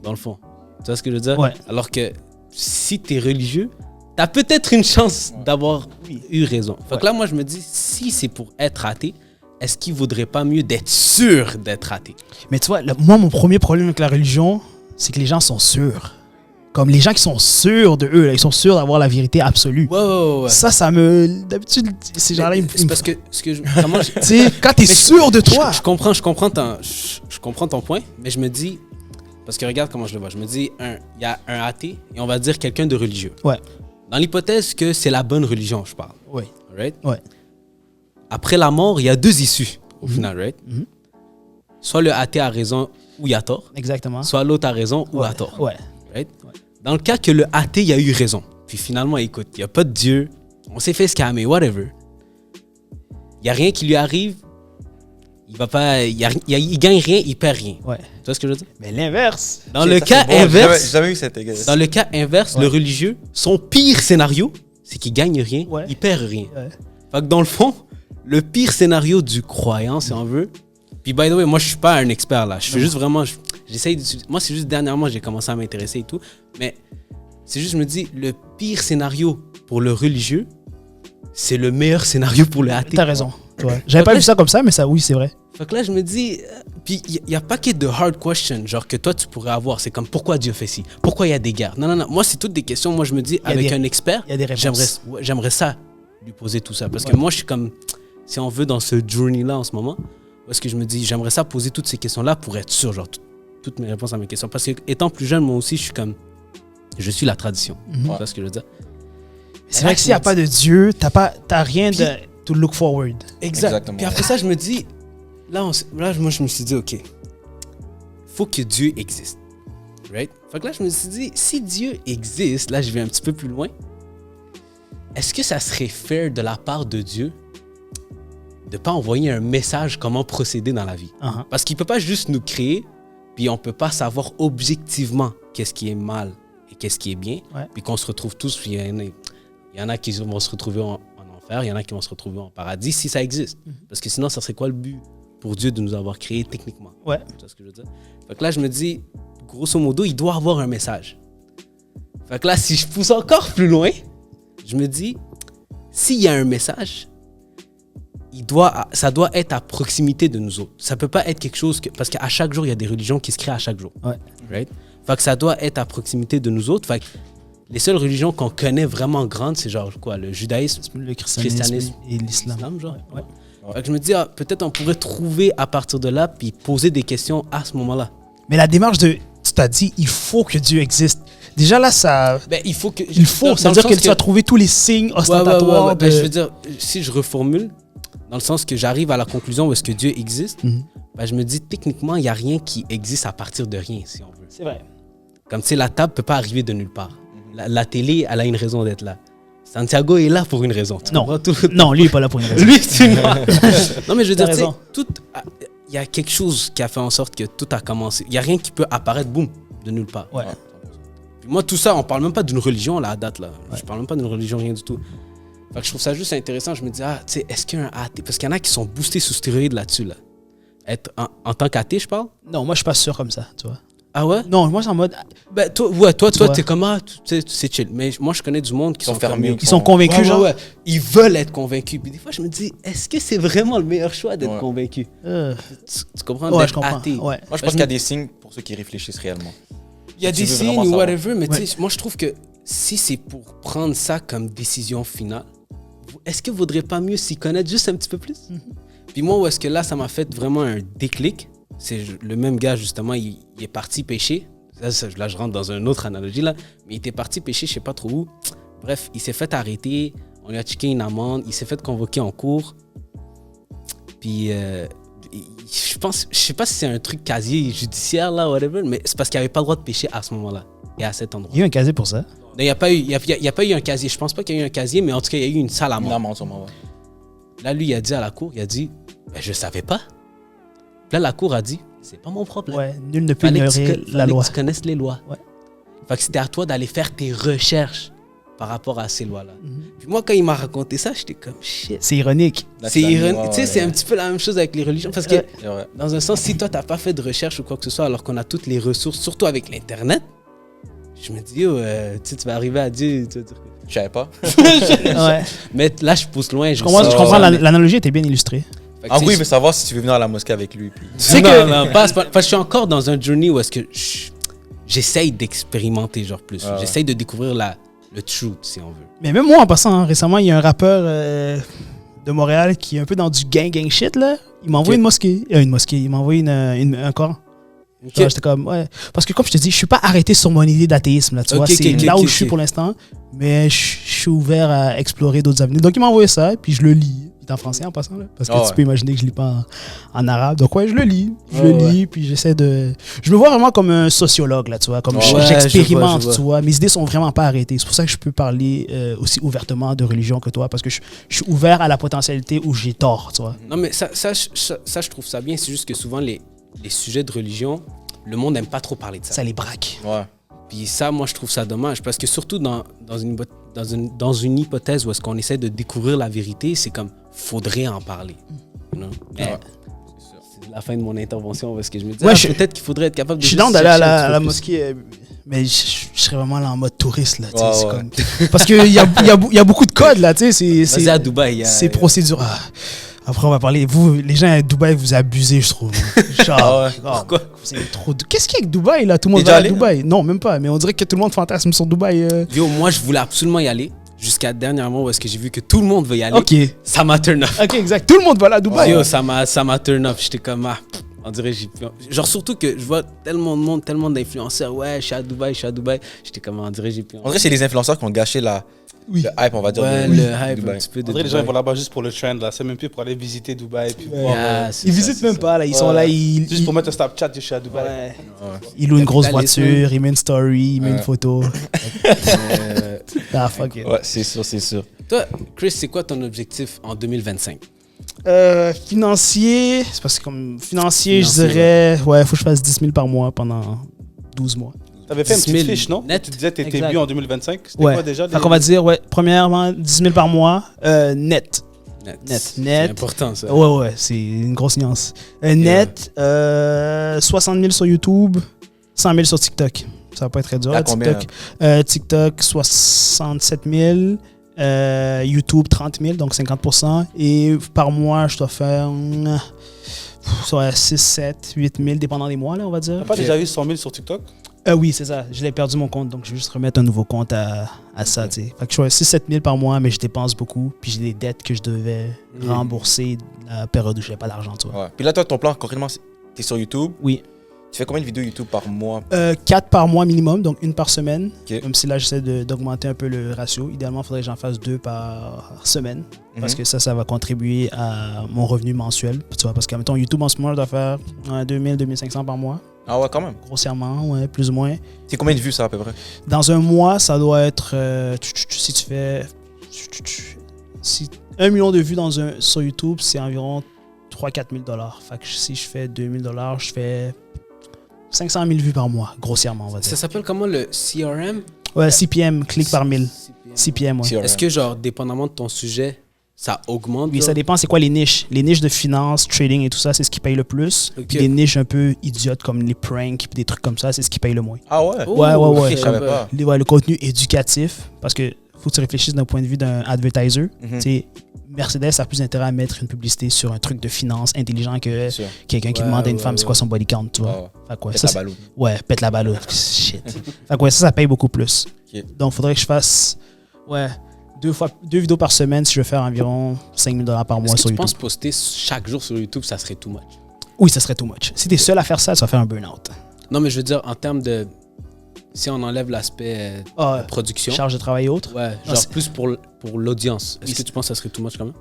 dans le fond. Tu vois ce que je veux dire? Ouais. Alors que si tu es religieux, tu as peut-être une chance d'avoir eu raison. Fait que là, moi, je me dis, si c'est pour être athée, est-ce qu'il vaudrait pas mieux d'être sûr d'être athée? Mais tu vois, moi, mon premier problème avec la religion, c'est que les gens sont sûrs. Comme les gens qui sont sûrs de eux, là, ils sont sûrs d'avoir la vérité absolue. Ouais. Ça me... D'habitude, ces gens-là, ils me... C'est parce que comment Tu sais, quand t'es sûr de toi... Je comprends ton point, mais je me dis, parce que regarde comment je le vois. Je me dis, il y a un athée et on va dire quelqu'un de religieux. Ouais. Dans l'hypothèse que c'est la bonne religion, je parle. Oui. Right? Ouais. Après la mort, il y a deux issues au final, right? Mhm. Soit le athée a raison ou il a tort, Exactement. soit l'autre a raison ou ouais. a tort. Ouais. Right? Dans le cas que le athée il a eu raison, puis finalement, écoute, il n'y a pas de Dieu, on s'est fait scammer, whatever. Il n'y a rien qui lui arrive, il va pas, il gagne rien, il perd rien. Ouais. Tu vois ce que je veux dire? Mais l'inverse... Dans le Ça, cas c'est bon. inverse, J'ai jamais eu cette. dans le cas inverse, Ouais. le religieux, son pire scénario, c'est qu'il gagne rien, Ouais. il perd rien. Ouais. Fait que dans le fond, le pire scénario du croyant, si on veut. Puis, by the way, moi, je suis pas un expert là. Je fais juste vraiment. J'essaye. Moi, c'est juste dernièrement, j'ai commencé à m'intéresser et tout. Mais c'est juste, je me dis, le pire scénario pour le religieux, c'est le meilleur scénario pour le athée. T'as raison. Ouais. J'avais pas vu ça comme ça, mais ça, oui, c'est vrai. Fait que là, je me dis. Puis, il y a paquet de hard questions, genre que toi, tu pourrais avoir. C'est comme pourquoi Dieu fait ci? Pourquoi il y a des guerres? Non, non, non. Moi, c'est toutes des questions. Moi, je me dis, y a avec des- un expert, il y a des réponses. j'aimerais ça lui poser tout ça. Parce que Ouais. moi, je suis comme. Si on veut, dans ce journey-là en ce moment, parce que je me dis, j'aimerais ça poser toutes ces questions-là pour être sûr, genre, toutes mes réponses à mes questions. Parce que, étant plus jeune, moi aussi, je suis comme. Je suis la tradition. Mhm. Tu vois ce que je veux dire? C'est vrai que s'il n'y a pas de Dieu, t'as rien de to look forward. Exactement. Puis après ça, je me dis, moi, je me suis dit, OK, faut que Dieu existe. Right? Fait que là, je me suis dit, si Dieu existe, là, je vais un petit peu plus loin, est-ce que ça serait fair de la part de Dieu de pas envoyer un message comment procéder dans la vie? Uh-huh. Parce qu'il peut pas juste nous créer, puis on peut pas savoir objectivement qu'est-ce qui est mal et qu'est-ce qui est bien, Ouais. puis qu'on se retrouve tous, puis il y en a qui vont se retrouver en enfer, il y en a qui vont se retrouver en paradis, si ça existe. Parce que sinon, ça serait quoi le but pour Dieu de nous avoir créés techniquement? Ouais. Tu vois ce que je veux dire? Fait que là, je me dis, grosso modo, il doit avoir un message. Fait que là, si je pousse encore plus loin, je me dis, s'il y a un message, ça doit être à proximité de nous autres. Ça peut pas être quelque chose parce qu'à chaque jour, il y a des religions qui se créent à chaque jour. Ouais. Right? Fait que ça doit être à proximité de nous autres. Fait que les seules religions qu'on connaît vraiment grandes, c'est genre quoi? Le judaïsme, Le christianisme et l'islam. l'islam, genre. Ouais. Fait que je me dis, peut-être on pourrait trouver à partir de là, puis poser des questions à ce moment-là. Mais la démarche de, tu t'as dit, il faut que Dieu existe. Déjà là, ça, Ben, il faut que. il faut. dans Ça veut le dire que sens tu vas trouver tous les signes Ouais, ouais, ostentatoires. ouais. Ben, de- je veux dire, si je reformule, dans le sens que j'arrive à la conclusion où est-ce que Dieu existe, Mhm. ben, je me dis, techniquement, il n'y a rien qui existe à partir de rien, si on veut. C'est vrai. Comme tu sais, la table peut pas arriver de nulle part. La télé, elle a une raison d'être là. Santiago est là pour une raison. Tu Non. comprends tout? Non, lui, il n'est pas là pour une raison. Lui, tu vois. Non, mais je veux T'as dire, tu sais, raison. il y a quelque chose qui a fait en sorte que tout a commencé. Il n'y a rien qui peut apparaître, boum, de nulle part. Ouais. Puis moi, tout ça, on parle même pas d'une religion, là, à date, là. Je parle même pas d'une religion, rien du tout. Fait que je trouve ça juste intéressant. Je me dis, tu sais, est-ce qu'il y a un athée? Parce qu'il y en a qui sont boostés sous stéroïdes là-dessus, là. Être en tant qu'athée, je parle? Non, moi, je suis pas sûr comme ça, tu vois. Ah ouais? Non, moi, c'est en mode, Ben, toi, vois. t'es comme, tu sais, c'est chill. Mais moi, je connais du monde qui Ils sont sont fermés. fermés. ils sont convaincus, Ouais, genre. ouais. Ils veulent être convaincus. Puis des fois, je me dis, est-ce que c'est vraiment le meilleur choix d'être Ouais. convaincu? Tu comprends? Ouais, D'être je comprends. athée. Ouais. Moi, je pense qu'il y a des signes pour ceux qui réfléchissent réellement. Il y a Si tu des veux signes vraiment ou savoir. whatever, mais Ouais. tu sais, moi, je trouve que si c'est pour prendre ça comme décision finale, est-ce que vaudrait pas mieux s'y connaître juste un petit peu plus? Puis moi, où est-ce que là, ça m'a fait vraiment un déclic? C'est le même gars, justement, il est parti pêcher. Là, je rentre dans une autre analogie, là. Mais il était parti pêcher, je sais pas trop où. Bref, il s'est fait arrêter. On lui a checké une amende. Il s'est fait convoquer en cours. Puis, je sais pas si c'est un truc casier judiciaire, là, whatever, mais c'est parce qu'il avait pas le droit de pêcher à ce moment-là et à cet endroit. Il y a eu un casier pour ça. Il n'y a pas eu un casier. Je pense pas qu'il y a eu un casier, mais en tout cas, il y a eu une salle à Une mort. amende, sûrement, ouais. Là, lui, il a dit à la cour, ben, je savais pas. Puis là, la cour a dit, c'est pas mon problème. Ouais, nul ne peut Fallait que ignorer la fallait loi. que tu connaisses les lois. Ouais. Fait que c'était à toi d'aller faire tes recherches par rapport à ces lois-là. Mhm. Puis moi, quand il m'a raconté ça, j'étais comme, shit. C'est ironique. C'est Ouais, ironique. ouais, Tu sais, c'est ouais. un petit peu la même chose avec les religions. Parce que, Ouais. C'est vrai. dans un sens, si toi, t'as pas fait de recherche ou quoi que ce soit, alors qu'on a toutes les ressources, surtout avec l'Internet, je me dis, tu sais, tu vas arriver à Dieu. Tu vas dire que- Je savais pas. Ouais. Mais là, je pousse loin. Je comprends, l'analogie était bien illustrée. Fait que, En tu gros, sais, il veut savoir si tu veux venir à la mosquée avec lui. Puis... c'est que non, parce que je suis encore dans un journey où est-ce que j'essaye d'expérimenter genre plus. Ah ouais. J'essaye de découvrir le truth, si on veut. Mais même moi, en passant, hein, récemment, il y a un rappeur de Montréal qui est un peu dans du gang shit, là. Il m'a envoyé Ok. une mosquée. Il m'a envoyé un Coran. Ok. Genre, j'étais comme, ouais. Parce que comme je te dis, je suis pas arrêté sur mon idée d'athéisme, là, tu Ok, vois. ok, C'est ok, là ok, où je suis ok. pour l'instant. Mais je suis ouvert à explorer d'autres avenues. Donc, il m'a envoyé ça, puis je le lis. Il est en français en passant, là. Parce que Ah tu ouais. peux imaginer que je lis pas en arabe. Donc, ouais, je le lis. Je Ouais, le lis, puis j'essaie de. Je me vois vraiment comme un sociologue, là, tu vois. Comme Ouais, j'expérimente, je vois. tu vois. Mes idées sont vraiment pas arrêtées. C'est pour ça que je peux parler aussi ouvertement de religion que toi. Parce que je suis ouvert à la potentialité où j'ai tort, tu vois. Non, mais ça, je trouve ça bien. C'est juste que souvent, les sujets de religion, le monde n'aime pas trop parler de ça. Ça les braque. Ouais. Puis ça, moi, je trouve ça dommage. Parce que surtout dans dans une hypothèse où est-ce qu'on essaie de découvrir la vérité, c'est comme, faudrait en parler. You know? Mais Ouais. c'est la fin de mon intervention parce que je me dis, Ouais, peut-être qu'il faudrait être capable de... Je suis juste dans d'aller à chercher un la, petit à peu la plus. mosquée, mais je serais vraiment là en mode touriste. Là, tu sais, Ouais, c'est ouais. comme- Parce qu'il y a beaucoup de codes là. Tu sais, Vas-y à Dubaï. il y a- c'est procédural. Ah. Après, on va parler. Vous, les gens à Dubaï, vous abusez, je trouve. Genre, Ah ouais. pourquoi c'est trop. Qu'est-ce qu'il y a avec Dubaï là? Tout le monde T'es va à déjà allé? Dubaï. Non, même pas. Mais on dirait que tout le monde fantasme sur Dubaï. Yo, moi, je voulais absolument y aller jusqu'à dernièrement où est-ce que j'ai vu que tout le monde veut y aller. Ok. Ça m'a turn off. Ok, exact. Tout le monde va là à Dubaï. Yo, ça m'a turn off. J'étais comme, on dirait j'ai plus... Genre, surtout que je vois tellement de monde, tellement d'influenceurs. Ouais, je suis à Dubaï. J'étais comme, on dirait j'ai plus... On dirait que c'est les influenceurs qui ont gâché Oui. le hype, on va dire. Ouais, de le hype Dubaï. un petit peu de On dirait que les gens ils Dubaï. vont là-bas juste pour le trend, là. C'est même plus pour aller visiter Dubaï. Puis Ouais. voir, Ah, c'est Ils ça, visitent c'est même ça. pas là. Ils sont Ouais. là. Ils, juste pour mettre un Snapchat, je suis à Dubaï. ouais. Ils louent une grosse Capitalisme. voiture. Ils mettent une story. Ils mettent une photo. Ah, fuck it. Ouais, c'est sûr, c'est sûr. Toi, Chris, c'est quoi ton objectif en 2025? Financier, c'est parce que comme financier, je Financier, dirais, ouais, faut que je fasse 10 000 par mois pendant 12 mois. T'avais fait une 10 petite 000 fiche, non? net. Tu disais que t'étais Exact. mieux en 2025. C'était Ouais. quoi déjà? Fait qu'on va dire, ouais, premièrement, 10 000 par mois, net. Net. C'est important, ça. Ouais, c'est une grosse nuance. Net, 60 000 sur YouTube, 100 000 sur TikTok. Ça va pas être très dur. À là, combien, TikTok, TikTok, 67 000. YouTube, 30 000, donc 50%. Et par mois, je dois faire 6, 7, 8 000, dépendant des mois, là, on va dire. T'as pas déjà eu 100 000 sur TikTok? Oui, c'est ça. Je l'ai perdu mon compte, donc je vais juste remettre un nouveau compte à ça. Tu sais. Fait que je suis à 6-7 000 par mois, mais je dépense beaucoup. Puis j'ai des dettes que je devais rembourser la période où je n'avais pas d'argent. Tu vois. Ouais. Puis là, toi, ton plan, concrètement, t'es sur YouTube. Oui. Tu fais combien de vidéos YouTube par mois? 4 par mois minimum, donc une par semaine. Ok. Même si là, j'essaie d'augmenter un peu le ratio. Idéalement, il faudrait que j'en fasse 2 par semaine. Parce que ça va contribuer à mon revenu mensuel. Tu vois, parce que, mettons, YouTube, en ce moment, je dois faire 2000-2500 par mois. Ah ouais, quand même. Grossièrement, ouais, plus ou moins. C'est combien de vues, ça, à peu près? Dans un mois, ça doit être... si tu fais... 1 million de vues sur YouTube, c'est environ 3-4 000 $. Fait que si je fais 2 000 $, je fais 500 000 vues par mois, grossièrement, on va dire. Ça s'appelle comment le CRM? Ouais, CPM, clic par 1000. CPM, ouais. CRM. Est-ce que, genre, dépendamment de ton sujet, ça augmente? Oui, genre? ça dépend, c'est quoi les niches. Les niches de finance, trading et tout ça, c'est ce qui paye le plus. Ok. Puis les niches un peu idiotes comme les pranks et des trucs comme ça, c'est ce qui paye le moins. Ah ouais? Oh, Ouais. Ok, je savais pas. Le contenu éducatif, parce que faut que tu réfléchisses d'un point de vue d'un advertiser. Mhm. Tu sais, Mercedes a plus intérêt à mettre une publicité sur un truc de finance intelligent que Bien sûr. quelqu'un qui Ouais, demande à une ouais, femme c'est ouais. quoi son body count, tu vois. Ouais, ouais. Fait que ouais, Pète ça, la balloune. ouais, pète la balle. Shit. Fait que ouais, ça paye beaucoup plus. Ok. Donc, faudrait que je fasse, ouais, 2 vidéos par semaine si je veux faire environ 5 000 $ par mois Est-ce que sur tu YouTube. penses poster chaque jour sur YouTube, ça serait too much? Oui, ça serait too much. Si t'es seul à faire ça, tu vas faire un burn-out. Non, mais je veux dire, en termes de... Si on enlève l'aspect production, Charge de travail et autres. ouais, Non, genre c'est- plus pour l'audience. Est-ce Oui, que tu penses que ça serait too much quand même?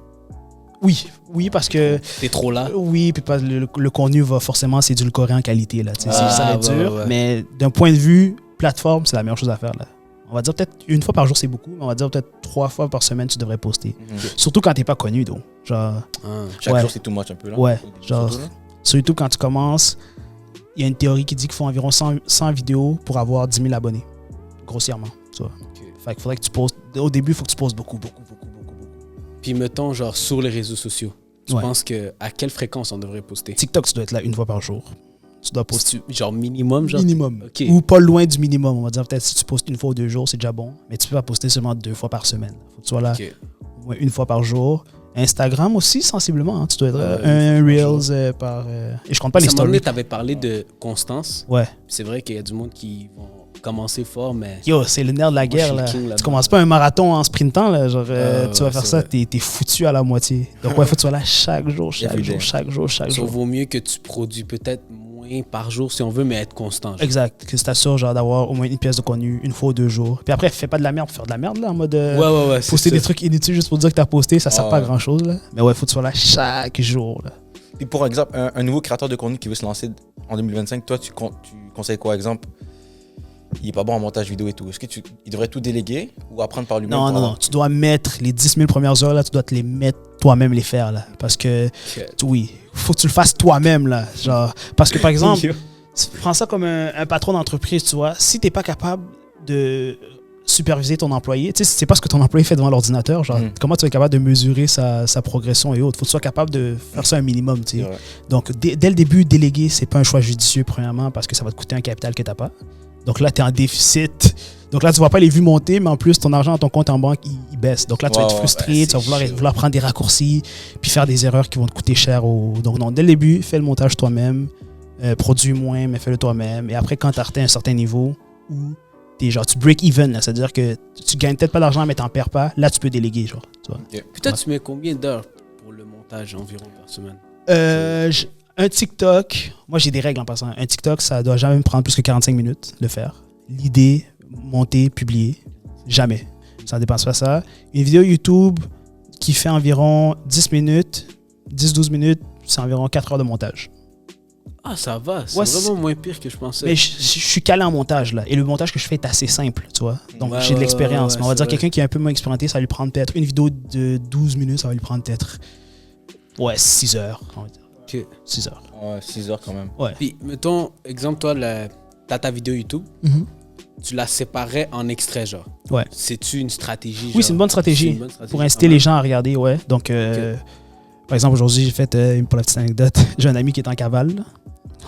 Oui, parce que T'es trop là? oui, puis parce que le contenu va forcément s'édulcorer en qualité là. Tu sais, Ah, ça va être ouais, dur, ouais, ouais. mais d'un point de vue plateforme, c'est la meilleure chose à faire là. On va dire peut-être une fois par jour c'est beaucoup, mais on va dire peut-être 3 fois par semaine tu devrais poster. Mhm. Surtout quand t'es pas connu donc. Genre Ah. Chaque Ouais. jour, c'est too much un peu, là. Ouais, Au début, genre- surtout, là. sur YouTube quand tu commences, il y a une théorie qui dit qu'il faut environ 100 vidéos pour avoir 10 000 abonnés. Grossièrement, tu vois. Fait qu'il faudrait que tu postes au début, il faut que tu postes beaucoup. Puis mettons, genre, sur les réseaux sociaux, tu Ouais. penses que à quelle fréquence on devrait poster? TikTok, tu dois être là une fois par jour. Tu dois poster Genre minimum, genre? minimum. Ok. Ou pas loin du minimum. On va dire peut-être si tu postes une fois ou 2 jours, c'est déjà bon. Mais tu peux pas poster seulement 2 fois par semaine. Faut que tu sois là Ok. au moins une fois par jour. Instagram aussi, sensiblement. Hein. Tu dois être Une un fois par Reels par... Et je compte pas les À un moment donné, stories. t'avais parlé de constance. Ouais. C'est vrai qu'il y a du monde qui vont commencer fort, mais... Yo, c'est le nerf de la Moi, je guerre. suis Là. le king là-dedans. Tu commences pas un marathon en sprintant. Là. Genre, tu vas ouais, faire c'est ça, vrai. t'es foutu à la moitié. Donc, ouais, faut que tu sois là chaque jour. Ça jour. vaut mieux que tu produis peut-être moins par jour si on veut, mais être constant. genre. Exact. Que tu t'assures genre, d'avoir au moins une pièce de contenu une fois ou 2 jours. Puis après, fais pas de la merde pour faire de la merde là, en mode. Ouais, c'est Poster ça. des trucs inutiles juste pour dire que t'as posté, ça sert Ah pas à ouais. grand chose. Là. Mais ouais, faut que tu sois là chaque jour. Là. Puis pour exemple, un nouveau créateur de contenu qui veut se lancer en 2025, toi, tu conseilles quoi? Exemple, il est pas bon en montage vidéo et tout. Est-ce que il devrait tout déléguer ou apprendre par lui-même? Non. Tu dois mettre les 10 000 premières heures, là, tu dois te les mettre toi-même les faire. Là. Parce que, oui, faut que tu le fasses toi-même. Là. Genre, parce que par exemple, tu prends ça comme un patron d'entreprise, tu vois. Si t'es pas capable de superviser ton employé. Tu sais, c'est pas ce que ton employé fait devant l'ordinateur. Genre, comment tu es capable de mesurer sa progression et autres. Faut que tu sois capable de faire ça un minimum, tu sais. Ouais. Donc, dès le début, déléguer, c'est pas un choix judicieux, premièrement, parce que ça va te coûter un capital que t'as pas. Donc là, tu es en déficit. Donc là, tu vois pas les vues monter, mais en plus, ton argent dans ton compte en banque, il baisse. Donc là, tu vas être frustré, tu vas vouloir prendre des raccourcis, puis faire des erreurs qui vont te coûter cher. Donc non, dès le début, fais le montage toi-même, produis moins, mais fais-le toi-même. Et après, quand tu as atteint un certain niveau où tu break even, là, c'est-à-dire que tu gagnes peut-être pas d'argent, mais tu n'en perds pas, là, tu peux déléguer. Genre, tu vois. Puis toi, tu mets combien d'heures pour le montage environ par semaine? Un TikTok, moi j'ai des règles en passant. Un TikTok, ça doit jamais me prendre plus que 45 minutes de le faire. L'idée, monter, publier, jamais. Ça ne dépense pas ça. Une vidéo YouTube qui fait environ 10 minutes, 10-12 minutes, c'est environ 4 heures de montage. Ah, ça va. C'est Ouais, vraiment moins pire que je pensais. Mais je suis calé en montage, là. Et le montage que je fais est assez simple, tu vois. Donc Ouais, j'ai de l'expérience. ouais, Mais on va c'est dire vrai. quelqu'un qui est un peu moins expérimenté, ça va lui prendre peut-être une vidéo de 12 minutes, ça va lui prendre peut-être 6 heures. On va dire. Ok. 6 heures. Ouais, 6 heures quand même. Puis, mettons, exemple, toi, t'as ta vidéo YouTube, tu la séparais en extraits, genre. Ouais. C'est-tu une stratégie? Oui, c'est une bonne stratégie. Pour inciter les gens à regarder, ouais. Donc, par exemple, aujourd'hui, j'ai fait, pour la petite anecdote, j'ai un ami qui est en cavale. Là.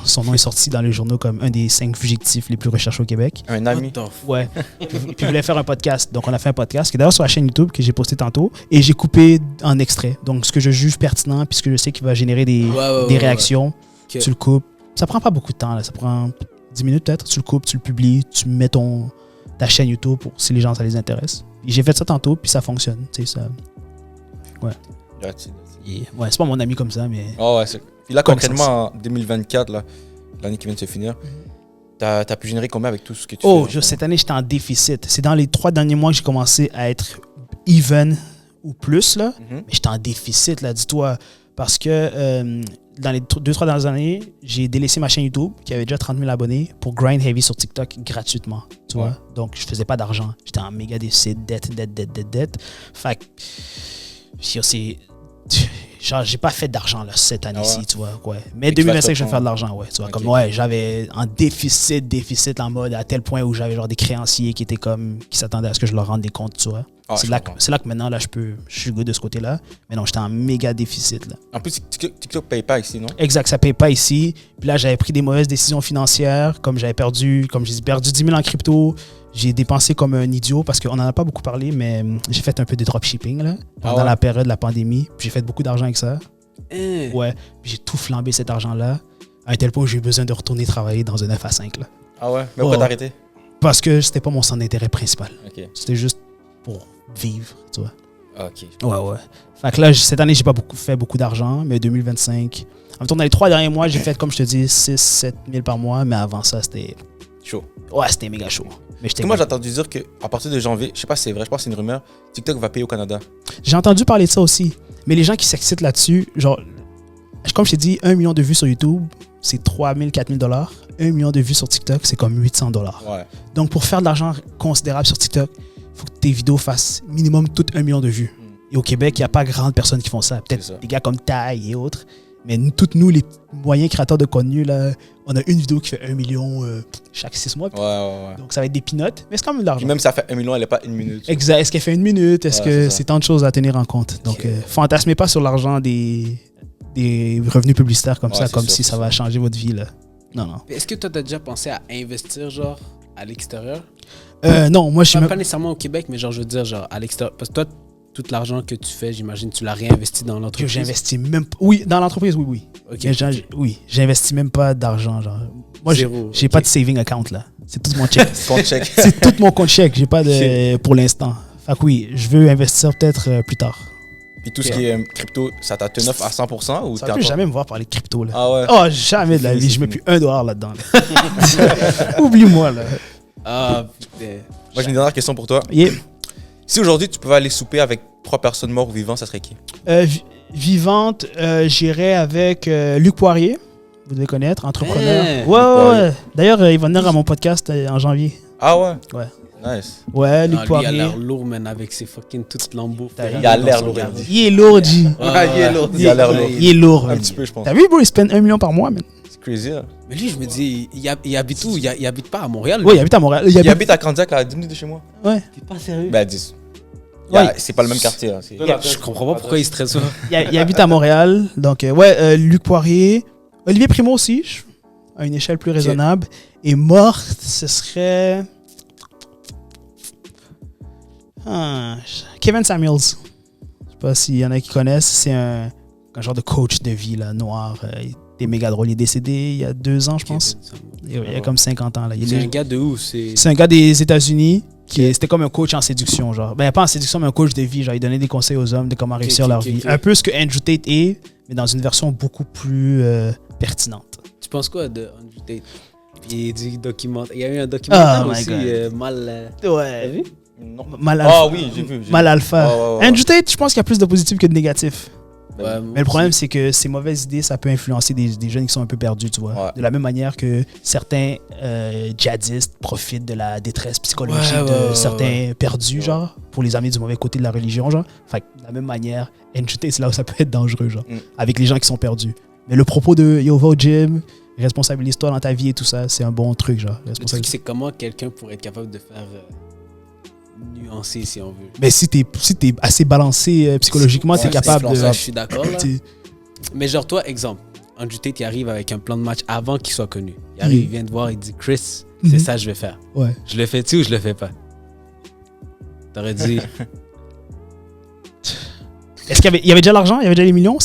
Son nom est sorti dans les journaux comme un des 5 fugitifs les plus recherchés au Québec. Un ami. Ouais. Puis il voulait faire un podcast. Donc, on a fait un podcast qui est d'ailleurs sur la chaîne YouTube que j'ai posté tantôt. Et j'ai coupé en extrait. Donc, ce que je juge pertinent, puis ce que je sais qui va générer des réactions, Ok. tu le coupes. Ça prend pas beaucoup de temps, là. Ça prend 10 minutes peut-être. Tu le coupes, tu le publies, tu mets ta chaîne YouTube pour si les gens, ça les intéresse. Et j'ai fait ça tantôt, puis ça fonctionne. Tu sais, ça. Ouais, c'est pas mon ami comme ça, mais. Oh, ouais, puis là, Connaissance. concrètement, en 2024, là, l'année qui vient de se finir, t'as pu générer combien avec tout ce que tu fais? Cette année, j'étais en déficit. C'est dans les 3 derniers mois que j'ai commencé à être even ou plus, là. Mais j'étais en déficit, là, dis-toi. Parce que dans les 2-3 dernières années, j'ai délaissé ma chaîne YouTube, qui avait déjà 30 000 abonnés, pour grind heavy sur TikTok gratuitement. Tu vois? Donc, je faisais pas d'argent. J'étais en méga déficit, dette. Fait que, c'est... Genre, j'ai pas fait d'argent là, cette année-ci, tu vois. Ouais. Mais 2025, je vais faire de l'argent, ouais. Tu vois, comme, j'avais un déficit en mode à tel point où j'avais genre des créanciers qui s'attendaient à ce que je leur rende des comptes, tu vois. C'est là que maintenant, là, je suis good de ce côté-là. Mais non, j'étais en méga déficit, là. En plus, TikTok paye pas ici, non? Exact, ça paye pas ici. Puis là, j'avais pris des mauvaises décisions financières, comme j'ai perdu 10 000 en crypto. J'ai dépensé comme un idiot parce qu'on n'en a pas beaucoup parlé, mais j'ai fait un peu de dropshipping là, pendant la période de la pandémie. Puis j'ai fait beaucoup d'argent avec ça. Ouais. Puis j'ai tout flambé cet argent-là, à un tel point où j'ai eu besoin de retourner travailler dans un 9 à 5. Là. Ah ouais? Mais pourquoi t'as arrêté? Parce que c'était pas mon centre d'intérêt principal. Ok. C'était juste pour vivre, tu vois. Ok. Ouais. Fait que là, cette année, j'ai pas fait beaucoup d'argent, mais 2025. En même temps, dans les 3 derniers mois, j'ai fait, comme je te dis, 6-7 000 par mois, mais avant ça, c'était. Chaud. Ouais, c'était méga chaud. Mais Moi, j'ai entendu dire qu'à partir de janvier, je sais pas si c'est vrai, je pense que c'est une rumeur, TikTok va payer au Canada. J'ai entendu parler de ça aussi. Mais les gens qui s'excitent là-dessus, genre, comme je t'ai dit, 1 million de vues sur YouTube, c'est 3 000, 4 000 $. 1 million de vues sur TikTok, c'est comme 800 $. Ouais. Donc, pour faire de l'argent considérable sur TikTok, il faut que tes vidéos fassent minimum toutes 1 million de vues. Et au Québec, il n'y a pas grande personne qui font ça. Peut-être des gars comme Tai et autres. Mais toutes nous, les moyens créateurs de contenu, là, on a une vidéo qui fait 1 million chaque 6 mois. Ouais. Donc, ça va être des peanuts, mais c'est quand même de l'argent. Même si ça fait 1 million, elle n'est pas 1 minute. Exact. Est-ce qu'elle fait 1 minute? Est-ce que c'est tant de choses à tenir en compte? Donc, fantasmez pas sur l'argent des revenus publicitaires comme ça, comme si ça va changer votre vie. Là. Non. Est-ce que toi, t'as déjà pensé à investir, genre, à l'extérieur? Non, moi, je suis Pas nécessairement au Québec, mais genre, je veux dire, genre, à l'extérieur. Parce que toi, tout l'argent que tu fais, j'imagine, tu l'as réinvesti dans l'entreprise. Que j'investis même pas. Oui, dans l'entreprise, oui. Okay, Oui, j'investis même pas d'argent. Genre. Moi, j'ai pas de saving account, là. C'est tout mon check. Compte chèque. C'est tout mon compte chèque. J'ai pas de. Pour l'instant. Fait que oui, je veux investir peut-être plus tard. Puis tout ce qui est crypto, ça t'a turn off à 100% ou ça peut jamais me voir parler de crypto, là. Ah ouais? Oh, jamais de la vie. Je mets plus $1 là-dedans. Là. Oublie-moi, là. Ah, putain. Moi, j'ai une dernière question pour toi. Yeah. Si aujourd'hui, tu pouvais aller souper avec 3 personnes mortes ou vivantes, ça serait qui? Vivante, j'irais avec Luc Poirier. Vous devez connaître, entrepreneur. Hey, Ouais. D'ailleurs, il va venir à mon podcast en janvier. Ah ouais? Ouais. Nice. Ouais, Luc Non, lui, il a Poirier. l'air lourd, man, avec ses fucking toutes lambeaux. Il a l'air lourd, Il est lourd, G. Il a l'air lourd. Il est lourd. Un man. petit peu, je pense. T'as vu, bro, il spend 1 million par mois, man. C'est crazy, là. Mais lui, je me dis, il habite où? Il habite pas à Montréal? Oui, il habite à Montréal. Il habite à Candiac, à 10 minutes de chez moi. Ouais. T'es pas sérieux? Ben, 10. Ouais. C'est pas le même quartier, là. Je comprends pas pourquoi il stresse ça. Il habite à Montréal. Donc, Luc Poirier. Olivier Primo aussi, à une échelle plus raisonnable. Et mort, ce serait. Kevin Samuels. Je sais pas s'il y en a qui connaissent. C'est un genre de coach de vie là, noir. Il était méga drôle. Il est décédé il y a 2 ans, je pense. Il y a comme 50 ans. Là. C'est un gars de où? C'est un gars des États-Unis. C'était comme un coach en séduction, genre. Ben, pas en séduction, mais un coach de vie. Genre, il donnait des conseils aux hommes de comment réussir leur vie. Un peu ce que Andrew Tate est, mais dans une version beaucoup plus pertinente. Tu penses quoi de Andrew Tate? Il y a eu un documentaire aussi, mal. Ouais. T'as vu? Non. Mal alpha. Ah oui, j'ai vu. Mal alpha. Ouais. Andrew Tate, je pense qu'il y a plus de positifs que de négatifs. Ouais, Mais le problème, c'est que ces mauvaises idées, ça peut influencer des jeunes qui sont un peu perdus, tu vois. Ouais. De la même manière que certains djihadistes profitent de la détresse psychologique de certains perdus, genre, pour les amener du mauvais côté de la religion, genre. Fait que, de la même manière, Andrew Tate, c'est là où ça peut être dangereux, genre, avec les gens qui sont perdus. Mais le propos de yo, va au gym, responsabilise-toi dans ta vie et tout ça, c'est un bon truc, genre. Le truc, c'est comment quelqu'un pourrait être capable de faire nuancer, si on veut. Mais si t'es assez balancé psychologiquement, t'es capable de. Ça, je suis d'accord, là. t'sais, Mais genre, toi, exemple, Andrew Tate, il arrive avec un plan de match avant qu'il soit connu. Il arrive, il vient te voir, il dit, Chris, c'est ça que je vais faire. Ouais. Je le fais-tu ou je le fais pas? T'aurais dit... Est-ce qu'il y avait déjà l'argent? Il y avait déjà les millions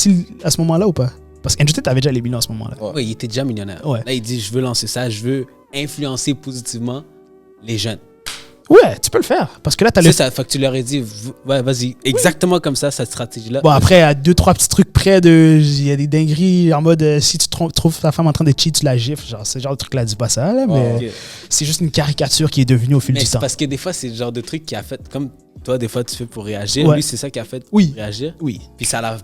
à ce moment-là ou pas? Parce qu'Andrew Tate avait déjà les millions à ce moment-là. Ouais, il était déjà millionnaire. Ouais. Là, il dit, je veux lancer ça, je veux influencer positivement les jeunes. Ouais, tu peux le faire. Parce que là, t'as C'est ça, fait que tu leur as dit, ouais, vas-y, exactement comme ça, cette stratégie-là. Bon, après, à 2-3 petits trucs près il y a des dingueries en mode si tu trouves ta femme en train de cheat, tu la gifles. Genre, ce genre de truc-là, dis pas ça, là, mais Ok. c'est juste une caricature qui est devenue au fil Mais du c'est temps. parce que des fois, c'est le genre de truc qui a fait, comme toi, des fois, tu fais pour réagir. Ouais. Lui, c'est ça qui a fait Oui. réagir. Oui. Puis ça l'a.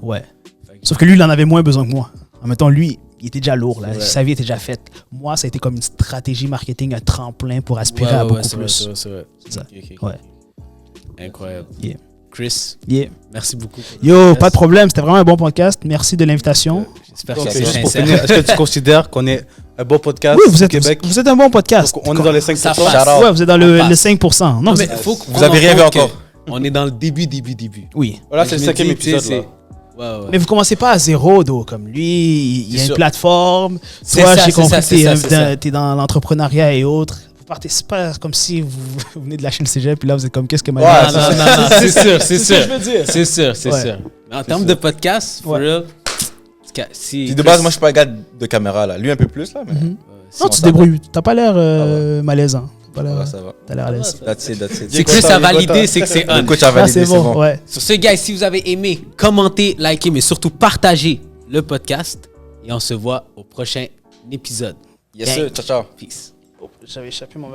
Ouais. Fait que- Sauf que lui, il en avait moins besoin que moi. En même temps, lui, il était déjà lourd, là. C'est vrai. Sa vie était déjà faite. Moi, ça a été comme une stratégie marketing, un tremplin pour aspirer à beaucoup c'est vrai, plus. c'est vrai. C'est ça. Ok. Ouais. Incroyable. Yeah. Chris, Yeah. merci beaucoup. pour le Yo, podcast. pas de problème. C'était vraiment un bon podcast. Merci de l'invitation. J'espère Donc, que c'est juste pour sincère. finir, est-ce que tu considères qu'on est un bon podcast Oui, au Québec? vous êtes un bon podcast. Donc, on est dans les 5%. Ça passe. Shout out. Ouais, vous êtes dans On le passe. 5%. Non, mais mais faut Vous avez rien vu encore. On est dans le début. oui. Voilà, c'est le Je me 5e dis, épisode. tu sais, là. Ouais. Mais vous commencez pas à zéro, comme lui. Il y a C'est une sûr. plateforme. C'est Toi, ça, j'ai c'est compris ça, que c'est ça, c'est ça. t'es dans l'entrepreneuriat et autres. Vous partez, c'est pas comme si vous venez de lâcher le cégep, puis là, vous êtes comme, qu'est-ce que ma Ouais, vie? Non, c'est sûr, c'est sûr. je veux dire. C'est sûr, c'est Ouais. sûr. Mais en termes de podcast, for Ouais. real, si Puis de base, moi, je suis pas un gars de caméra, là. Lui, un peu plus, là. Mais si Non, on tu te s'entend. débrouilles. T'as pas l'air malaisant. T'as pas ça va, l'air- ça va. T'as l'air à l'aise. That's it. C'est Chris a validé, c'est que c'est Le on. coach a Ah, validé, c'est c'est bon, bon. ouais. Sur ce, guys, si vous avez aimé, commentez, likez, mais surtout partagez le podcast. Et on se voit au prochain épisode. Yes, sir. Ciao, ciao. Peace. J'avais échappé mon